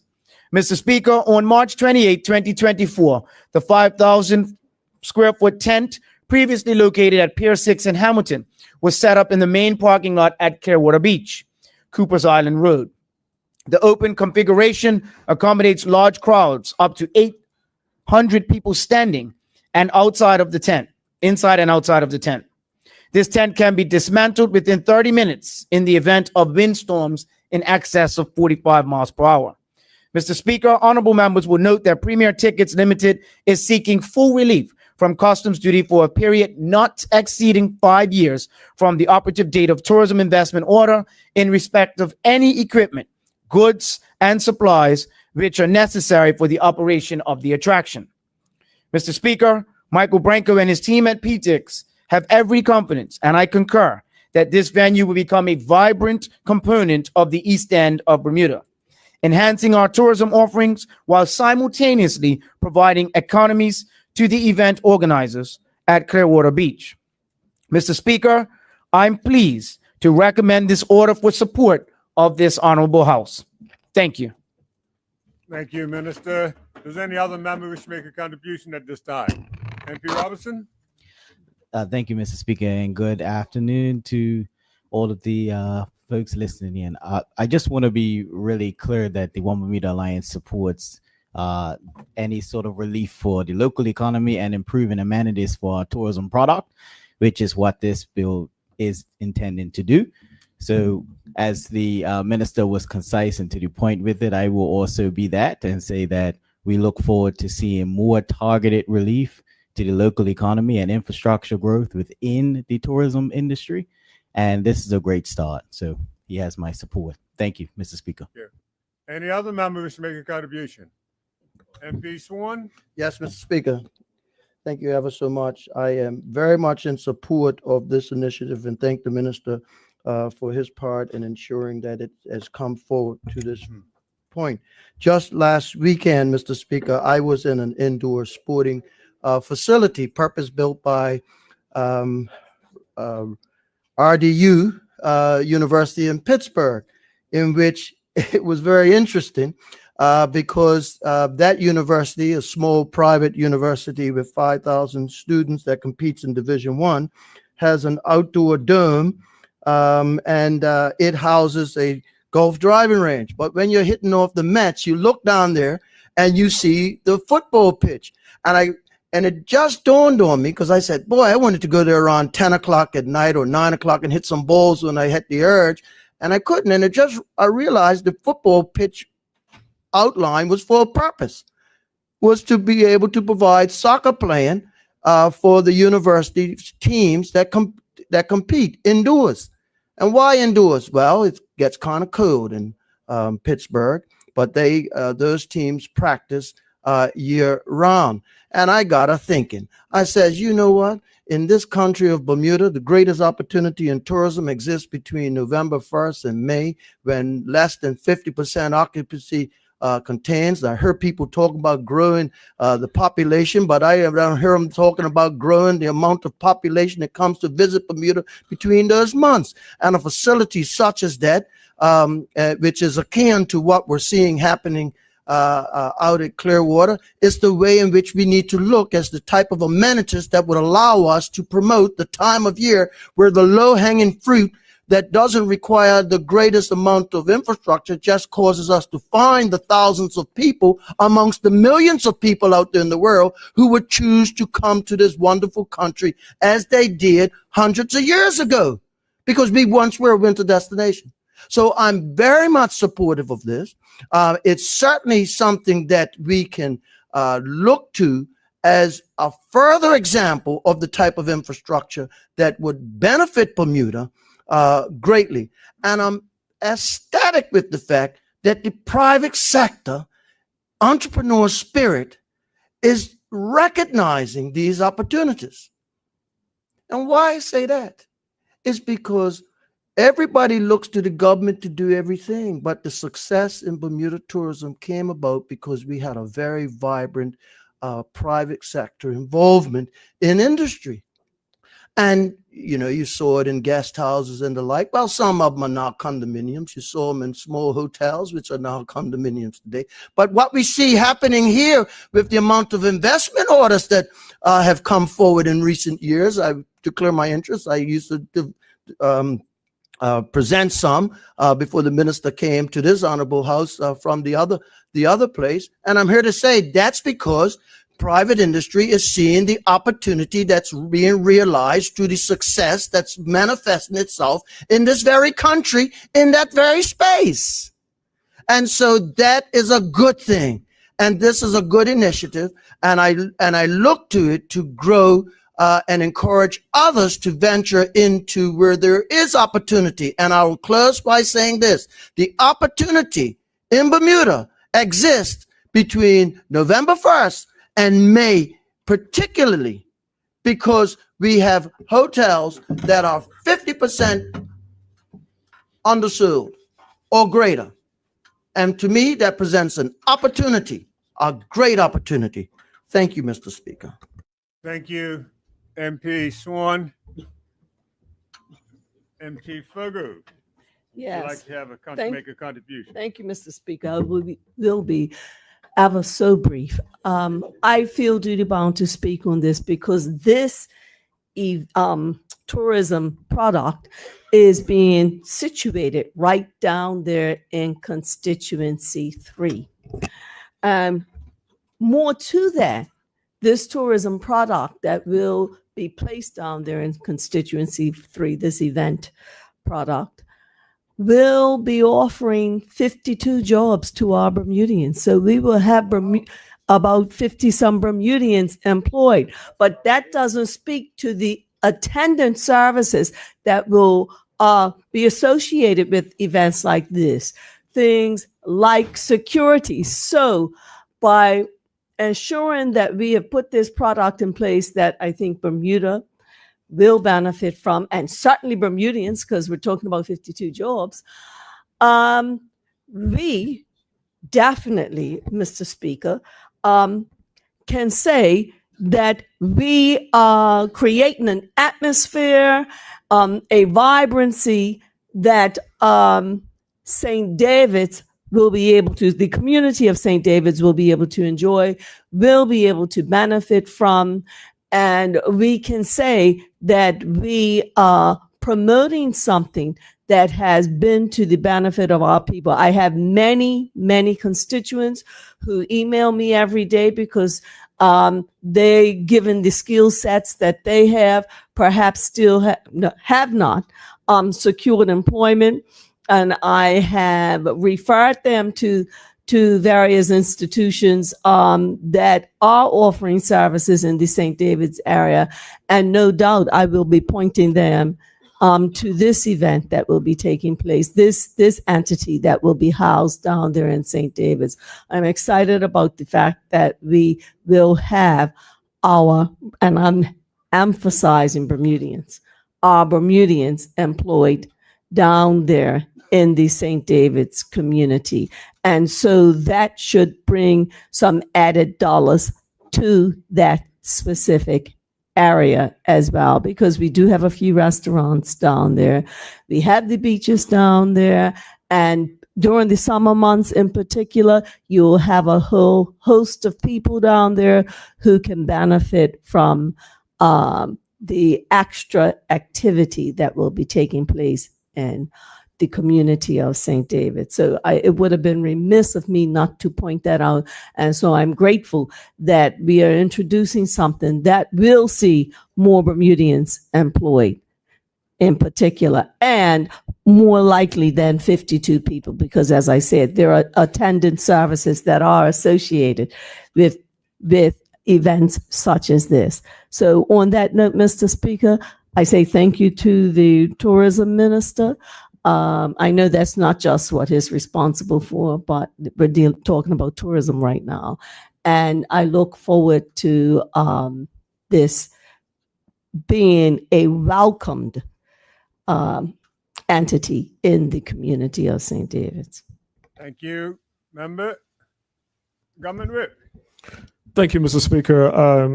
Mr. Speaker, on March 28, 2024, the 5,000 square foot tent previously located at Pier 6 in Hamilton was set up in the main parking lot at Clearwater Beach, Coopers Island Road. The open configuration accommodates large crowds, up to 800 people standing and outside of the tent, inside and outside of the tent. This tent can be dismantled within 30 minutes in the event of windstorms in excess of 45 miles per hour. Mr. Speaker, honorable members will note that Premier Tickets Limited is seeking full relief from customs duty for a period not exceeding 5 years from the operative date of tourism investment order in respect of any equipment, goods, and supplies which are necessary for the operation of the attraction. Mr. Speaker, Michael Branco and his team at PTIX have every confidence, and I concur, that this venue will become a vibrant component of the East End of Bermuda, enhancing our tourism offerings while simultaneously providing economies to the event organizers at Clearwater Beach. Mr. Speaker, I'm pleased to recommend this order for support of this honorable House. Thank you. Thank you, Minister. Does any other member wish to make a contribution at this time? MP Robinson? Thank you, Mr. Speaker, and good afternoon to all of the folks listening in. I just want to be really clear that the One Bermuda Alliance supports any sort of relief for the local economy and improving amenities for our tourism product, which is what this bill is intending to do. So as the minister was concise and to the point with it, I will also be that and say that we look forward to seeing more targeted relief to the local economy and infrastructure growth within the tourism industry. And this is a great start. So he has my support. Thank you, Mr. Speaker. Any other member wish to make a contribution? MP Swan? Yes, Mr. Speaker. Thank you ever so much. I am very much in support of this initiative and thank the minister for his part in ensuring that it has come forward to this point. Just last weekend, Mr. Speaker, I was in an indoor sporting facility purpose-built by RDU University in Pittsburgh, in which it was very interesting because that university, a small private university with 5,000 students that competes in Division I, has an outdoor dome and it houses a golf driving range. But when you're hitting off the Mets, you look down there and you see the football pitch. And it just dawned on me because I said, boy, I wanted to go there around 10 o'clock at night or 9 o'clock and hit some balls when I had the urge. And I couldn't. And I realized the football pitch outline was for a purpose, was to be able to provide soccer playing for the university teams that compete indoors. And why indoors? Well, it gets kind of cold in Pittsburgh, but those teams practice year round. And I got to thinking. I says, you know what? In this country of Bermuda, the greatest opportunity in tourism exists between November 1st and May, when less than 50% occupancy contains. I heard people talk about growing the population, but I don't hear them talking about growing the amount of population that comes to visit Bermuda between those months. And a facility such as that, which is akin to what we're seeing happening out at Clearwater, is the way in which we need to look as the type of amenities that would allow us to promote the time of year where the low-hanging fruit that doesn't require the greatest amount of infrastructure just causes us to find the thousands of people amongst the millions of people out there in the world who would choose to come to this wonderful country as they did hundreds of years ago, because we once were a winter destination. So I'm very much supportive of this. It's certainly something that we can look to as a further example of the type of infrastructure that would benefit Bermuda greatly. And I'm ecstatic with the fact that the private sector entrepreneur spirit is recognizing these opportunities. And why I say that is because everybody looks to the government to do everything, but the success in Bermuda tourism came about because we had a very vibrant private sector involvement in industry. And, you know, you saw it in guest houses and the like. Well, some of them are now condominiums. You saw them in small hotels, which are now condominiums today. But what we see happening here with the amount of investment orders that have come forward in recent years, I declare my interest. I used to present some before the minister came to this honorable house from the other place. And I'm here to say that's because private industry is seeing the opportunity that's being realized through the success that's manifesting itself in this very country, in that very space. And so that is a good thing. And this is a good initiative. And I look to it to grow and encourage others to venture into where there is opportunity. And I will close by saying this: the opportunity in Bermuda exists between November 1st and May, particularly because we have hotels that are 50% undersold or greater. And to me, that presents an opportunity, a great opportunity. Thank you, Mr. Speaker. Thank you, MP Swan. MP Fogu. Yes. Would like to have make a contribution. Thank you, Mr. Speaker. I will be ever so brief. I feel duty bound to speak on this because this tourism product is being situated right down there in constituency 3. More to that, this tourism product that will be placed down there in constituency 3, this event product, will be offering 52 jobs to our Bermudians. So we will have about 50 some Bermudians employed, but that doesn't speak to the attendant services that will be associated with events like this, things like security. So by ensuring that we have put this product in place that I think Bermuda will benefit from, and certainly Bermudians, because we're talking about 52 jobs, we definitely, Mr. Speaker, can say that we are creating an atmosphere, a vibrancy that St. David's will be able to, the community of St. David's will be able to enjoy, will be able to benefit from. And we can say that we are promoting something that has been to the benefit of our people. I have many, many constituents who email me every day because they, given the skill sets that they have, perhaps still have not secured employment. And I have referred them to various institutions that are offering services in the St. David's area. And no doubt I will be pointing them to this event that will be taking place, this entity that will be housed down there in St. David's. I'm excited about the fact that we will have and I'm emphasizing Bermudians, our Bermudians employed down there in the St. David's community. And so that should bring some added dollars to that specific area as well, because we do have a few restaurants down there. We have the beaches down there. And during the summer months in particular, you'll have a whole host of people down there who can benefit from the extra activity that will be taking place in the community of St. David. So it would have been remiss of me not to point that out. And so I'm grateful that we are introducing something that will see more Bermudians employed in particular, and more likely than 52 people, because as I said, there are attendant services that are associated with events such as this. So on that note, Mr. Speaker, I say thank you to the tourism minister. I know that's not just what he's responsible for, but we're talking about tourism right now. And I look forward to this being a welcomed entity in the community of St. David's. Thank you. Member, Government Whip. Thank you, Mr. Speaker.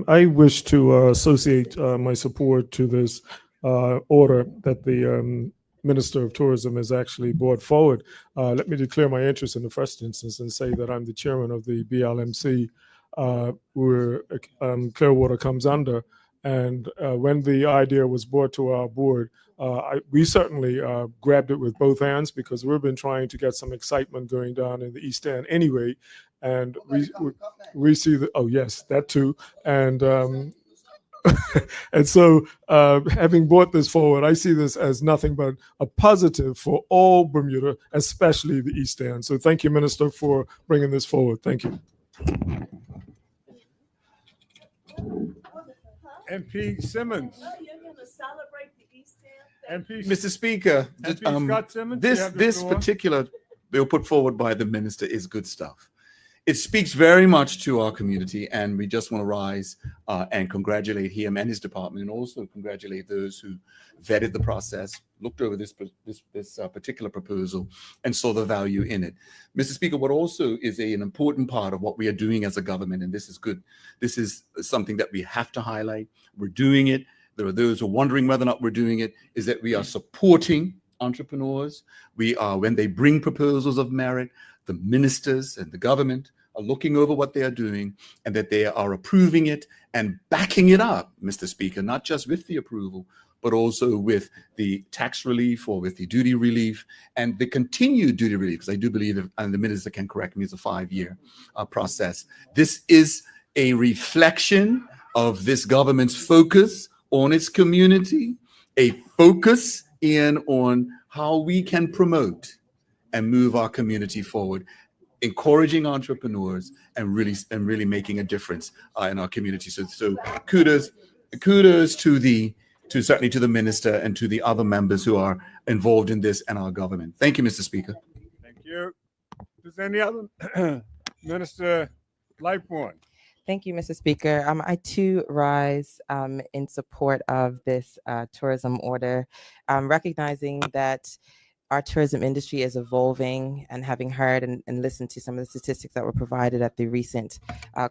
I wish to associate my support to this order that the Minister of Tourism has actually brought forward. Let me declare my interest in the first instance and say that I'm the chairman of the BLMC, where Clearwater comes under. And when the idea was brought to our board, we certainly grabbed it with both hands, because we've been trying to get some excitement going down in the East End anyway. And we see that, oh yes, that too. And and so having brought this forward, I see this as nothing but a positive for all Bermuda, especially the East End. So thank you, Minister, for bringing this forward. Thank you. MP Simmons. Mr. Speaker, MP Scott Simmons, you have the this floor. particular bill put forward by the minister is good stuff. It speaks very much to our community, and we just want to rise and congratulate him and his department, and also congratulate those who vetted the process, looked over this particular proposal, and saw the value in it. Mr. Speaker, what also is an important part of what we are doing as a government, and this is good, this is something that we have to highlight. We're doing it. There are those who are wondering whether or not we're doing it, is that we are supporting entrepreneurs. We are, when they bring proposals of merit, the ministers and the government are looking over what they are doing, and that they are approving it and backing it up, Mr. Speaker, not just with the approval, but also with the tax relief or with the duty relief and the continued duty relief, because I do believe, and the minister can correct me, it's a 5-year process. This is a reflection of this government's focus on its community, a focus in on how we can promote and move our community forward, encouraging entrepreneurs and really making a difference in our community. So kudos to certainly to the minister and to the other members who are involved in this and our government. Thank you, Mr. Speaker. Thank you. Is there any other? Minister Lightbourne. Thank you, Mr. Speaker. I too rise in support of this tourism order, recognizing that our tourism industry is evolving, and having heard and listened to some of the statistics that were provided at the recent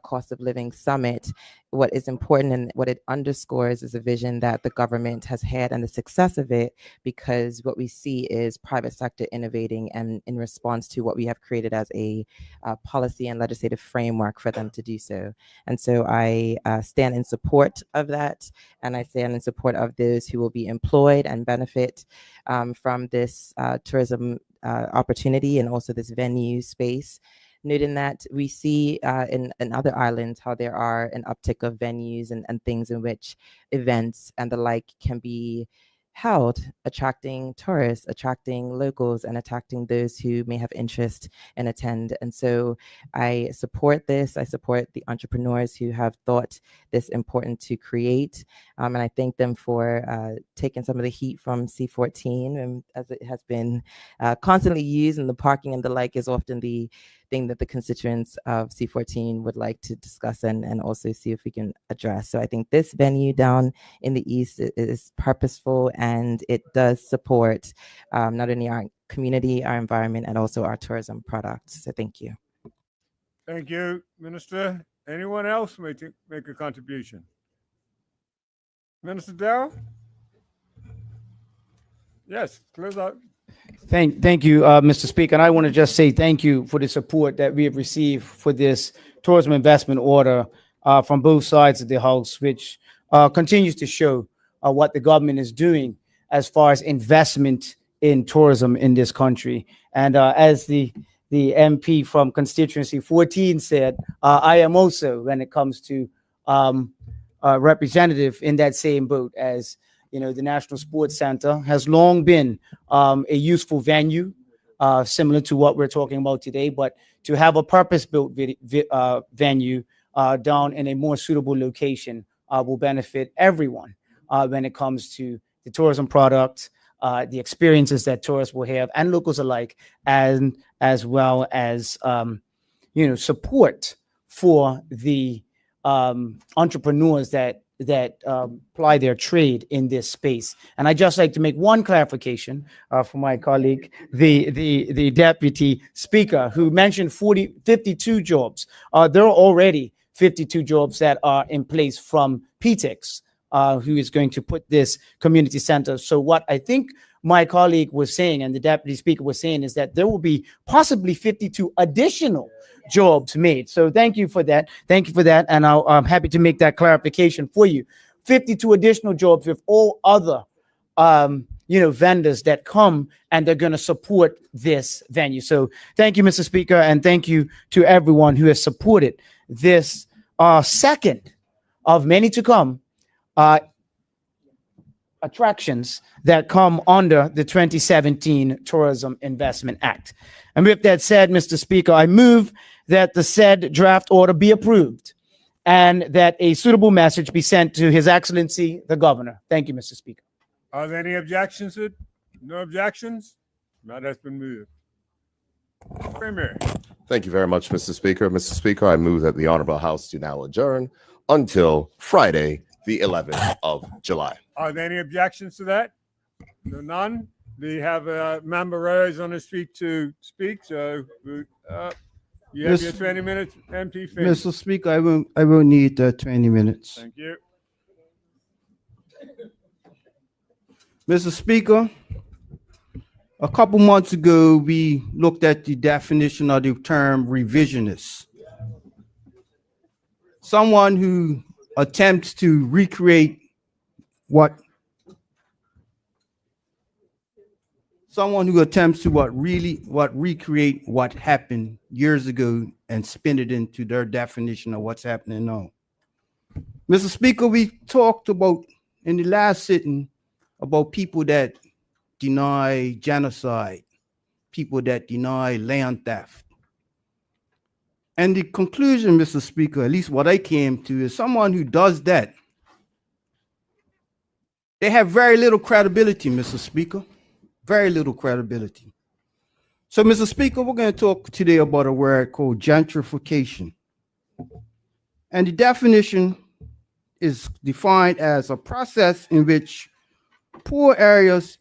cost of living summit, what is important and what it underscores is a vision that the government has had and the success of it, because what we see is private sector innovating and in response to what we have created as a policy and legislative framework for them to do so. And so I stand in support of that, and I stand in support of those who will be employed and benefit from this tourism opportunity and also this venue space. Noting that we see in other islands how there are an uptick of venues and things in which events and the like can be held, attracting tourists, attracting locals, and attracting those who may have interest and attend. And so I support this. I support the entrepreneurs who have thought this important to create. And I thank them for taking some of the heat from C14, and as it has been constantly used, and the parking and the like is often the thing that the constituents of C14 would like to discuss and also see if we can address. So I think this venue down in the east is purposeful, and it does support not only our community, our environment, and also our tourism products. So thank you. Thank you, Minister. Anyone else make a contribution? Minister Darrell? Yes, close out. Thank you, Mr. Speaker. And I want to just say thank you for the support that we have received for this tourism investment order from both sides of the House, which continues to show what the government is doing as far as investment in tourism in this country. And as the MP from constituency 14 said, I am also, when it comes to representative in that same boat, as the National Sports Center has long been a useful venue, similar to what we're talking about today, but to have a purpose-built venue down in a more suitable location will benefit everyone when it comes to the tourism product, the experiences that tourists will have, and locals alike, and as well as support for the entrepreneurs that ply their trade in this space. And I just like to make one clarification for my colleague, the deputy speaker, who mentioned 52 jobs. There are already 52 jobs that are in place from PTEX, who is going to put this community center. So what I think my colleague was saying, and the deputy speaker was saying, is that there will be possibly 52 additional jobs made. So thank you for that. Thank you for that. And I'm happy to make that clarification for you. 52 additional jobs with all other, vendors that come and they're going to support this venue. So thank you, Mr. Speaker, and thank you to everyone who has supported this second of many to come attractions that come under the 2017 Tourism Investment Act. And with that said, Mr. Speaker, I move that the said draft order be approved and that a suitable message be sent to His Excellency, the Governor. Thank you, Mr. Speaker. Are there any objections? No objections? Matter has been moved. Premier. Thank you very much, Mr. Speaker. Mr. Speaker, I move that the Honorable House do now adjourn until Friday, the 11th of July. Are there any objections to that? No, none. We have a member raised on his feet to speak. So you have your 20 minutes, MP. Finish. Mr. Speaker, I will need 20 minutes. Thank you. Mr. Speaker, a couple months ago, we looked at the definition of the term revisionist. Someone who attempts to recreate what someone who attempts to recreate what happened years ago and spin it into their definition of what's happening now. Mr. Speaker, we talked about in the last sitting about people that deny genocide, people that deny land theft. And the conclusion, Mr. Speaker, at least what I came to, is someone who does that, they have very little credibility, Mr. Speaker, very little credibility. So, Mr. Speaker, we're going to talk today about a word called gentrification. And the definition is defined as a process in which poor areas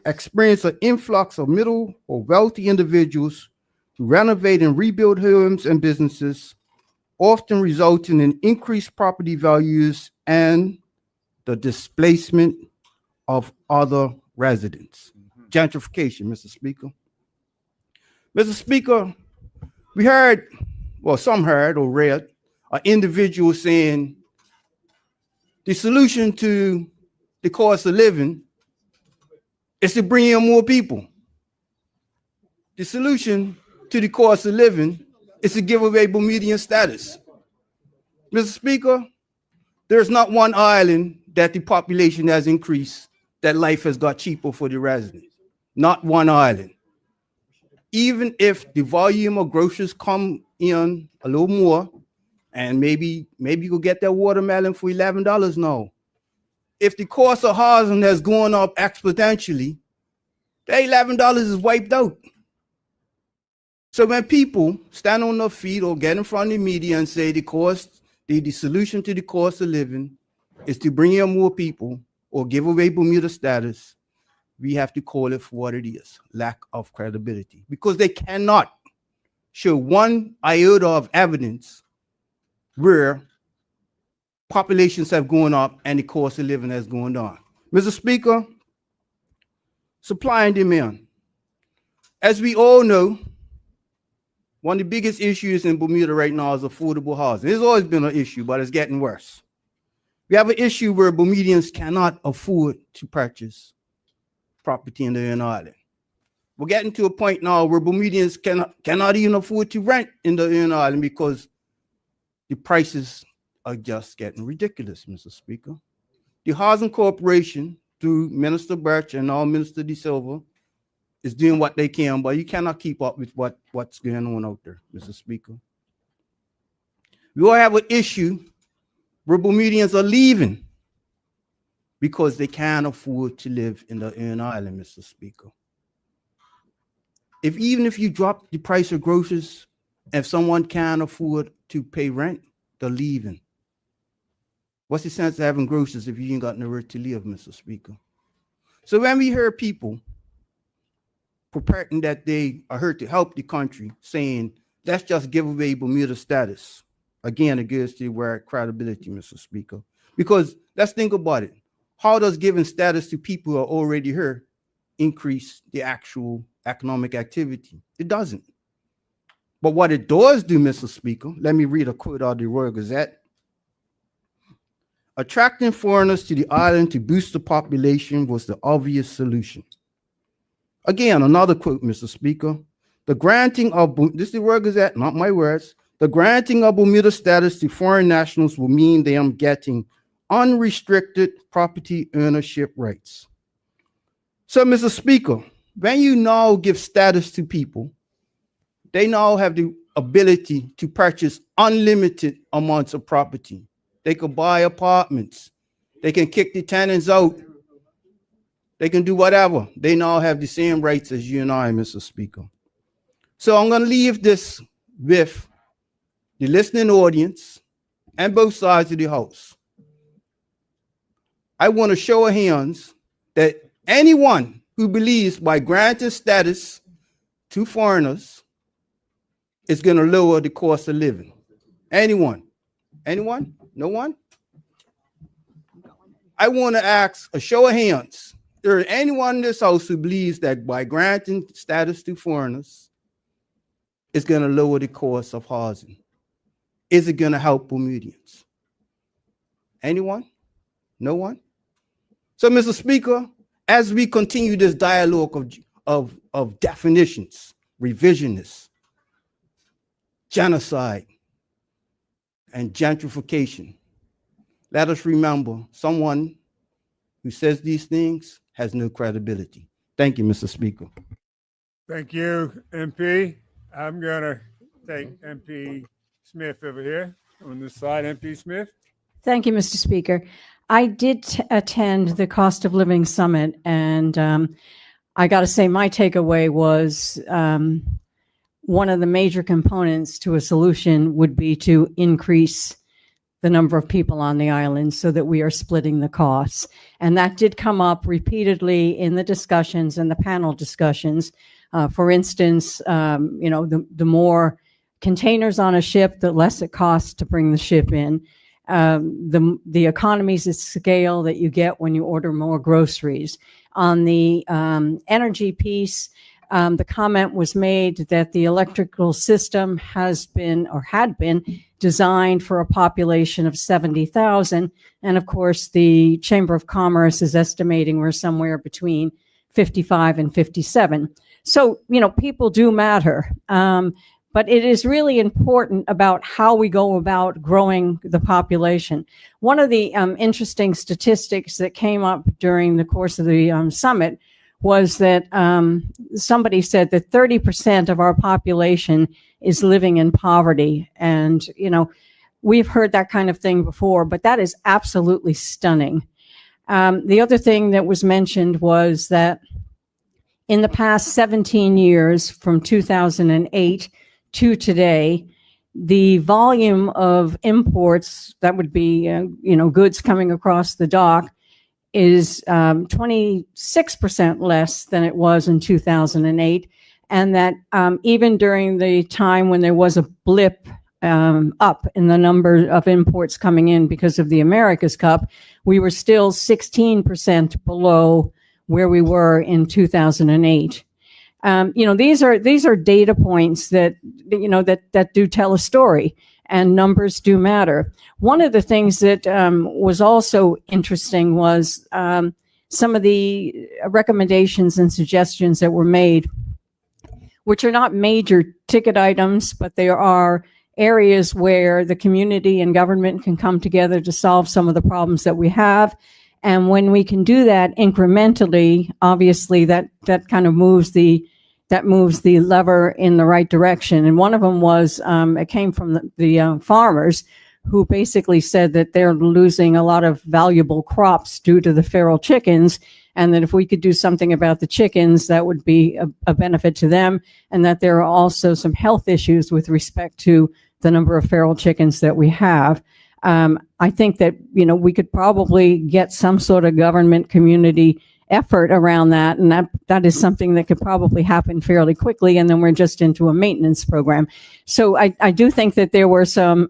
experience an influx of middle or wealthy individuals to renovate and rebuild homes and businesses, often resulting in increased property values and the displacement of other residents. Gentrification, Mr. Speaker. Mr. Speaker, we heard, well, some heard or read, an individual saying the solution to the cost of living is to bring in more people. The solution to the cost of living is to give away Bermudian status. Mr. Speaker, there's not one island that the population has increased, that life has got cheaper for the residents. Not one island. Even if the volume of groceries come in a little more, and maybe you could get that watermelon for $11 now. If the cost of housing has gone up exponentially, that $11 is wiped out. So when people stand on their feet or get in front of the media and say the solution to the cost of living is to bring in more people or give away Bermuda status, we have to call it for what it is, lack of credibility. Because they cannot show one iota of evidence where populations have gone up and the cost of living has gone down. Mr. Speaker, supply and demand. As we all know, one of the biggest issues in Bermuda right now is affordable housing. It's always been an issue, but it's getting worse. We have an issue where Bermudians cannot afford to purchase property in the Inner Island. We're getting to a point now where Bermudians cannot even afford to rent in the Inner Island because the prices are just getting ridiculous, Mr. Speaker. The Housing Corporation, through Minister Birch and now Minister De Silva, is doing what they can, but you cannot keep up with what's going on out there, Mr. Speaker. We all have an issue where Bermudians are leaving because they can't afford to live in the Inner Island, Mr. Speaker. Even if you drop the price of groceries, if someone can't afford to pay rent, they're leaving. What's the sense of having groceries if you ain't got nowhere to live, Mr. Speaker? So when we hear people purporting that they are here to help the country, saying, let's just give away Bermuda status, again, it goes to where credibility, Mr. Speaker. Because let's think about it. How does giving status to people who are already here increase the actual economic activity? It doesn't. But what it does do, Mr. Speaker, let me read a quote out of the Royal Gazette. Attracting foreigners to the island to boost the population was the obvious solution. Again, another quote, Mr. Speaker. The granting of, this is the Royal Gazette, not my words, the granting of Bermuda status to foreign nationals will mean they are getting unrestricted property ownership rights. So, Mr. Speaker, when you now give status to people, they now have the ability to purchase unlimited amounts of property. They could buy apartments. They can kick the tenants out. They can do whatever. They now have the same rights as you and I, Mr. Speaker. So I'm going to leave this with the listening audience and both sides of the House. I want to show of hands that anyone who believes by granting status to foreigners is going to lower the cost of living. Anyone? Anyone? No one? I want to ask a show of hands. There is anyone in this house who believes that by granting status to foreigners, it's going to lower the cost of housing? Is it going to help Bermudians? Anyone? No one? So, Mr. Speaker, as we continue this dialogue of definitions, revisionists, genocide, and gentrification. Let us remember, someone who says these things has no credibility. Thank you, Mr. Speaker. Thank you, MP. I'm gonna take MP Smith over here on this side. MP Smith. Thank you, Mr. Speaker. I did attend the Cost of Living Summit, and I got to say my takeaway was one of the major components to a solution would be to increase the number of people on the island so that we are splitting the costs. And that did come up repeatedly in the discussions and the panel discussions. For instance, the more containers on a ship, the less it costs to bring the ship in. The economies of scale that you get when you order more groceries. On the energy piece, the comment was made that the electrical system has been or had been designed for a population of 70,000. And of course, the Chamber of Commerce is estimating we're somewhere between 55 and 57. So, people do matter. But it is really important about how we go about growing the population. One of the interesting statistics that came up during the course of the summit was that somebody said that 30% of our population is living in poverty. And, we've heard that kind of thing before, but that is absolutely stunning. The other thing that was mentioned was that in the past 17 years, from 2008 to today, the volume of imports, that would be, goods coming across the dock, is 26% less than it was in 2008. And that even during the time when there was a blip up in the number of imports coming in because of the America's Cup, we were still 16% below where we were in 2008. These are data points that that do tell a story, and numbers do matter. One of the things that was also interesting was some of the recommendations and suggestions that were made, which are not major ticket items, but they are areas where the community and government can come together to solve some of the problems that we have. And when we can do that incrementally, obviously that kind of moves the lever in the right direction. And one of them was, it came from the farmers, who basically said that they're losing a lot of valuable crops due to the feral chickens, and that if we could do something about the chickens, that would be a benefit to them, and that there are also some health issues with respect to the number of feral chickens that we have. I think that, we could probably get some sort of government community effort around that, and that is something that could probably happen fairly quickly, and then we're just into a maintenance program. So I do think that there were some,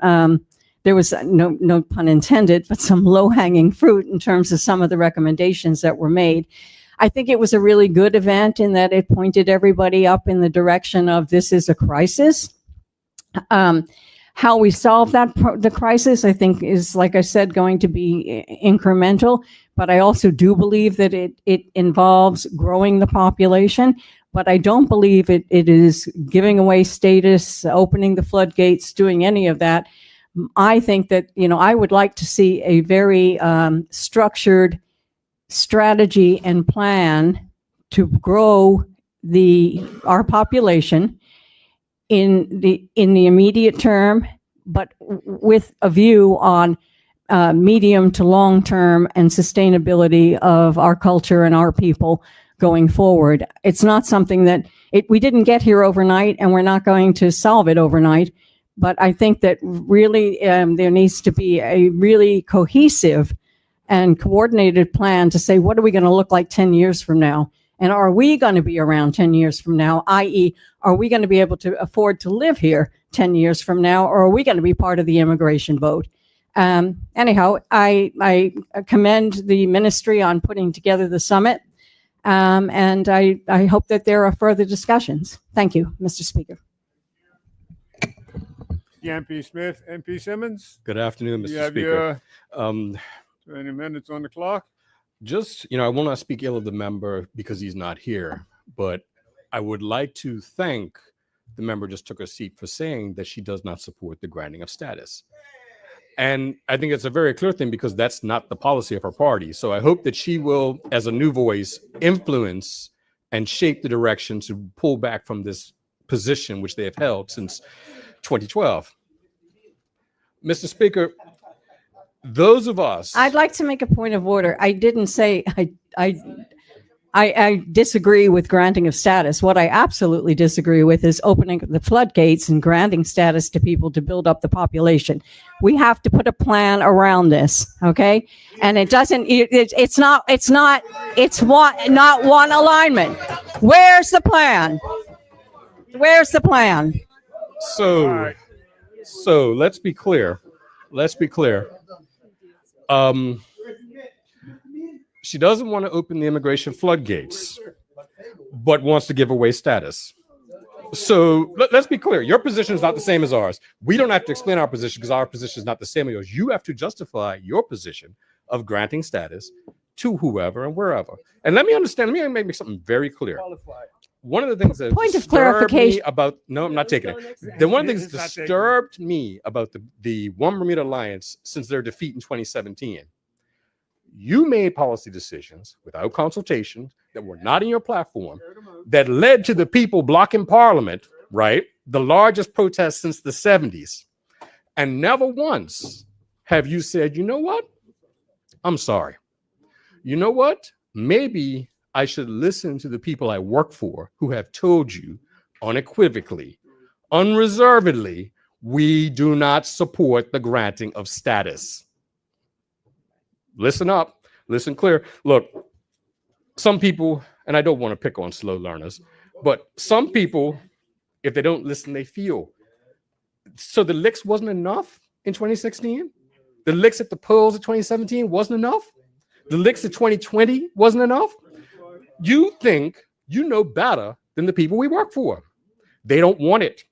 there was no pun intended, but some low-hanging fruit in terms of some of the recommendations that were made. I think it was a really good event in that it pointed everybody up in the direction of this is a crisis. How we solve the crisis, I think, is, like I said, going to be incremental. But I also do believe that it involves growing the population. But I don't believe it is giving away status, opening the floodgates, doing any of that. I think that, I would like to see a very structured strategy and plan to grow our population in the immediate term, but with a view on medium to long term and sustainability of our culture and our people going forward. It's not something that we didn't get here overnight, and we're not going to solve it overnight. But I think that really there needs to be a really cohesive and coordinated plan to say, what are we going to look like 10 years from now? And are we going to be around 10 years from now, i.e., are we going to be able to afford to live here 10 years from now, or are we going to be part of the immigration boat? Anyhow, I commend the ministry on putting together the summit, and I hope that there are further discussions. Thank you, Mr. Speaker. Yeah, MP Smith. MP Simmons. Good afternoon, Mr. You have Speaker. your 20 minutes on the clock. Just, I will not speak ill of the member because he's not here, but I would like to thank the member just took her seat for saying that she does not support the granting of status. And I think it's a very clear thing because that's not the policy of her party. So I hope that she will, as a new voice, influence and shape the direction to pull back from this position which they have held since 2012. Mr. Speaker, those of us... I'd like to make a point of order. I didn't say I disagree with granting of status. What I absolutely disagree with is opening the floodgates and granting status to people to build up the population. We have to put a plan around this, okay? And it doesn't. It's not one alignment. Where's the plan? Where's the plan? So let's be clear. Let's be clear. She doesn't want to open the immigration floodgates, but wants to give away status. So let's be clear. Your position is not the same as ours. We don't have to explain our position because our position is not the same as yours. You have to justify your position of granting status to whoever and wherever. And let me understand. Let me make something very clear. One of the things that Point of disturbed clarification. me about no, I'm not taking it. The one of the things that disturbed me about the One Bermuda Alliance since their defeat in 2017. You made policy decisions without consultation that were not in your platform that led to the people blocking Parliament, right? The largest protest since the 70s. And never once have you said, you know what? I'm sorry. You know what? Maybe I should listen to the people I work for who have told you unequivocally, unreservedly, we do not support the granting of status. Listen up, listen clear. Look, some people, and I don't want to pick on slow learners, but some people, if they don't listen, they feel. So the licks wasn't enough in 2016? The licks at the polls of 2017 wasn't enough? The licks of 2020 wasn't enough? You think you know better than the people we work for. They don't want it.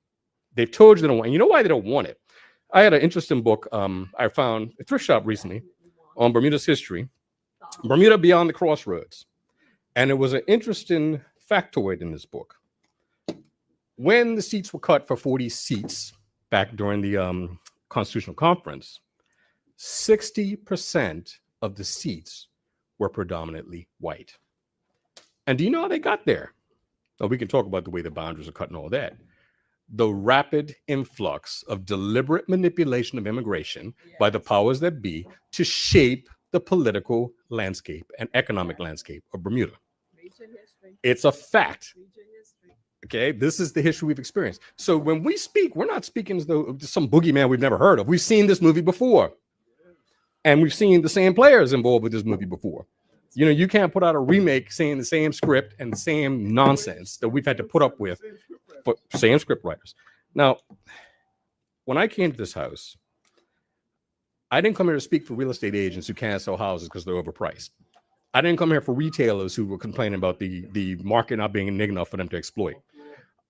They've told you they don't want it. You know why they don't want it? I had an interesting book I found at a thrift shop recently on Bermuda's history, Bermuda Beyond the Crossroads. And it was an interesting factoid in this book. When the seats were cut for 40 seats back during the Constitutional Conference, 60% of the seats were predominantly white. And do you know how they got there? Well, we can talk about the way the boundaries are cut and all that. The rapid influx of deliberate manipulation of immigration by the powers that be to shape the political landscape and economic landscape of Bermuda. It's a fact. Okay, this is the history we've experienced. So when we speak, we're not speaking as though some boogeyman we've never heard of. We've seen this movie before. And we've seen the same players involved with this movie before. You know, you can't put out a remake saying the same script and the same nonsense that we've had to put up with. For same script writers. Now, when I came to this house, I didn't come here to speak for real estate agents who can't sell houses because they're overpriced. I didn't come here for retailers who were complaining about the market not being big enough for them to exploit.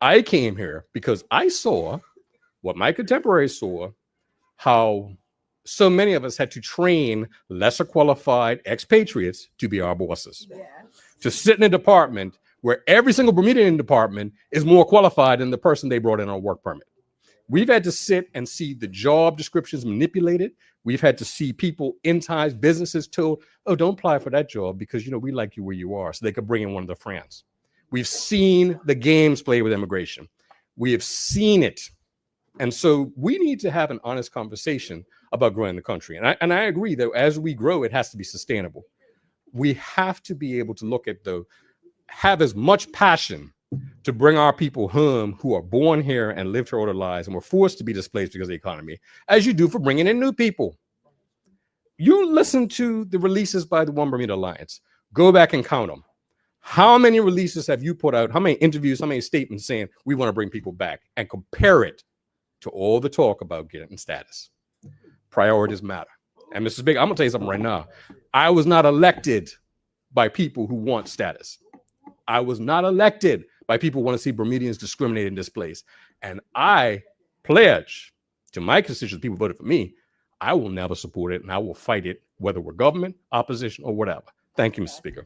I came here because I saw what my contemporaries saw, how so many of us had to train lesser qualified expatriates to be our bosses, to sit in a department where every single Bermudian department is more qualified than the person they brought in on a work permit. We've had to sit and see the job descriptions manipulated. We've had to see people in ties, businesses told, oh, don't apply for that job because, you know, we like you where you are, so they could bring in one of their friends. We've seen the games played with immigration. We have seen it. And so we need to have an honest conversation about growing the country. And I agree that as we grow, it has to be sustainable. We have to be able to look at have as much passion to bring our people home who are born here and lived here all their lives and were forced to be displaced because of the economy, as you do for bringing in new people. You listen to the releases by the One Bermuda Alliance. Go back and count them. How many releases have you put out? How many interviews, how many statements saying we want to bring people back, and compare it to all the talk about getting status? Priorities matter. And Mrs. Big, I'm going to tell you something right now. I was not elected by people who want status. I was not elected by people who want to see Bermudians discriminated and displaced. And I pledge to my constituents, people who voted for me, I will never support it and I will fight it, whether we're government, opposition, or whatever. Thank you, Mr. Speaker.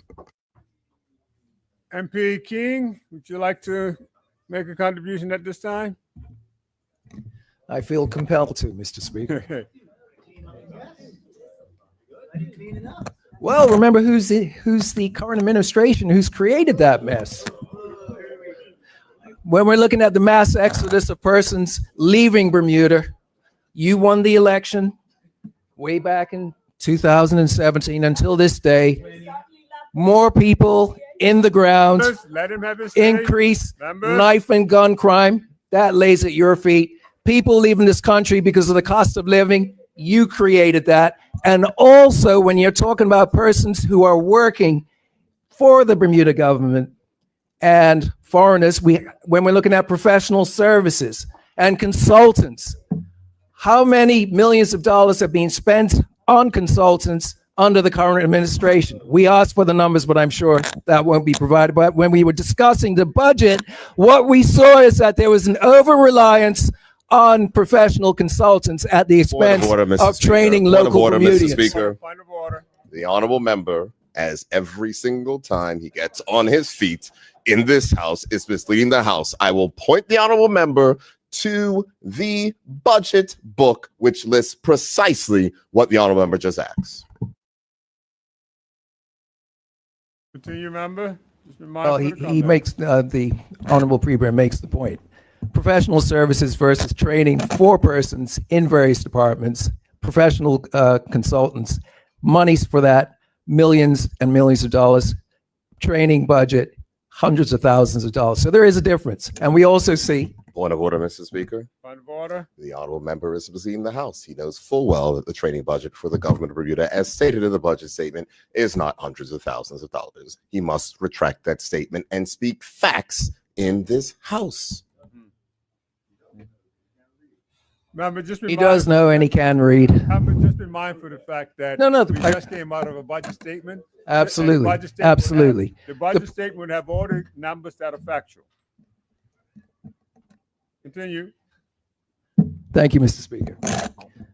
MP King, would you like to make a contribution at this time? I feel compelled to, Mr. Speaker. Well, remember who's the current administration who's created that mess. When we're looking at the mass exodus of persons leaving Bermuda, you won the election way back in 2017 until this day. More people in the ground, Let him have his say. increase Members. knife and gun crime. That lays at your feet. People leaving this country because of the cost of living. You created that. And also, when you're talking about persons who are working for the Bermuda government and foreigners, when we're looking at professional services and consultants, how many millions of dollars have been spent on consultants under the current administration? We asked for the numbers, but I'm sure that won't be provided. But when we were discussing the budget, what we saw is that there was an over-reliance on professional consultants at the expense of training local Bermudians. Mr. Speaker. The honorable member, as every single time he gets on his feet in this house, is misleading the house. I will point the honorable member to the budget book, which lists precisely what the honorable member just asked. Continue, member. Just be Well, mindful of the he comment. makes, the honorable premier makes the point. Professional services versus training for persons in various departments, professional consultants, monies for that, millions and millions of dollars, training budget, hundreds of thousands of dollars. So there is a difference. And we also see. Point of order, Mr. Speaker. Point of order. The honorable member is misleading the House. He knows full well that the training budget for the government of Bermuda, as stated in the budget statement, is not hundreds of thousands of dollars. He must retract that statement and speak facts in this House. Member, just be He does mindful- know and he can read. Member, just be mindful of the fact that No, we just came out of a budget statement. and Absolutely. the budget statement Absolutely. The budget statement would have all the numbers that are factual. Continue. Thank you, Mr. Speaker.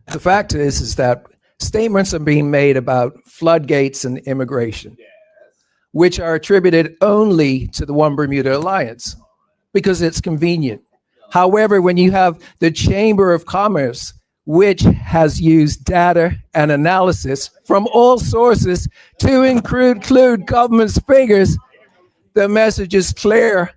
The fact is that statements are being made about floodgates and immigration, which are attributed only to the One Bermuda Alliance because it's convenient. However, when you have the Chamber of Commerce, which has used data and analysis from all sources to include government's figures, the message is clear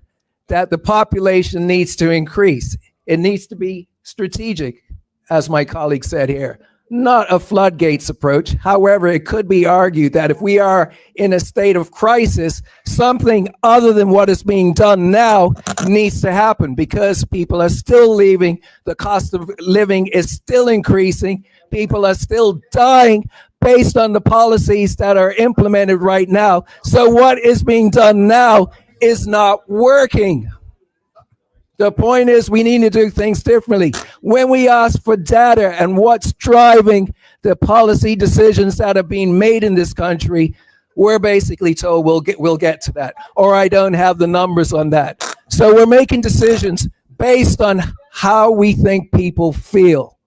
that the population needs to increase. It needs to be strategic, as my colleague said here, not a floodgates approach. However, it could be argued that if we are in a state of crisis, something other than what is being done now needs to happen because people are still leaving. The cost of living is still increasing. People are still dying based on the policies that are implemented right now. So what is being done now is not working. The point is we need to do things differently. When we ask for data and what's driving the policy decisions that are being made in this country, we're basically told we'll get to that, or I don't have the numbers on that. So we're making decisions based on how we think people feel.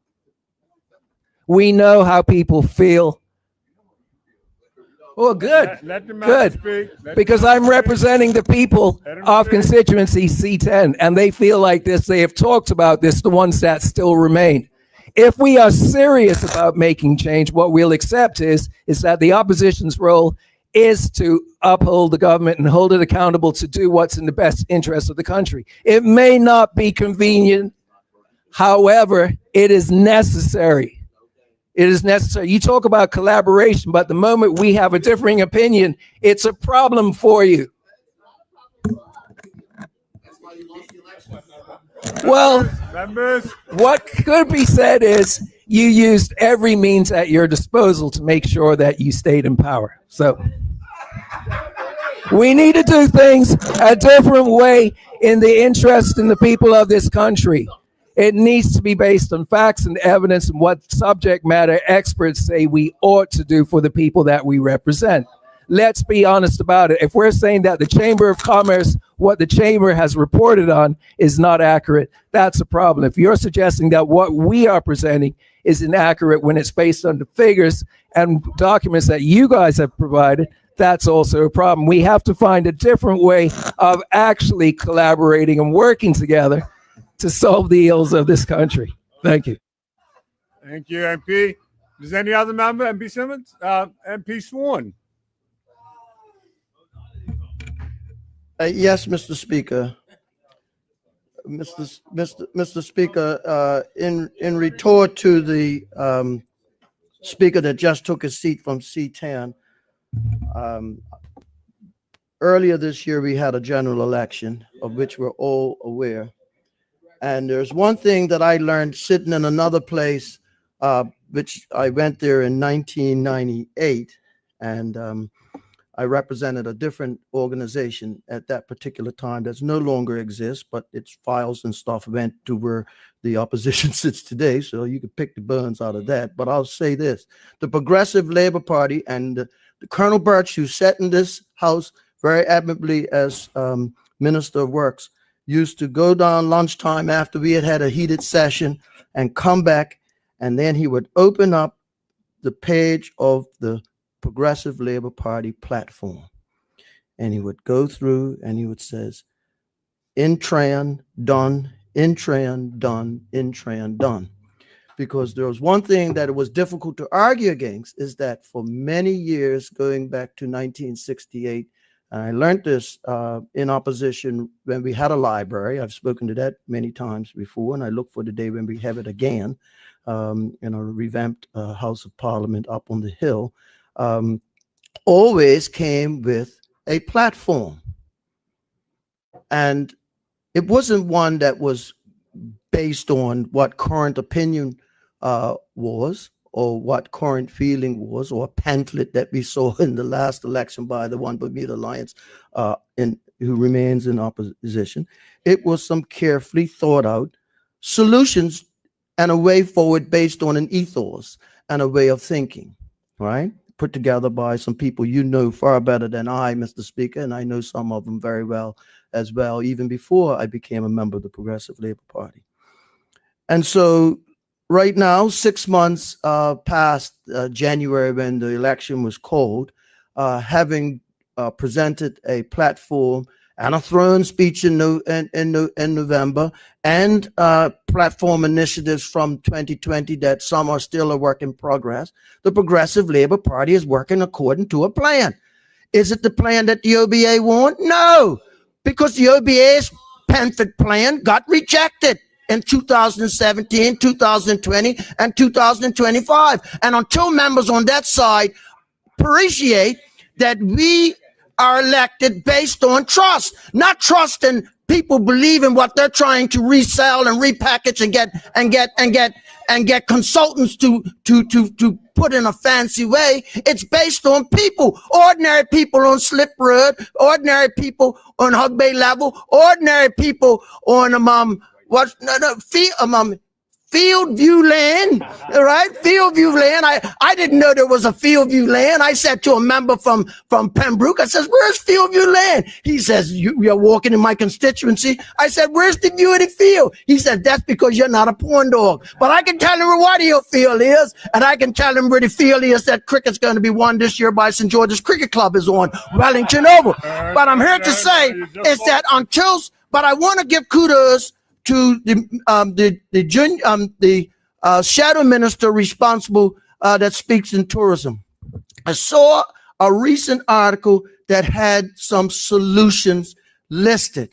We know how people feel. Well, good, Let the man good, speak. Let because the man I'm speak. representing the people of constituency C10, and they feel like this. They have talked about this, the ones that still remain. If we are serious about making change, what we'll accept is that the opposition's role is to uphold the government and hold it accountable to do what's in the best interest of the country. It may not be convenient. However, it is necessary. It is necessary. You talk about collaboration, but the moment we have a differing opinion, it's a problem for you. Well, Members, what could be said is you used every means at your disposal to make sure that you stayed in power. So we need to do things a different way in the interest in the people of this country. It needs to be based on facts and evidence and what subject matter experts say we ought to do for the people that we represent. Let's be honest about it. If we're saying that the Chamber of Commerce, what the Chamber has reported on is not accurate, that's a problem. If you're suggesting that what we are presenting is inaccurate when it's based on the figures and documents that you guys have provided, that's also a problem. We have to find a different way of actually collaborating and working together to solve the ills of this country. Thank you. Thank you, MP. Does any other member, MP Simmons? MP Swan. Yes, Mr. Speaker. Mr. Speaker, in retort to the speaker that just took a seat from C10, earlier this year we had a general election of which we're all aware. And there's one thing that I learned sitting in another place, which I went there in 1998, and I represented a different organization at that particular time that's no longer exists, but its files and stuff went to where the opposition sits today. So you can pick the bones out of that. But I'll say this, the Progressive Labor Party and the Colonel Birch, who sat in this house very admirably as Minister of Works, used to go down lunchtime after we had a heated session and come back, and then he would open up the page of the Progressive Labor Party platform, and he would go through and he would says, Intran done, Intran done, Intran done. Because there was one thing that it was difficult to argue against, is that for many years, going back to 1968, and I learned this in opposition when we had a library. I've spoken to that many times before, and I look for the day when we have it again in a revamped House of Parliament up on the Hill. Always came with a platform. And it wasn't one that was based on what current opinion was, or what current feeling was, or a pamphlet that we saw in the last election by the One Bermuda Alliance, who remains in opposition. It was some carefully thought out solutions and a way forward based on an ethos and a way of thinking, right? Put together by some people you know far better than I, Mr. Speaker, and I know some of them very well as well, even before I became a member of the Progressive Labor Party. And so right now, 6 months past January when the election was called, having presented a platform and a throne speech in November, and platform initiatives from 2020 that some are still a work in progress, the Progressive Labor Party is working according to a plan. Is it the plan that the OBA want? No, because the OBA's pamphlet plan got rejected in 2017, 2020, and 2025. And until members on that side appreciate that we are elected based on trust, not trust in people believing what they're trying to resell and repackage and get consultants to put in a fancy way. It's based on people, ordinary people on Slip Road, ordinary people on Hog Bay level, ordinary people on Field View land, right? Field View land. I didn't know there was a Field View land. I said to a member from Pembroke, I says, where's Field View land? He says, you're walking in my constituency. I said, where's the view of the field? He said, that's because you're not a porn dog. But I can tell him what your field is, and I can tell him where the field is that cricket's going to be won this year by St. George's Cricket Club is on Wellington Oval. But I'm here to say is that but I want to give kudos to the shadow minister responsible that speaks in tourism. I saw a recent article that had some solutions listed.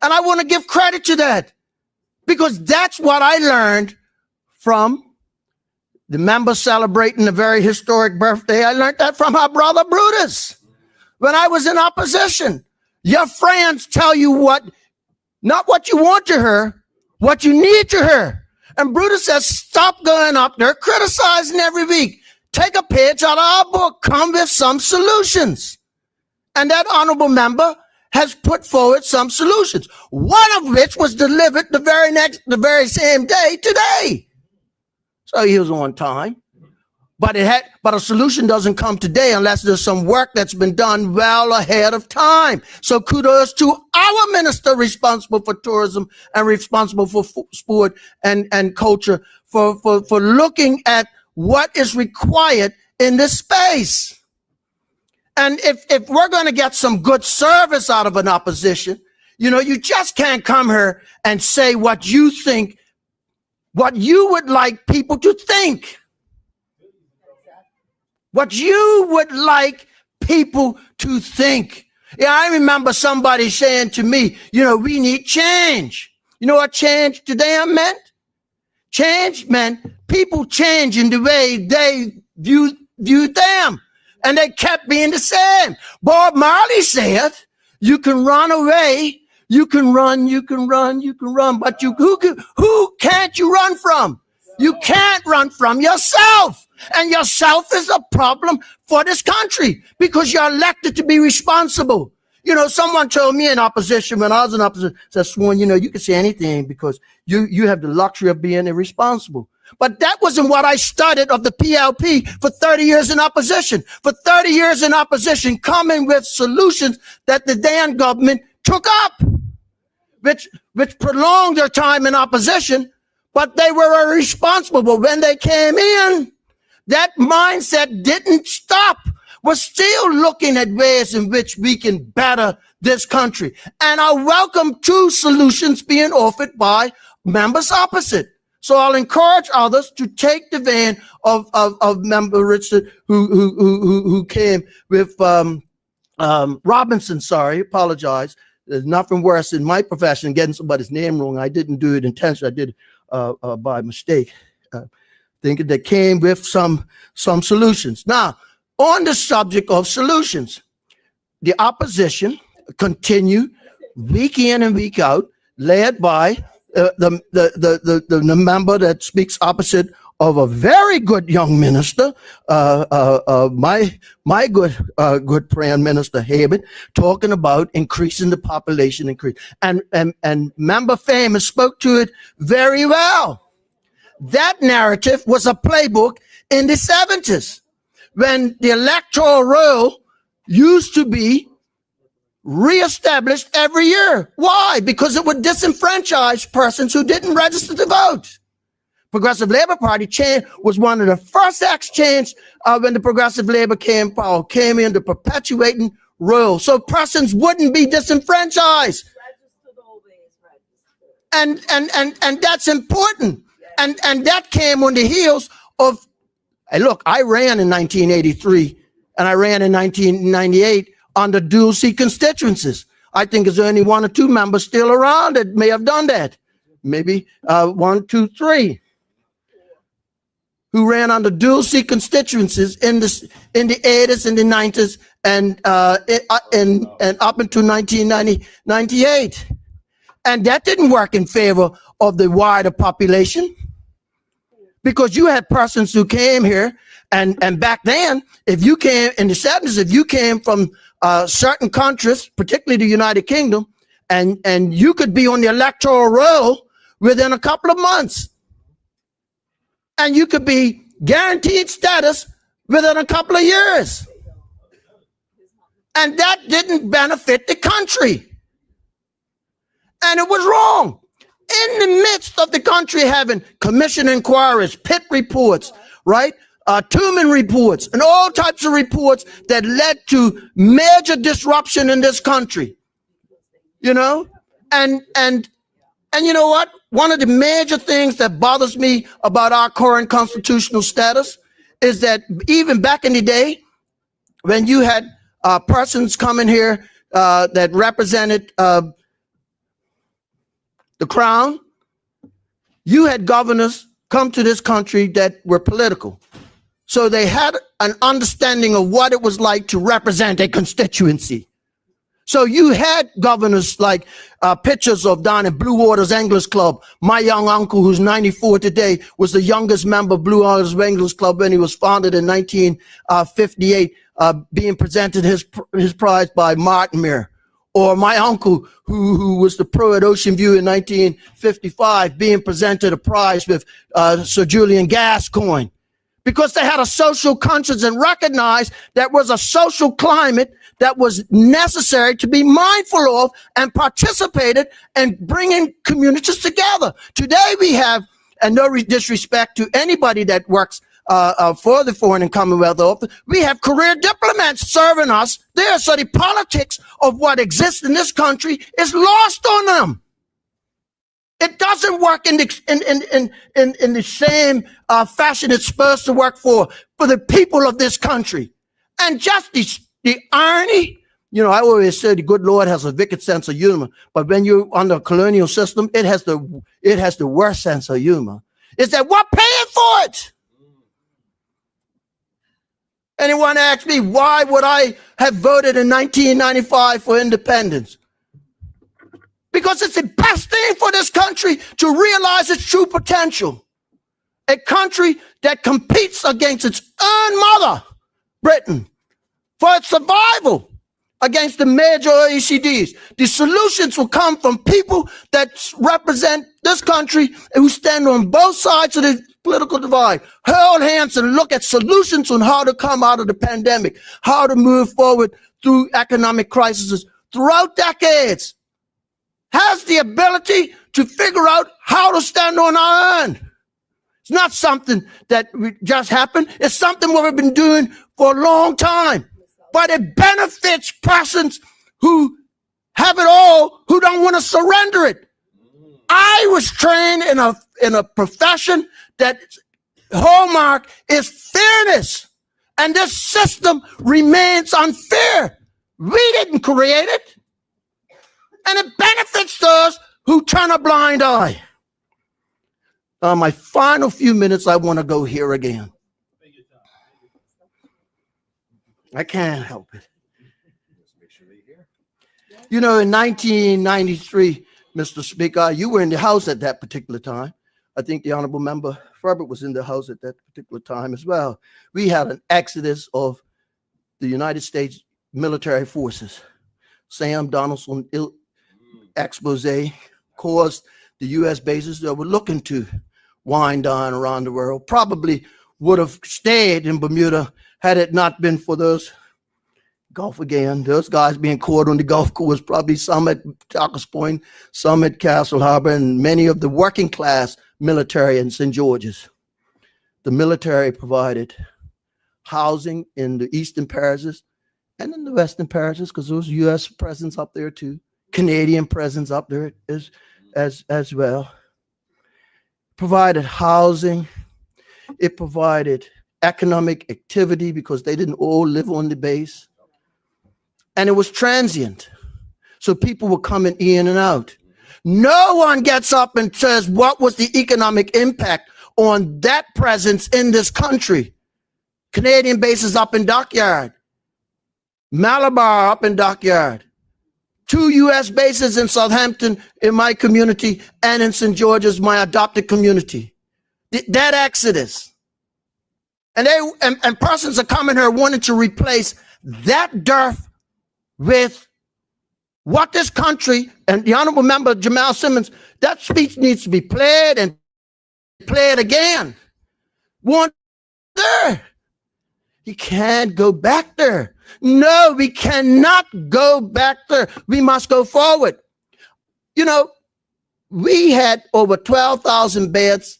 And I want to give credit to that, because that's what I learned from the member celebrating a very historic birthday. I learned that from our brother Brutus when I was in opposition. Your friends tell you not what you want to hear, what you need to hear. And Brutus says, stop going up there criticizing every week. Take a page out of our book, come with some solutions. And that honorable member has put forward some solutions, one of which was delivered the very same day today. So he was on time. But a solution doesn't come today unless there's some work that's been done well ahead of time. So kudos to our minister responsible for tourism and responsible for sport and culture for looking at what is required in this space. And if we're going to get some good service out of an opposition, you know, you just can't come here and say what you think, what you would like people to think. What you would like people to think. Yeah, I remember somebody saying to me, you know, we need change. You know what change to them meant? Change meant people changing the way they viewed them. And they kept being the same. Bob Marley said, you can run away, you can run, but who can't you run from? You can't run from yourself. And yourself is a problem for this country because you're elected to be responsible. You know, someone told me in opposition, when I was in opposition, said, Swan, you know, you can say anything because you have the luxury of being irresponsible. But that wasn't what I studied of the PLP for 30 years in opposition. For 30 years in opposition, coming with solutions that the Dan government took up, which prolonged their time in opposition, but they were irresponsible. But when they came in, that mindset didn't stop. We're still looking at ways in which we can better this country. And I welcome two solutions being offered by members opposite. So I'll encourage others to take the vein of Member Richard, who came with Robinson. Sorry, apologize. There's nothing worse in my profession than getting somebody's name wrong. I didn't do it intentionally. I did it by mistake. Thinking they came with some solutions. Now, on the subject of solutions, the opposition continue week in and week out, led by the member that speaks opposite of a very good young minister, my good friend, Minister Habit, talking about increasing the population increase. And Member Famous spoke to it very well. That narrative was a playbook in the 70s when the electoral roll used to be reestablished every year. Why? Because it would disenfranchise persons who didn't register to vote. Progressive Labor Party change was one of the first acts changed when the Progressive Labor came into perpetuating roll, so persons wouldn't be disenfranchised. And that's important. And that came on the heels of, hey, look, I ran in 1983 and I ran in 1998 under dual seat constituencies. I think there's only one or two members still around that may have done that. Maybe 1, 2, 3 who ran under dual seat constituencies in the 80s and the 90s and up until 1998. And that didn't work in favor of the wider population because you had persons who came here and back then, if you came in the 70s, if you came from certain countries, particularly the United Kingdom, and you could be on the electoral roll within a couple of months. And you could be guaranteed status within a couple of years. And that didn't benefit the country. And it was wrong. In the midst of the country having commission inquiries, pit reports, right? Truman reports, and all types of reports that led to major disruption in this country. You know? And you know what? One of the major things that bothers me about our current constitutional status is that even back in the day, when you had persons coming here that represented the crown, you had governors come to this country that were political. So they had an understanding of what it was like to represent a constituency. So you had governors like pictures of down at Blue Waters Anglers Club. My young uncle, who's 94 today, was the youngest member of Blue Waters Anglers Club when he was founded in 1958, being presented his prize by Martin Muir. Or my uncle, who was the pro at Ocean View in 1955, being presented a prize with Sir Julian Gascoigne. Because they had a social conscience and recognized that was a social climate that was necessary to be mindful of and participated in bringing communities together. Today we have and no disrespect to anybody that works for the Foreign and Commonwealth Office, we have career diplomats serving us there. So the politics of what exists in this country is lost on them. It doesn't work in the same fashion it's supposed to work for the people of this country. And just the irony, you know, I always say the good Lord has a wicked sense of humor, but when you're under a colonial system, it has the worst sense of humor. Is that we're paying for it? Anyone ask me, why would I have voted in 1995 for independence? Because it's the best thing for this country to realize its true potential. A country that competes against its own mother, Britain, for its survival against the major OECDs. The solutions will come from people that represent this country and who stand on both sides of the political divide. Hold hands and look at solutions on how to come out of the pandemic, how to move forward through economic crises throughout decades. Has the ability to figure out how to stand on our own. It's not something that just happened. It's something we've been doing for a long time. But it benefits persons who have it all, who don't want to surrender it. I was trained in a profession that hallmark is fairness. And this system remains unfair. We didn't create it. And it benefits those who turn a blind eye. My final few minutes, I want to go here again. I can't help it. You know, in 1993, Mr. Speaker, you were in the House at that particular time. I think the Honorable Member Ferbert was in the House at that particular time as well. We had an exodus of the United States military forces. Sam Donaldson expose caused the U.S. bases that were looking to wind down around the world probably would have stayed in Bermuda had it not been for those guys being caught on the Gulf Course, probably some at Talcas Point, some at Castle Harbor, and many of the working class military in St. George's. The military provided housing in the eastern parishes and in the western parishes, because there was U.S. presence up there too. Canadian presence up there as well. Provided housing. It provided economic activity because they didn't all live on the base. And it was transient. So people were coming in and out. No one gets up and says, what was the economic impact on that presence in this country? Canadian bases up in Dockyard. Malabar up in Dockyard. 2 U.S. bases in Southampton in my community and in St. George's, my adopted community. That exodus. And persons are coming here wanting to replace that dearth with what this country, and the Honorable Member Jamal Simmons, that speech needs to be played and played again. One there. You can't go back there. No, we cannot go back there. We must go forward. You know, we had over 12,000 beds.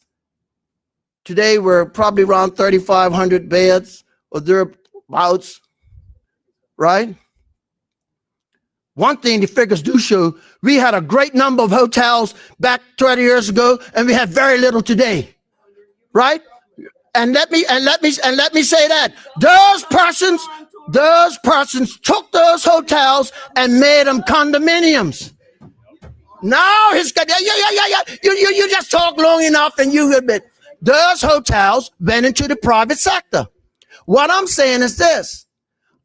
Today, we're probably around 3,500 beds or thereabouts, right? One thing the figures do show, we had a great number of hotels back 20 years ago, and we have very little today, right? And let me say that those persons took those hotels and made them condominiums. Now you just talk long enough and you admit those hotels went into the private sector. What I'm saying is this: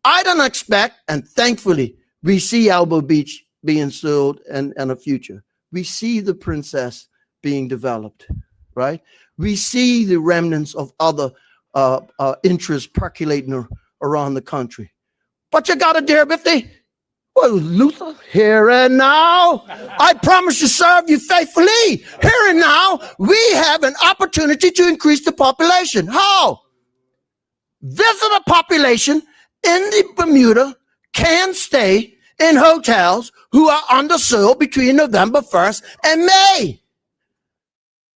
I don't expect, and thankfully we see Elbow Beach being sold and a future. We see the Princess being developed, right? We see the remnants of other interests percolating around the country. But you got to deal with Luther, here and now. I promise to serve you faithfully. Here and now, we have an opportunity to increase the population. How? Visitor population in the Bermuda can stay in hotels who are undersold between November 1st and May.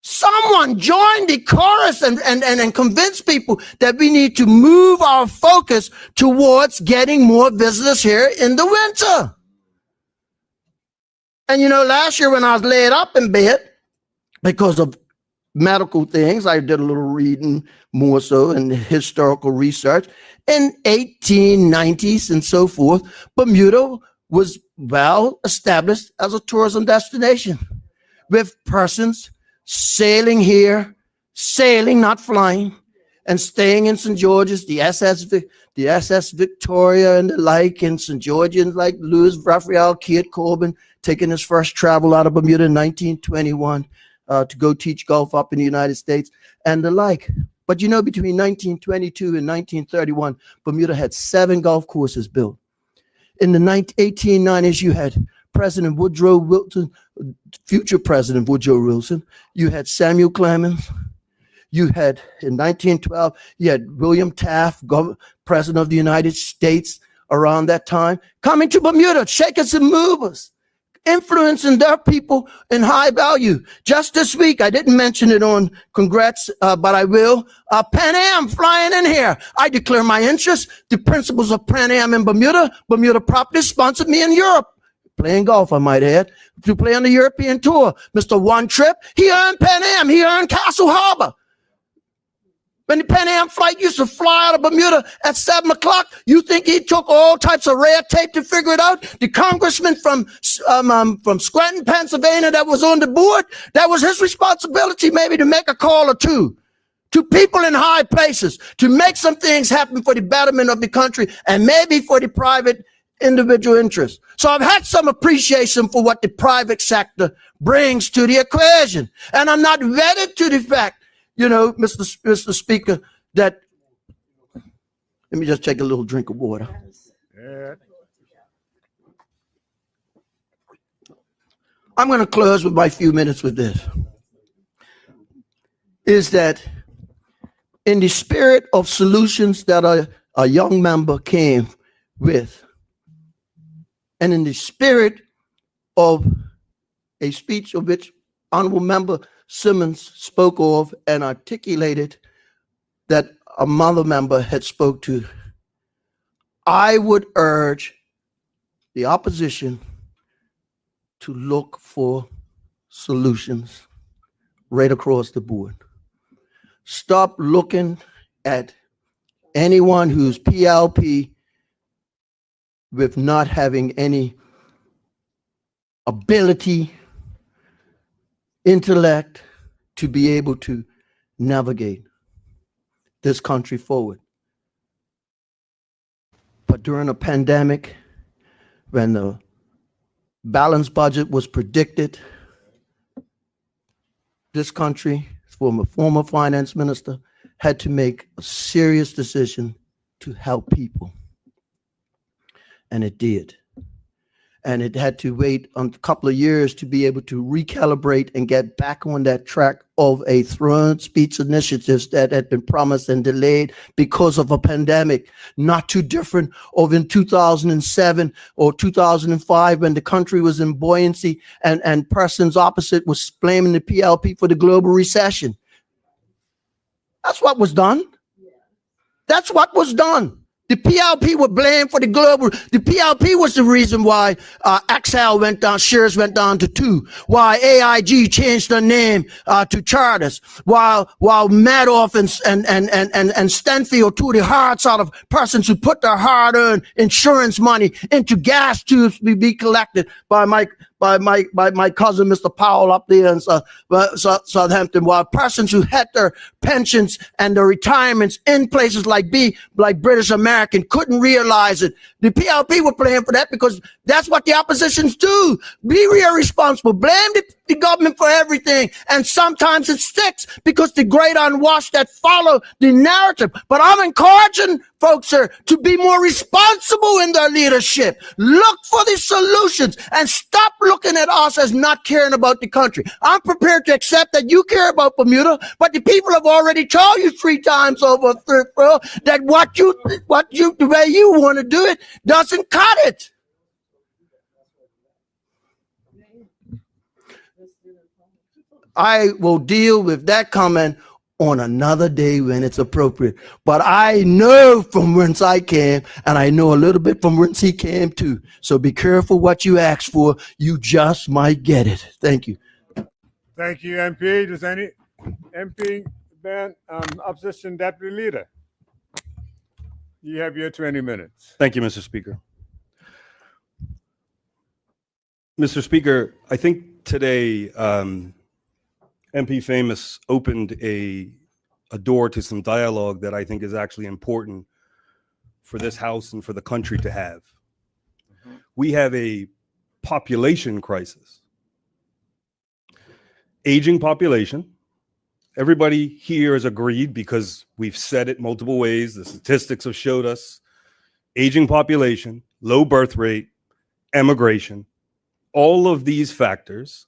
Someone join the chorus and convince people that we need to move our focus towards getting more visitors here in the winter. And you know, last year when I was laid up in bed because of medical things, I did a little reading more so and historical research. In 1890s and so forth, Bermuda was well established as a tourism destination with persons sailing here, sailing, not flying, and staying in St. George's, the SS Victoria and the like, and St. Georgians like Louis Raphael Keat Corbin taking his first travel out of Bermuda in 1921 to go teach golf up in the United States and the like. But you know, between 1922 and 1931, Bermuda had 7 golf courses built. In the 1890s, you had President Woodrow Wilson, future President Woodrow Wilson. You had Samuel Clemens. You had, in 1912, you had William Taft, President of the United States around that time, coming to Bermuda, shakers and movers, influencing their people in high value. Just this week, I didn't mention it on Congrats, but I will. Pan Am flying in here. I declare my interest. The principals of Pan Am in Bermuda, Bermuda Properties sponsored me in Europe. Playing golf, I might add, to play on the European tour. Mr. One Trip, he earned Pan Am, he earned Castle Harbor. When the Pan Am flight used to fly out of Bermuda at 7 o'clock, you think he took all types of red tape to figure it out? The congressman from Scranton, Pennsylvania that was on the board, that was his responsibility maybe to make a call or two to people in high places, to make some things happen for the betterment of the country and maybe for the private individual interest. So I've had some appreciation for what the private sector brings to the equation. And I'm not wedded to the fact, you know, Mr. Speaker, that, let me just take a little drink of water. Yeah. I'm going to close with my few minutes with this. Is that in the spirit of solutions that a young member came with, and in the spirit of a speech of which Honorable Member Simmons spoke of and articulated that a mother member had spoke to, I would urge the opposition to look for solutions right across the board. Stop looking at anyone who's PLP with not having any ability, intellect to be able to navigate this country forward. But during a pandemic, when the balanced budget was predicted, this country, from a former finance minister, had to make a serious decision to help people. And it did. And it had to wait a couple of years to be able to recalibrate and get back on that track of a throne speech initiatives that had been promised and delayed because of a pandemic. Not too different of in 2007 or 2005 when the country was in buoyancy and persons opposite was blaming the PLP for the global recession. That's what was done. That's what was done. The PLP were blamed for the global. The PLP was the reason why Excel went down, shares went down to 2. Why AIG changed their name to Charters. While Madoff and Stanfield took the hearts out of persons who put their hard-earned insurance money into gas tubes to be collected by my cousin, Mr. Powell, up there in Southampton, while persons who had their pensions and their retirements in places like British American couldn't realize it. The PLP were playing for that because that's what the oppositions do. Be real responsible. Blame the government for everything. And sometimes it sticks because the great unwashed that follow the narrative. But I'm encouraging folks, sir, to be more responsible in their leadership. Look for the solutions and stop looking at us as not caring about the country. I'm prepared to accept that you care about Bermuda, but the people have already told you 3 times over that the way you want to do it doesn't cut it. I will deal with that comment on another day when it's appropriate. But I know from whence I came, and I know a little bit from whence he came too. So be careful what you ask for. You just might get it. Thank you. Thank you, MP. Does any MP Ben, opposition deputy leader? You have your 20 minutes. Thank you, Mr. Speaker. Mr. Speaker, I think today MP Famous opened a door to some dialogue that I think is actually important for this House and for the country to have. We have a population crisis. Aging population. Everybody here is agreed because we've said it multiple ways. The statistics have showed us aging population, low birth rate, emigration, all of these factors,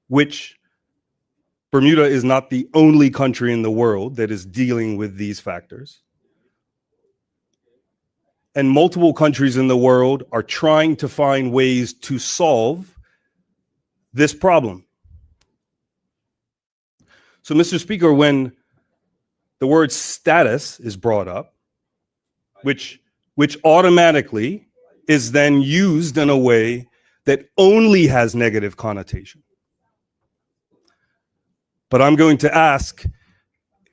which Bermuda is not the only country in the world that is dealing with these factors. And multiple countries in the world are trying to find ways to solve this problem. So, Mr. Speaker, when the word status is brought up, which automatically is then used in a way that only has negative connotation. But I'm going to ask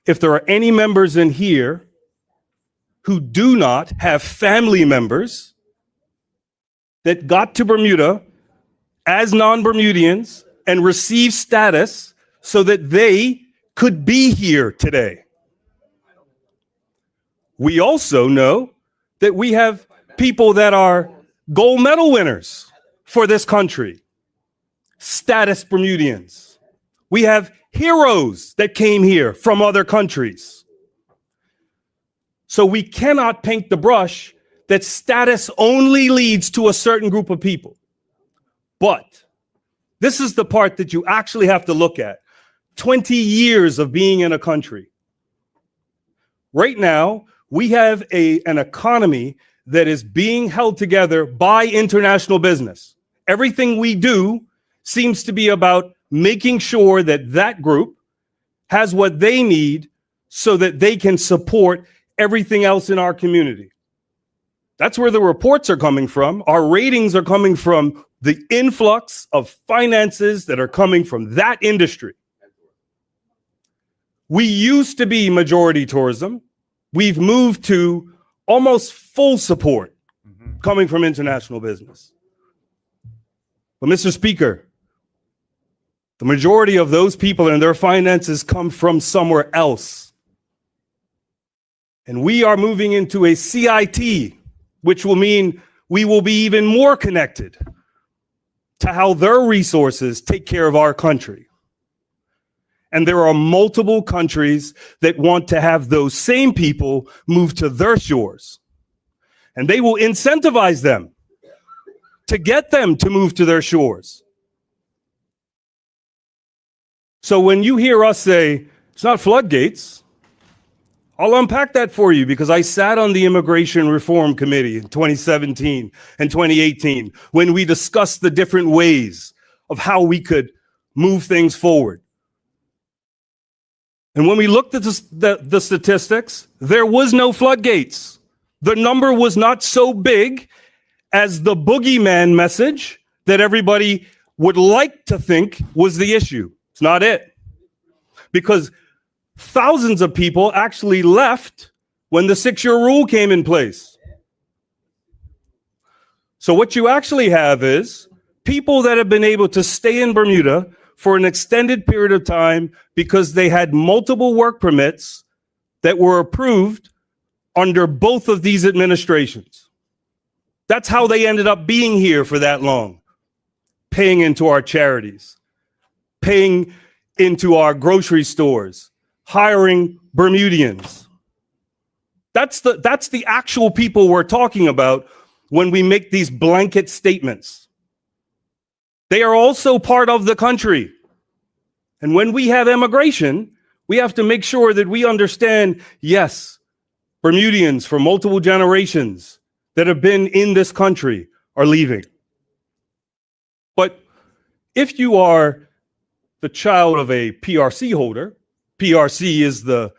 if there are any members in here who do not have family members that got to Bermuda as non-Bermudians and received status so that they could be here today. We also know that we have people that are gold medal winners for this country, status Bermudians. We have heroes that came here from other countries. So we cannot paint the brush that status only leads to a certain group of people. But this is the part that you actually have to look at. 20 years of being in a country. Right now, we have an economy that is being held together by international business. Everything we do seems to be about making sure that that group has what they need so that they can support everything else in our community. That's where the reports are coming from. Our ratings are coming from the influx of finances that are coming from that industry. We used to be majority tourism. We've moved to almost full support coming from international business. But Mr. Speaker, the majority of those people and their finances come from somewhere else. And we are moving into a CIT, which will mean we will be even more connected to how their resources take care of our country. And there are multiple countries that want to have those same people move to their shores. And they will incentivize them to get them to move to their shores. So when you hear us say, it's not floodgates, I'll unpack that for you because I sat on the Immigration Reform Committee in 2017 and 2018 when we discussed the different ways of how we could move things forward. And when we looked at the statistics, there was no floodgates. The number was not so big as the boogeyman message that everybody would like to think was the issue. It's not it. Because thousands of people actually left when the 6-year rule came in place. So what you actually have is people that have been able to stay in Bermuda for an extended period of time because they had multiple work permits that were approved under both of these administrations. That's how they ended up being here for that long, paying into our charities, paying into our grocery stores, hiring Bermudians. That's the actual people we're talking about when we make these blanket statements. They are also part of the country. And when we have immigration, we have to make sure that we understand, yes, Bermudians for multiple generations that have been in this country are leaving. But if you are the child of a PRC holder. PRC is the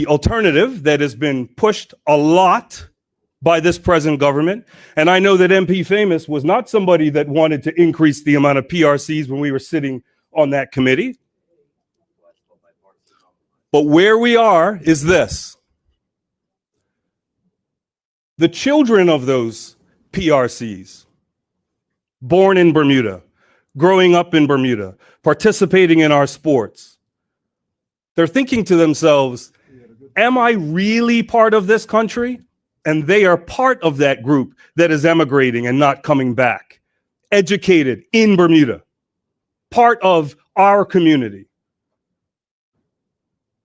alternative that has been pushed a lot by this present government. And I know that MP Famous was not somebody that wanted to increase the amount of PRCs when we were sitting on that committee. But where we are is this. The children of those PRCs, born in Bermuda, growing up in Bermuda, participating in our sports, they're thinking to themselves, am I really part of this country? And they are part of that group that is emigrating and not coming back, educated in Bermuda, part of our community.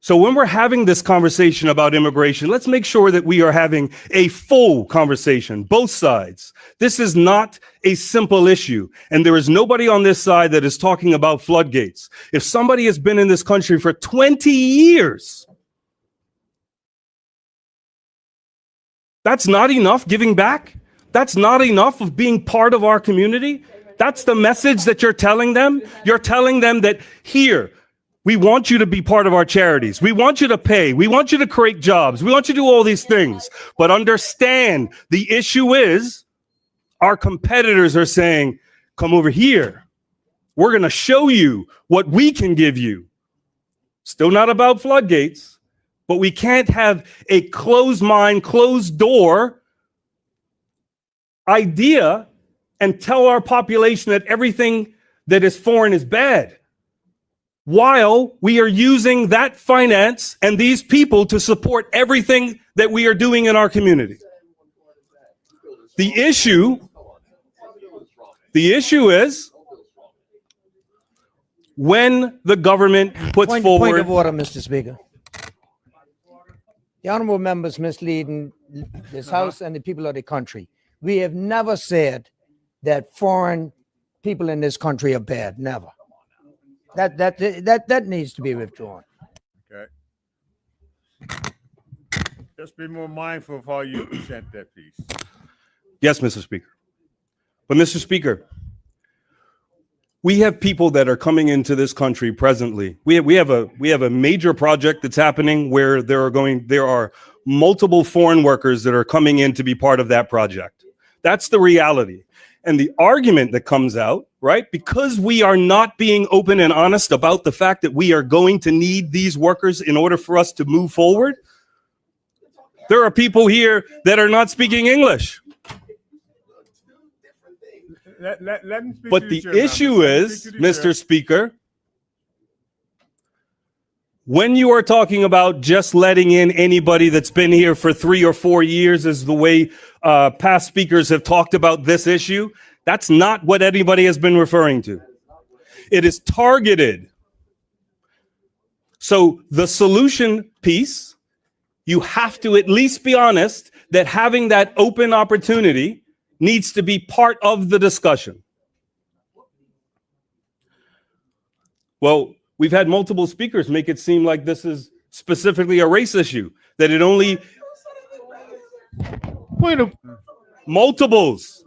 So when we're having this conversation about immigration, let's make sure that we are having a full conversation, both sides. This is not a simple issue, and there is nobody on this side that is talking about floodgates. If somebody has been in this country for 20 years, that's not enough giving back? That's not enough of being part of our community? That's the message that you're telling them? You're telling them that here, we want you to be part of our charities. We want you to pay. We want you to create jobs. We want you to do all these things. But understand, the issue is our competitors are saying, come over here. We're going to show you what we can give you. Still not about floodgates, but we can't have a closed mind, closed door idea and tell our population that everything that is foreign is bad, while we are using that finance and these people to support everything that we are doing in our community. The issue is when the government puts Point forward. of order, Mr. Speaker. The honorable members misleading this House and the people of the country. We have never said that foreign people in this country are bad. Never. That needs to be withdrawn. Okay. Just be more mindful of how you present that piece. Yes, Mr. Speaker. But Mr. Speaker, we have people that are coming into this country presently. We have a major project that's happening where there are multiple foreign workers that are coming in to be part of that project. That's the reality. And the argument that comes out, right, because we are not being open and honest about the fact that we are going to need these workers in order for us to move forward, there are people here that are not speaking English. Let him speak But to the chair, ma'am. issue Let him is, speak to the chair. Mr. Speaker, when you are talking about just letting in anybody that's been here for 3 or 4 years, as the way past speakers have talked about this issue, that's not what anybody has been referring to. It is targeted. So the solution piece, you have to at least be honest that having that open opportunity needs to be part of the discussion. Well, we've had multiple speakers make it seem like this is specifically a race issue, that it only Point of multiples.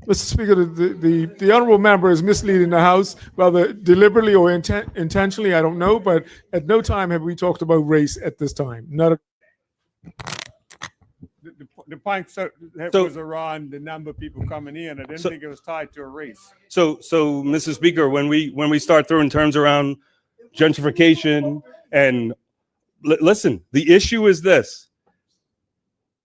Mr. Speaker, the honorable member is misleading the House, whether deliberately or intentionally, I don't know, but at no time have we talked about race at this time. Not a The point was around the number of people coming in. I didn't think it was tied to a race. So, Mr. Speaker, when we start throwing terms around gentrification and listen, the issue is this: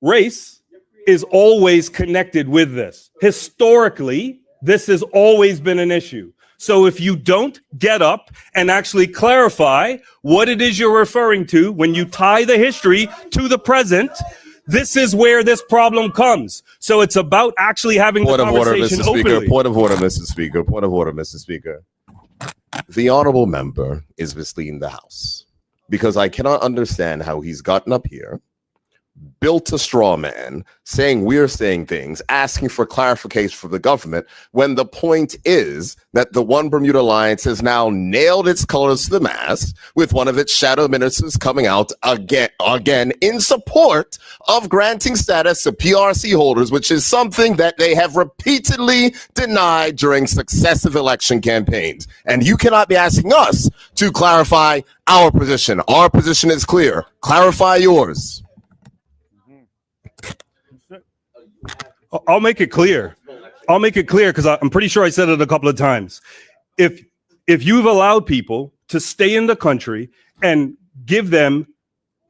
race is always connected with this. Historically, this has always been an issue. So if you don't get up and actually clarify what it is you're referring to when you tie the history to the present, this is where this problem comes. So it's about actually having the conversation openly. Point of order, Mr. Speaker. Point of order, Mr. Speaker. The honorable member is misleading the House because I cannot understand how he's gotten up here built a straw man saying we're saying things, asking for clarification from the government, when the point is that the One Bermuda Alliance has now nailed its colors to the mast, with one of its shadow ministers coming out again in support of granting status to PRC holders, which is something that they have repeatedly denied during successive election campaigns. And you cannot be asking us to clarify our position. Our position is clear. Clarify yours. I'll make it clear. I'll make it clear because I'm pretty sure I said it a couple of times. If you've allowed people to stay in the country and give them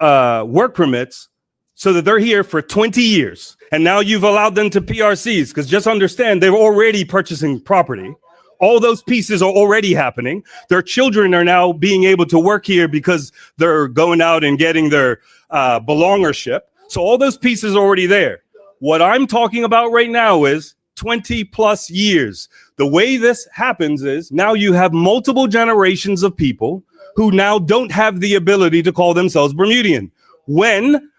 work permits so that they're here for 20 years, and now you've allowed them to PRCs, because just understand they're already purchasing property. All those pieces are already happening. Their children are now being able to work here because they're going out and getting their belongership. So all those pieces are already there. What I'm talking about right now is 20 plus years. The way this happens is now you have multiple generations of people who now don't have the ability to call themselves Bermudian. When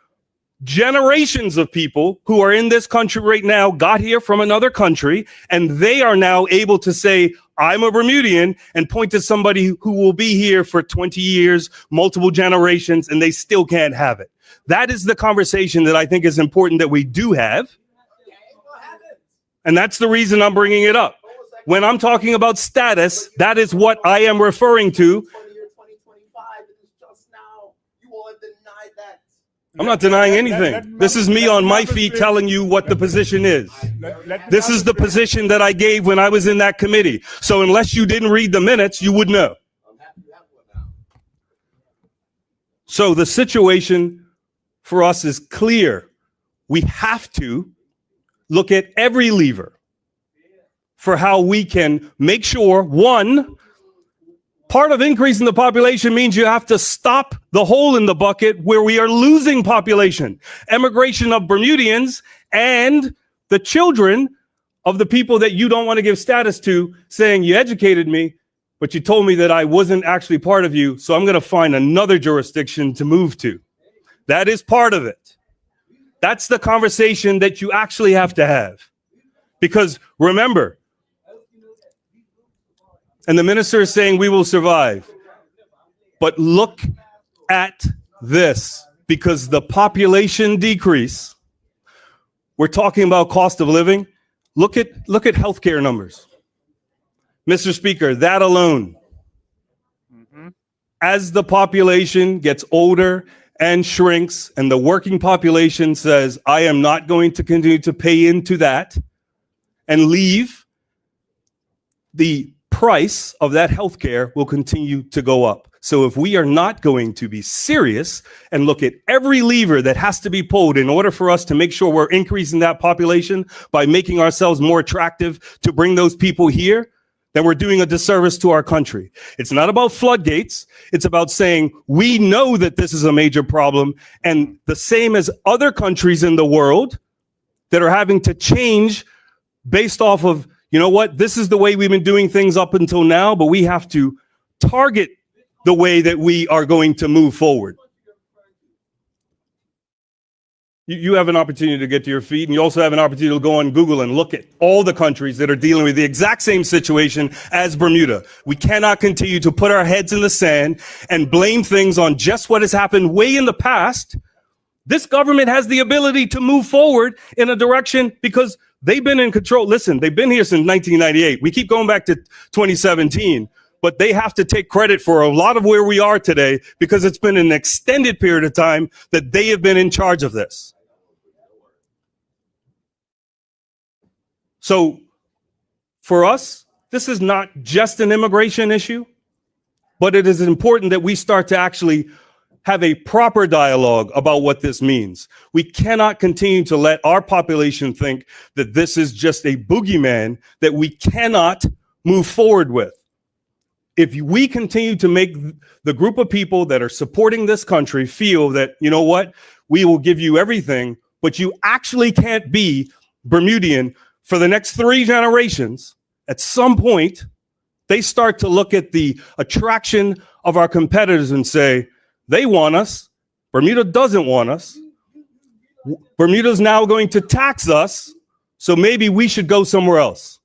generations of people who are in this country right now got here from another country, and they are now able to say, I'm a Bermudian, and point to somebody who will be here for 20 years, multiple generations, and they still can't have it. That is the conversation that I think is important that we do have. And that's the reason I'm bringing it up. When I'm talking about status, that is what I am referring to. I'm not denying anything. This is me on my feet telling you what the position is. This is the position that I gave when I was in that committee. So unless you didn't read the minutes, you would know. So the situation for us is clear. We have to look at every lever for how we can make sure, one, part of increasing the population means you have to stop the hole in the bucket where we are losing population. Emigration of Bermudians and the children of the people that you don't want to give status to, saying you educated me, but you told me that I wasn't actually part of you, so I'm going to find another jurisdiction to move to. That is part of it. That's the conversation that you actually have to have. Because remember, and the minister is saying we will survive, but look at this, because the population decrease, we're talking about cost of living. Look at healthcare numbers. Mr. Speaker, that alone, as the population gets older and shrinks, and the working population says, I am not going to continue to pay into that and leave, the price of that healthcare will continue to go up. So if we are not going to be serious and look at every lever that has to be pulled in order for us to make sure we're increasing that population by making ourselves more attractive to bring those people here, then we're doing a disservice to our country. It's not about floodgates. It's about saying we know that this is a major problem, and the same as other countries in the world that are having to change based off of, you know what, this is the way we've been doing things up until now, but we have to target the way that we are going to move forward. You have an opportunity to get to your feet, and you also have an opportunity to go on Google and look at all the countries that are dealing with the exact same situation as Bermuda. We cannot continue to put our heads in the sand and blame things on just what has happened way in the past. This government has the ability to move forward in a direction because they've been in control. Listen, they've been here since 1998. We keep going back to 2017, but they have to take credit for a lot of where we are today because it's been an extended period of time that they have been in charge of this. So for us, this is not just an immigration issue, but it is important that we start to actually have a proper dialogue about what this means. We cannot continue to let our population think that this is just a boogeyman that we cannot move forward with. If we continue to make the group of people that are supporting this country feel that, you know what, we will give you everything, but you actually can't be Bermudian for the next 3 generations, at some point, they start to look at the attraction of our competitors and say, they want us, Bermuda doesn't want us. Bermuda's now going to tax us, so maybe we should go somewhere else.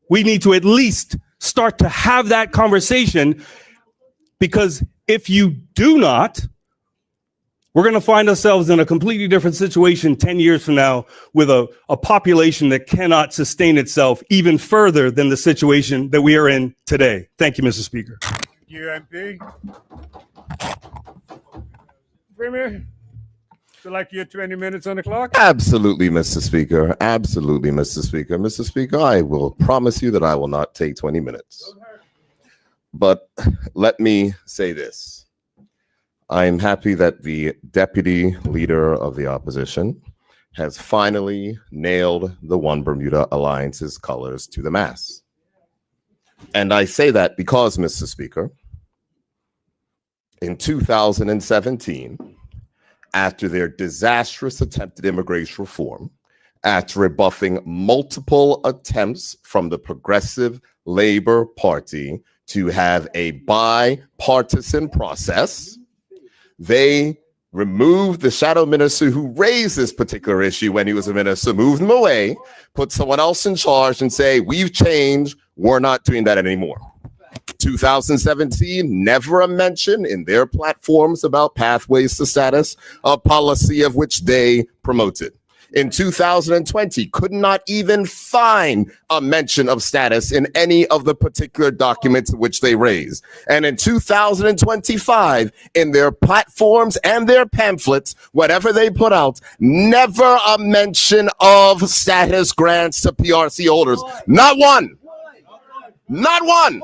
We need to at least start to have that conversation, because if you do not, we're going to find ourselves in a completely different situation 10 years from now with a population that cannot sustain itself even further than the situation that we are in today. Thank you, Mr. Speaker. UMP. Premier, feel like you're 20 minutes on the clock? Absolutely, Mr. Speaker. Absolutely, Mr. Speaker. Mr. Speaker, I will promise you that I will not take 20 minutes. But let me say this. I'm happy that the deputy leader of the opposition has finally nailed the One Bermuda Alliance's colors to the mast. And I say that because, Mr. Speaker, in 2017, after their disastrous attempt at immigration reform, after rebuffing multiple attempts from the Progressive Labor Party to have a bipartisan process, they removed the shadow minister who raised this particular issue when he was a minister, moved him away, put someone else in charge and say, we've changed, we're not doing that anymore. 2017, never a mention in their platforms about pathways to status, a policy of which they promoted. In 2020, could not even find a mention of status in any of the particular documents which they raised. And in 2025, in their platforms and their pamphlets, whatever they put out, never a mention of status grants to PRC holders. Not one. Not one.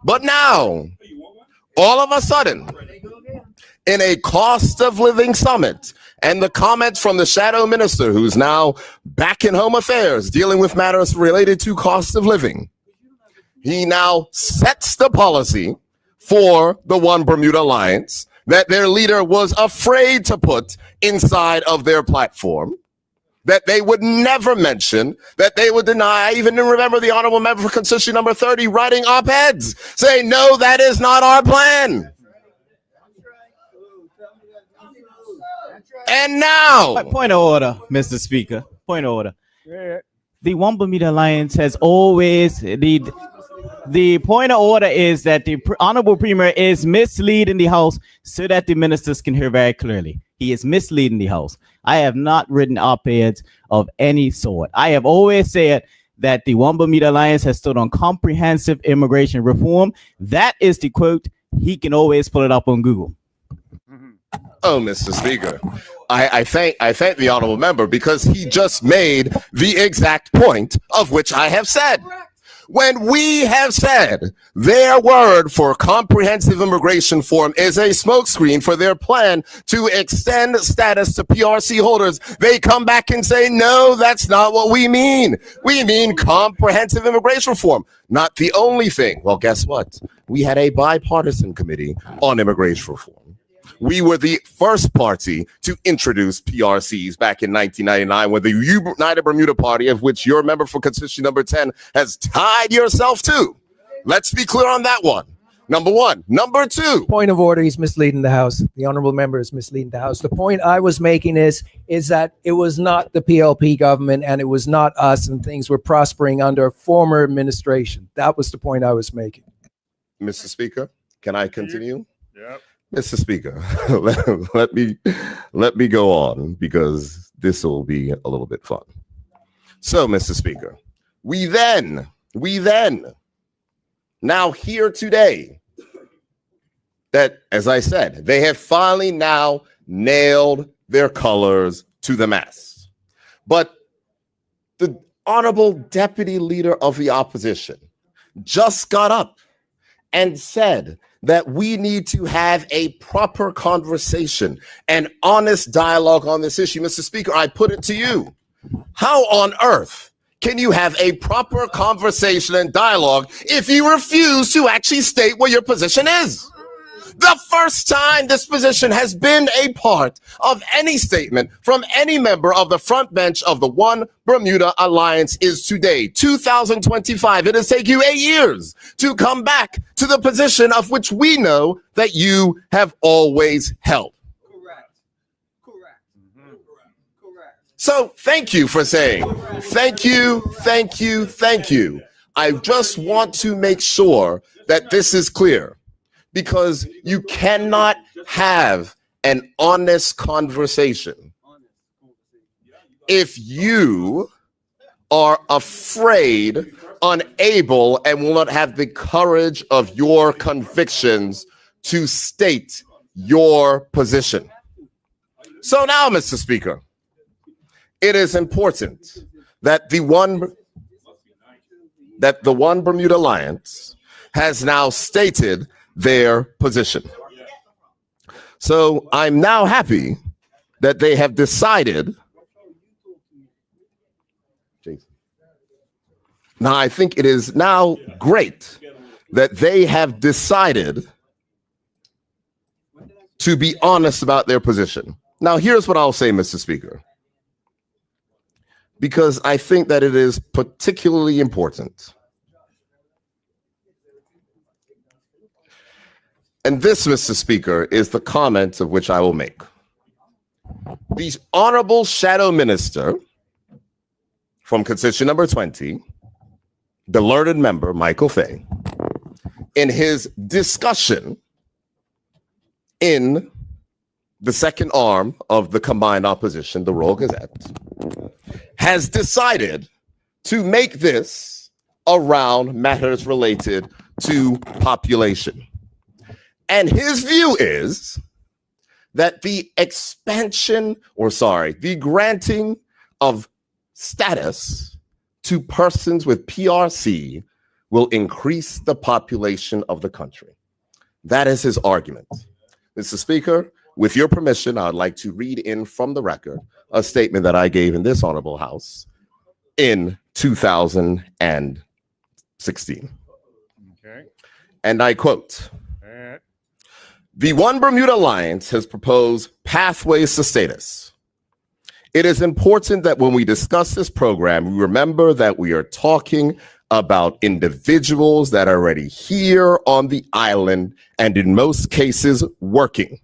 But now, all of a sudden, in a cost of living summit, and the comments from the shadow minister, who's now back in Home Affairs, dealing with matters related to cost of living, he now sets the policy for the One Bermuda Alliance that their leader was afraid to put inside of their platform, that they would never mention, that they would deny. I even remember the honorable member for constituency number 30 writing op-eds saying, no, that is not our plan. And now, Point of order, Mr. Speaker. Point of order. Yeah. The One Bermuda Alliance has always the point of order is that the honorable premier is misleading the House so that the ministers can hear very clearly. He is misleading the House. I have not written op-eds of any sort. I have always said that the One Bermuda Alliance has stood on comprehensive immigration reform. That is the quote. He can always pull it up on Google. Oh, Mr. Speaker, I thank the honorable member because he just made the exact point of which I have said. When we have said their word for comprehensive immigration reform is a smokescreen for their plan to extend status to PRC holders, they come back and say, no, that's not what we mean. We mean comprehensive immigration reform. Not the only thing. Well, guess what? We had a bipartisan committee on immigration reform. We were the first party to introduce PRCs back in 1999 when the United Bermuda Party, of which you're a member for constituency number 10, has tied yourself to. Let's be clear on that one. Number one. Number two. Point of order, he's misleading the House. The honorable member is misleading the House. The point I was making is that it was not the PLP government and it was not us, and things were prospering under a former administration. That was the point I was making. Mr. Speaker, can I continue? Yep. Mr. Speaker, let me go on because this will be a little bit fun. So, Mr. Speaker, we then now here today that, as I said, they have finally now nailed their colors to the mast. But the honorable deputy leader of the opposition just got up and said that we need to have a proper conversation and honest dialogue on this issue. Mr. Speaker, I put it to you. How on earth can you have a proper conversation and dialogue if you refuse to actually state what your position is? The first time this position has been a part of any statement from any member of the front bench of the One Bermuda Alliance is today, 2025. It has taken you 8 years to come back to the position of which we know that you have always held. So thank you for saying, thank you, thank you, thank you. I just want to make sure that this is clear, because you cannot have an honest conversation if you are afraid, unable, and will not have the courage of your convictions to state your position. So now, Mr. Speaker, it is important that the One Bermuda Alliance has now stated their position. So I'm now happy that they have decided. Now, I think it is now great that they have decided to be honest about their position. Now, here's what I'll say, Mr. Speaker, because I think that it is particularly important. And this, Mr. Speaker, is the comment of which I will make. The Honorable Shadow Minister from constituency number 20, the learned member, Michael Fay, in his discussion in the second arm of the combined opposition, the Royal Gazette, has decided to make this around matters related to population. And his view is that the granting of status to persons with PRC will increase the population of the country. That is his argument. Mr. Speaker, with your permission, I'd like to read in from the record a statement that I gave in this honorable house in 2016. Okay. And I quote, "The One Bermuda Alliance has proposed pathways to status. It is important that when we discuss this program, we remember that we are talking about individuals that are already here on the island and in most cases working.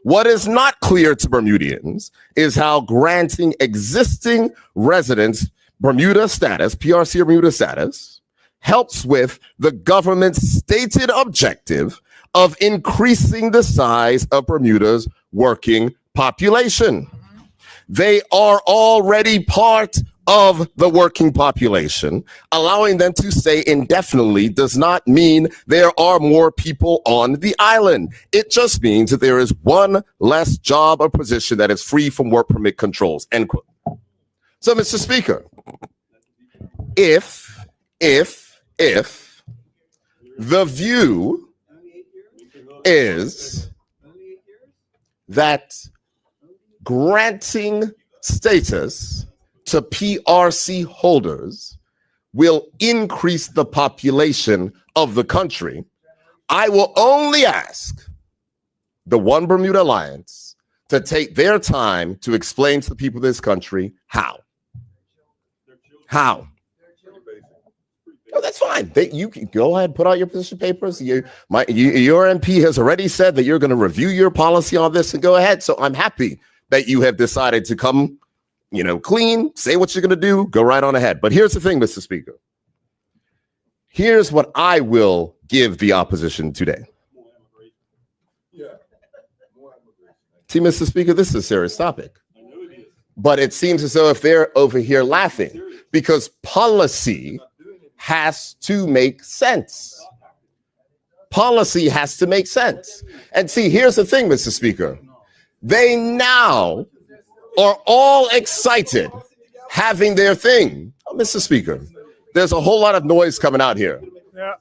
What is not clear to Bermudians is how granting existing residents Bermuda status, PRC or Bermuda status, helps with the government's stated objective of increasing the size of Bermuda's working population. They are already part of the working population. Allowing them to stay indefinitely does not mean there are more people on the island. It just means that there is one less job or position that is free from work permit controls," end quote. So, Mr. Speaker, if the view is that granting status to PRC holders will increase the population of the country, I will only ask the One Bermuda Alliance to take their time to explain to the people of this country how. How? Oh, that's fine. You can go ahead, put out your position papers. Your MP has already said that you're going to review your policy on this and go ahead. So I'm happy that you have decided to come, clean, say what you're going to do, go right on ahead. But here's the thing, Mr. Speaker. Here's what I will give the opposition today. See, Mr. Speaker, this is a serious topic. But it seems as though if they're over here laughing, because policy has to make sense. Policy has to make sense. And see, here's the thing, Mr. Speaker. They now are all excited having their thing. Oh, Mr. Speaker, there's a whole lot of noise coming out here. Yeah,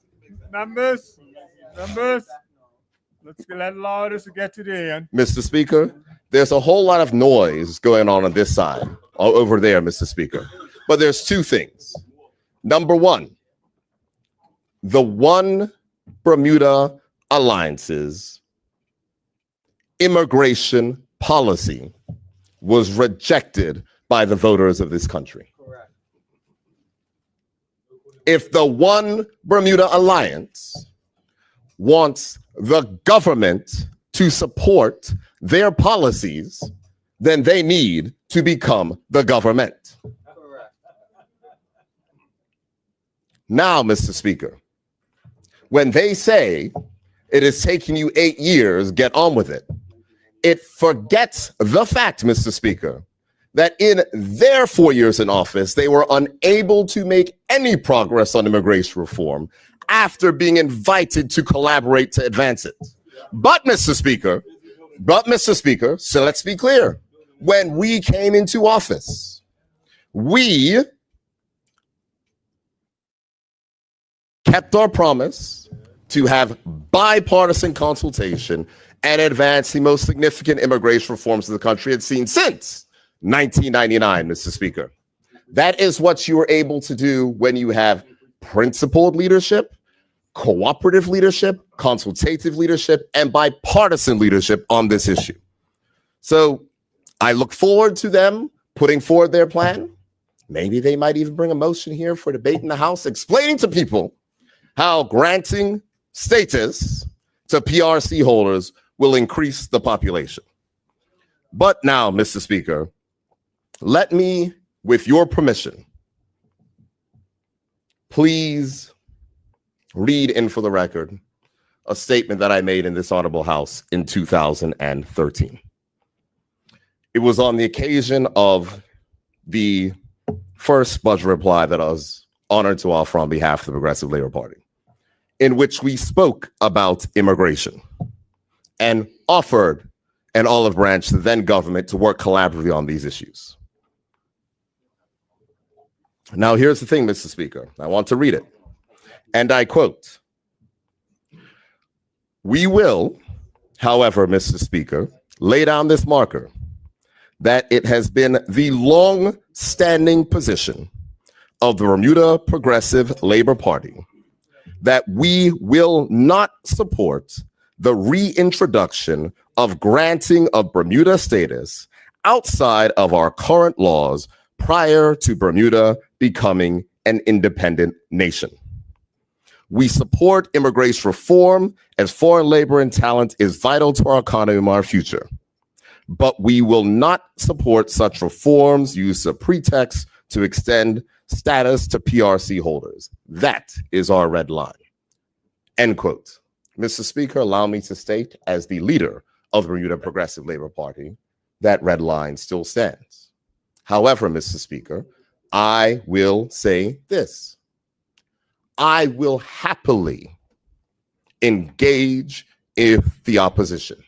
members, let's let Lourdes get to the end. Mr. Speaker, there's a whole lot of noise going on this side, or over there, Mr. Speaker. But there's two things. Number one, the One Bermuda Alliance's immigration policy was rejected by the voters of this country. Correct. If the One Bermuda Alliance wants the government to support their policies, then they need to become the government. Now, Mr. Speaker, when they say it is taking you 8 years, get on with it, it forgets the fact, Mr. Speaker, that in their 4 years in office, they were unable to make any progress on immigration reform after being invited to collaborate to advance it. But, Mr. Speaker, so let's be clear. When we came into office, we kept our promise to have bipartisan consultation and advance the most significant immigration reforms the country had seen since 1999, Mr. Speaker. That is what you were able to do when you have principled leadership, cooperative leadership, consultative leadership, and bipartisan leadership on this issue. So I look forward to them putting forward their plan. Maybe they might even bring a motion here for debate in the House, explaining to people how granting status to PRC holders will increase the population. But now, Mr. Speaker, let me, with your permission, please read in for the record a statement that I made in this honorable House in 2013. It was on the occasion of the first budget reply that I was honored to offer on behalf of the Progressive Labor Party, in which we spoke about immigration and offered an olive branch to the then government to work collaboratively on these issues. Now, here's the thing, Mr. Speaker. I want to read it. And I quote, "We will, however, Mr. Speaker, lay down this marker that it has been the long-standing position of the Bermuda Progressive Labor Party that we will not support the reintroduction of granting of Bermuda status outside of our current laws prior to Bermuda becoming an independent nation. We support immigration reform as foreign labor and talent is vital to our economy and our future. But we will not support such reforms used as a pretext to extend status to PRC holders. That is our red line." End quote. Mr. Speaker, allow me to state, as the leader of the Bermuda Progressive Labor Party, that red line still stands. However, Mr. Speaker, I will say this. I will happily engage with the opposition.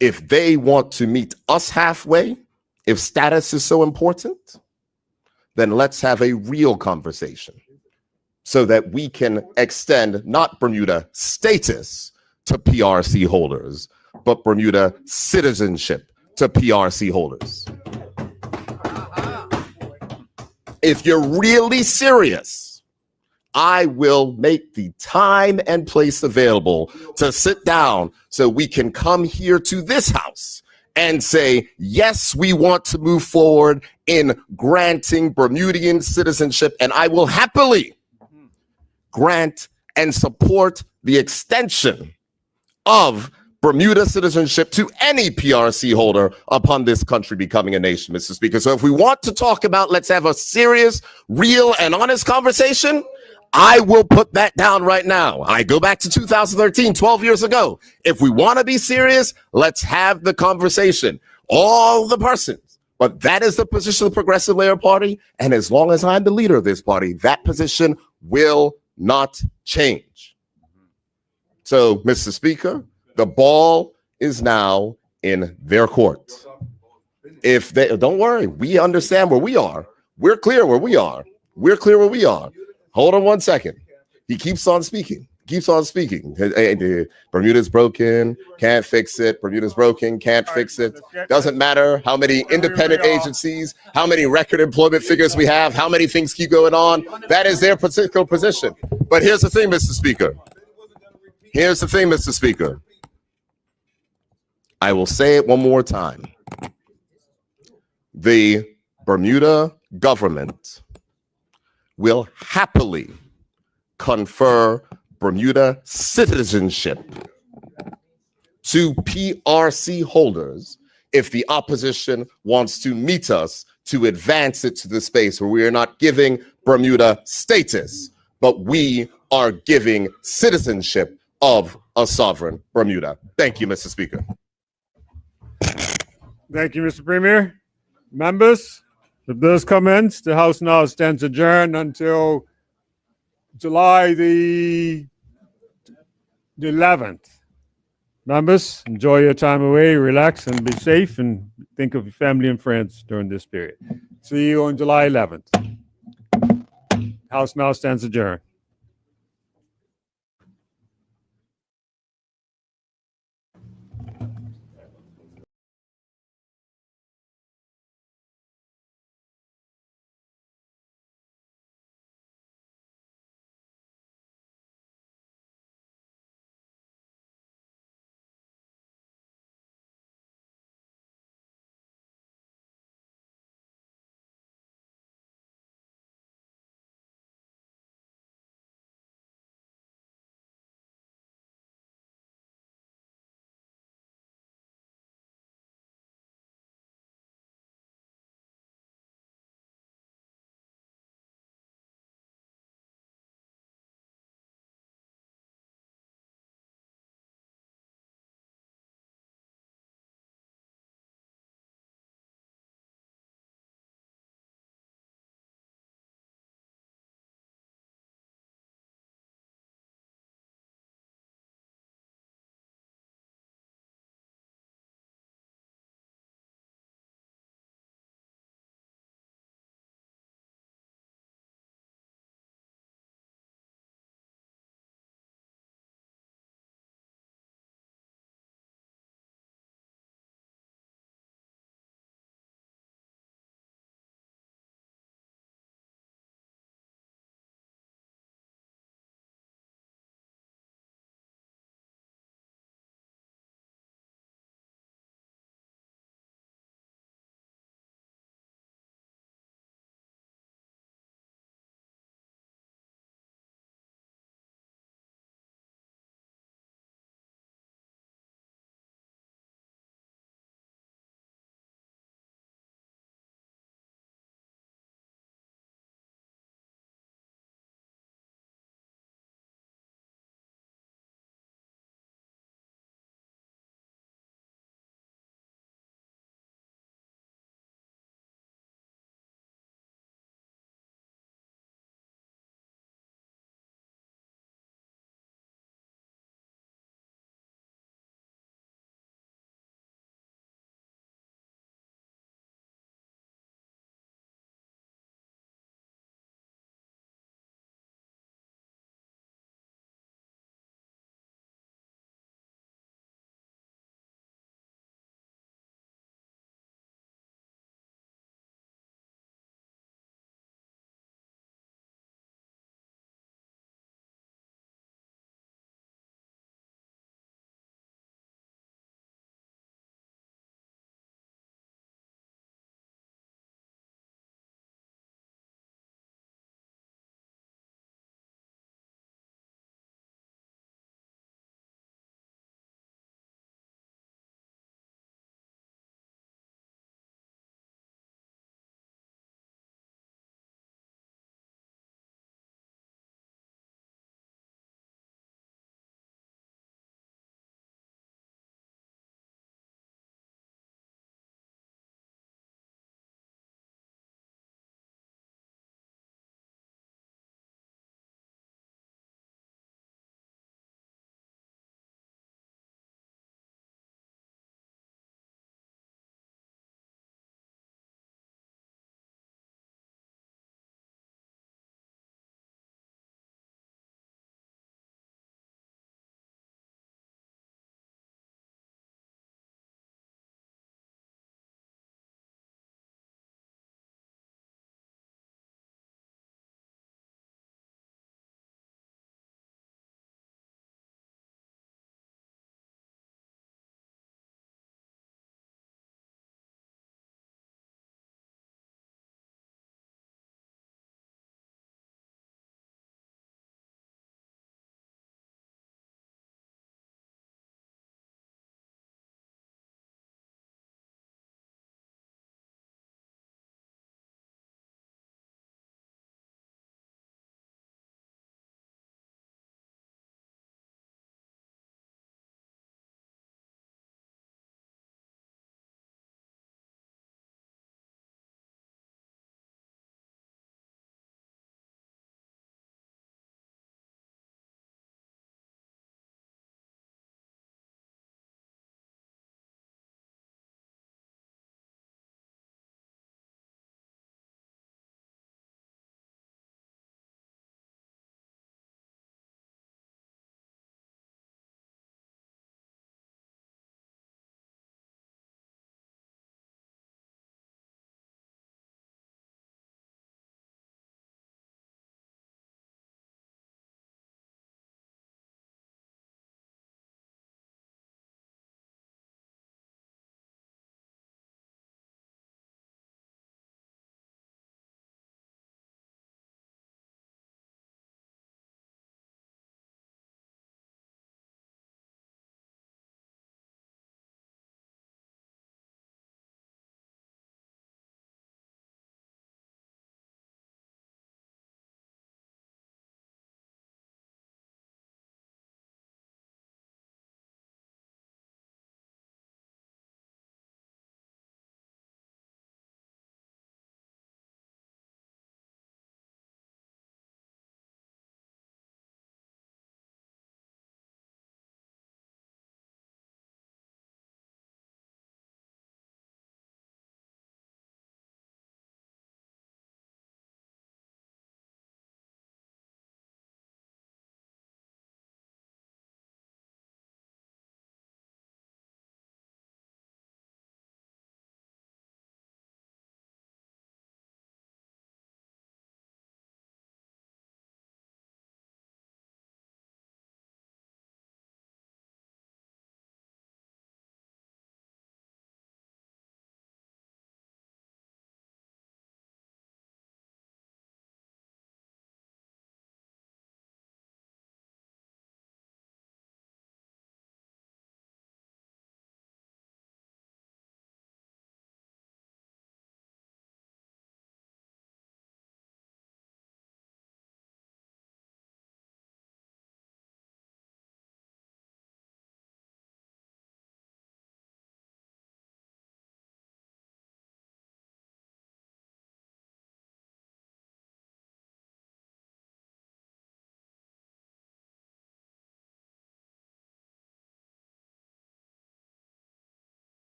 If they want to meet us halfway, if status is so important, then let's have a real conversation so that we can extend not Bermuda status to PRC holders, but Bermuda citizenship to PRC holders. If you're really serious, I will make the time and place available to sit down so we can come here to this house and say, yes, we want to move forward in granting Bermudian citizenship, and I will happily grant and support the extension of Bermuda citizenship to any PRC holder upon this country becoming a nation, Mr. Speaker. So if we want to talk about, let's have a serious, real, and honest conversation, I will put that down right now. I go back to 2013, 12 years ago. If we want to be serious, let's have the conversation. All the persons. But that is the position of the Progressive Labor Party. And as long as I'm the leader of this party, that position will not change. So, Mr. Speaker, the ball is now in their court. If they don't worry, we understand where we are. We're clear where we are. We're clear where we are. Hold on one second. He keeps on speaking. Bermuda's broken, can't fix it. Bermuda's broken, can't fix it. Doesn't matter how many independent agencies, how many record employment figures we have, how many things keep going on. That is their particular position. But here's the thing, Mr. Speaker. I will say it one more time. The Bermuda government will happily confer Bermuda citizenship to PRC holders if the opposition wants to meet us to advance it to the space where we are not giving Bermuda status, but we are giving citizenship of a sovereign Bermuda. Thank you, Mr. Speaker. Thank you, Mr. Premier. Members, with those comments, the House now stands adjourned until July the 11th. Members, enjoy your time away, relax, and be safe, and think of your family and friends during this period. See you on July 11th. House now stands adjourned.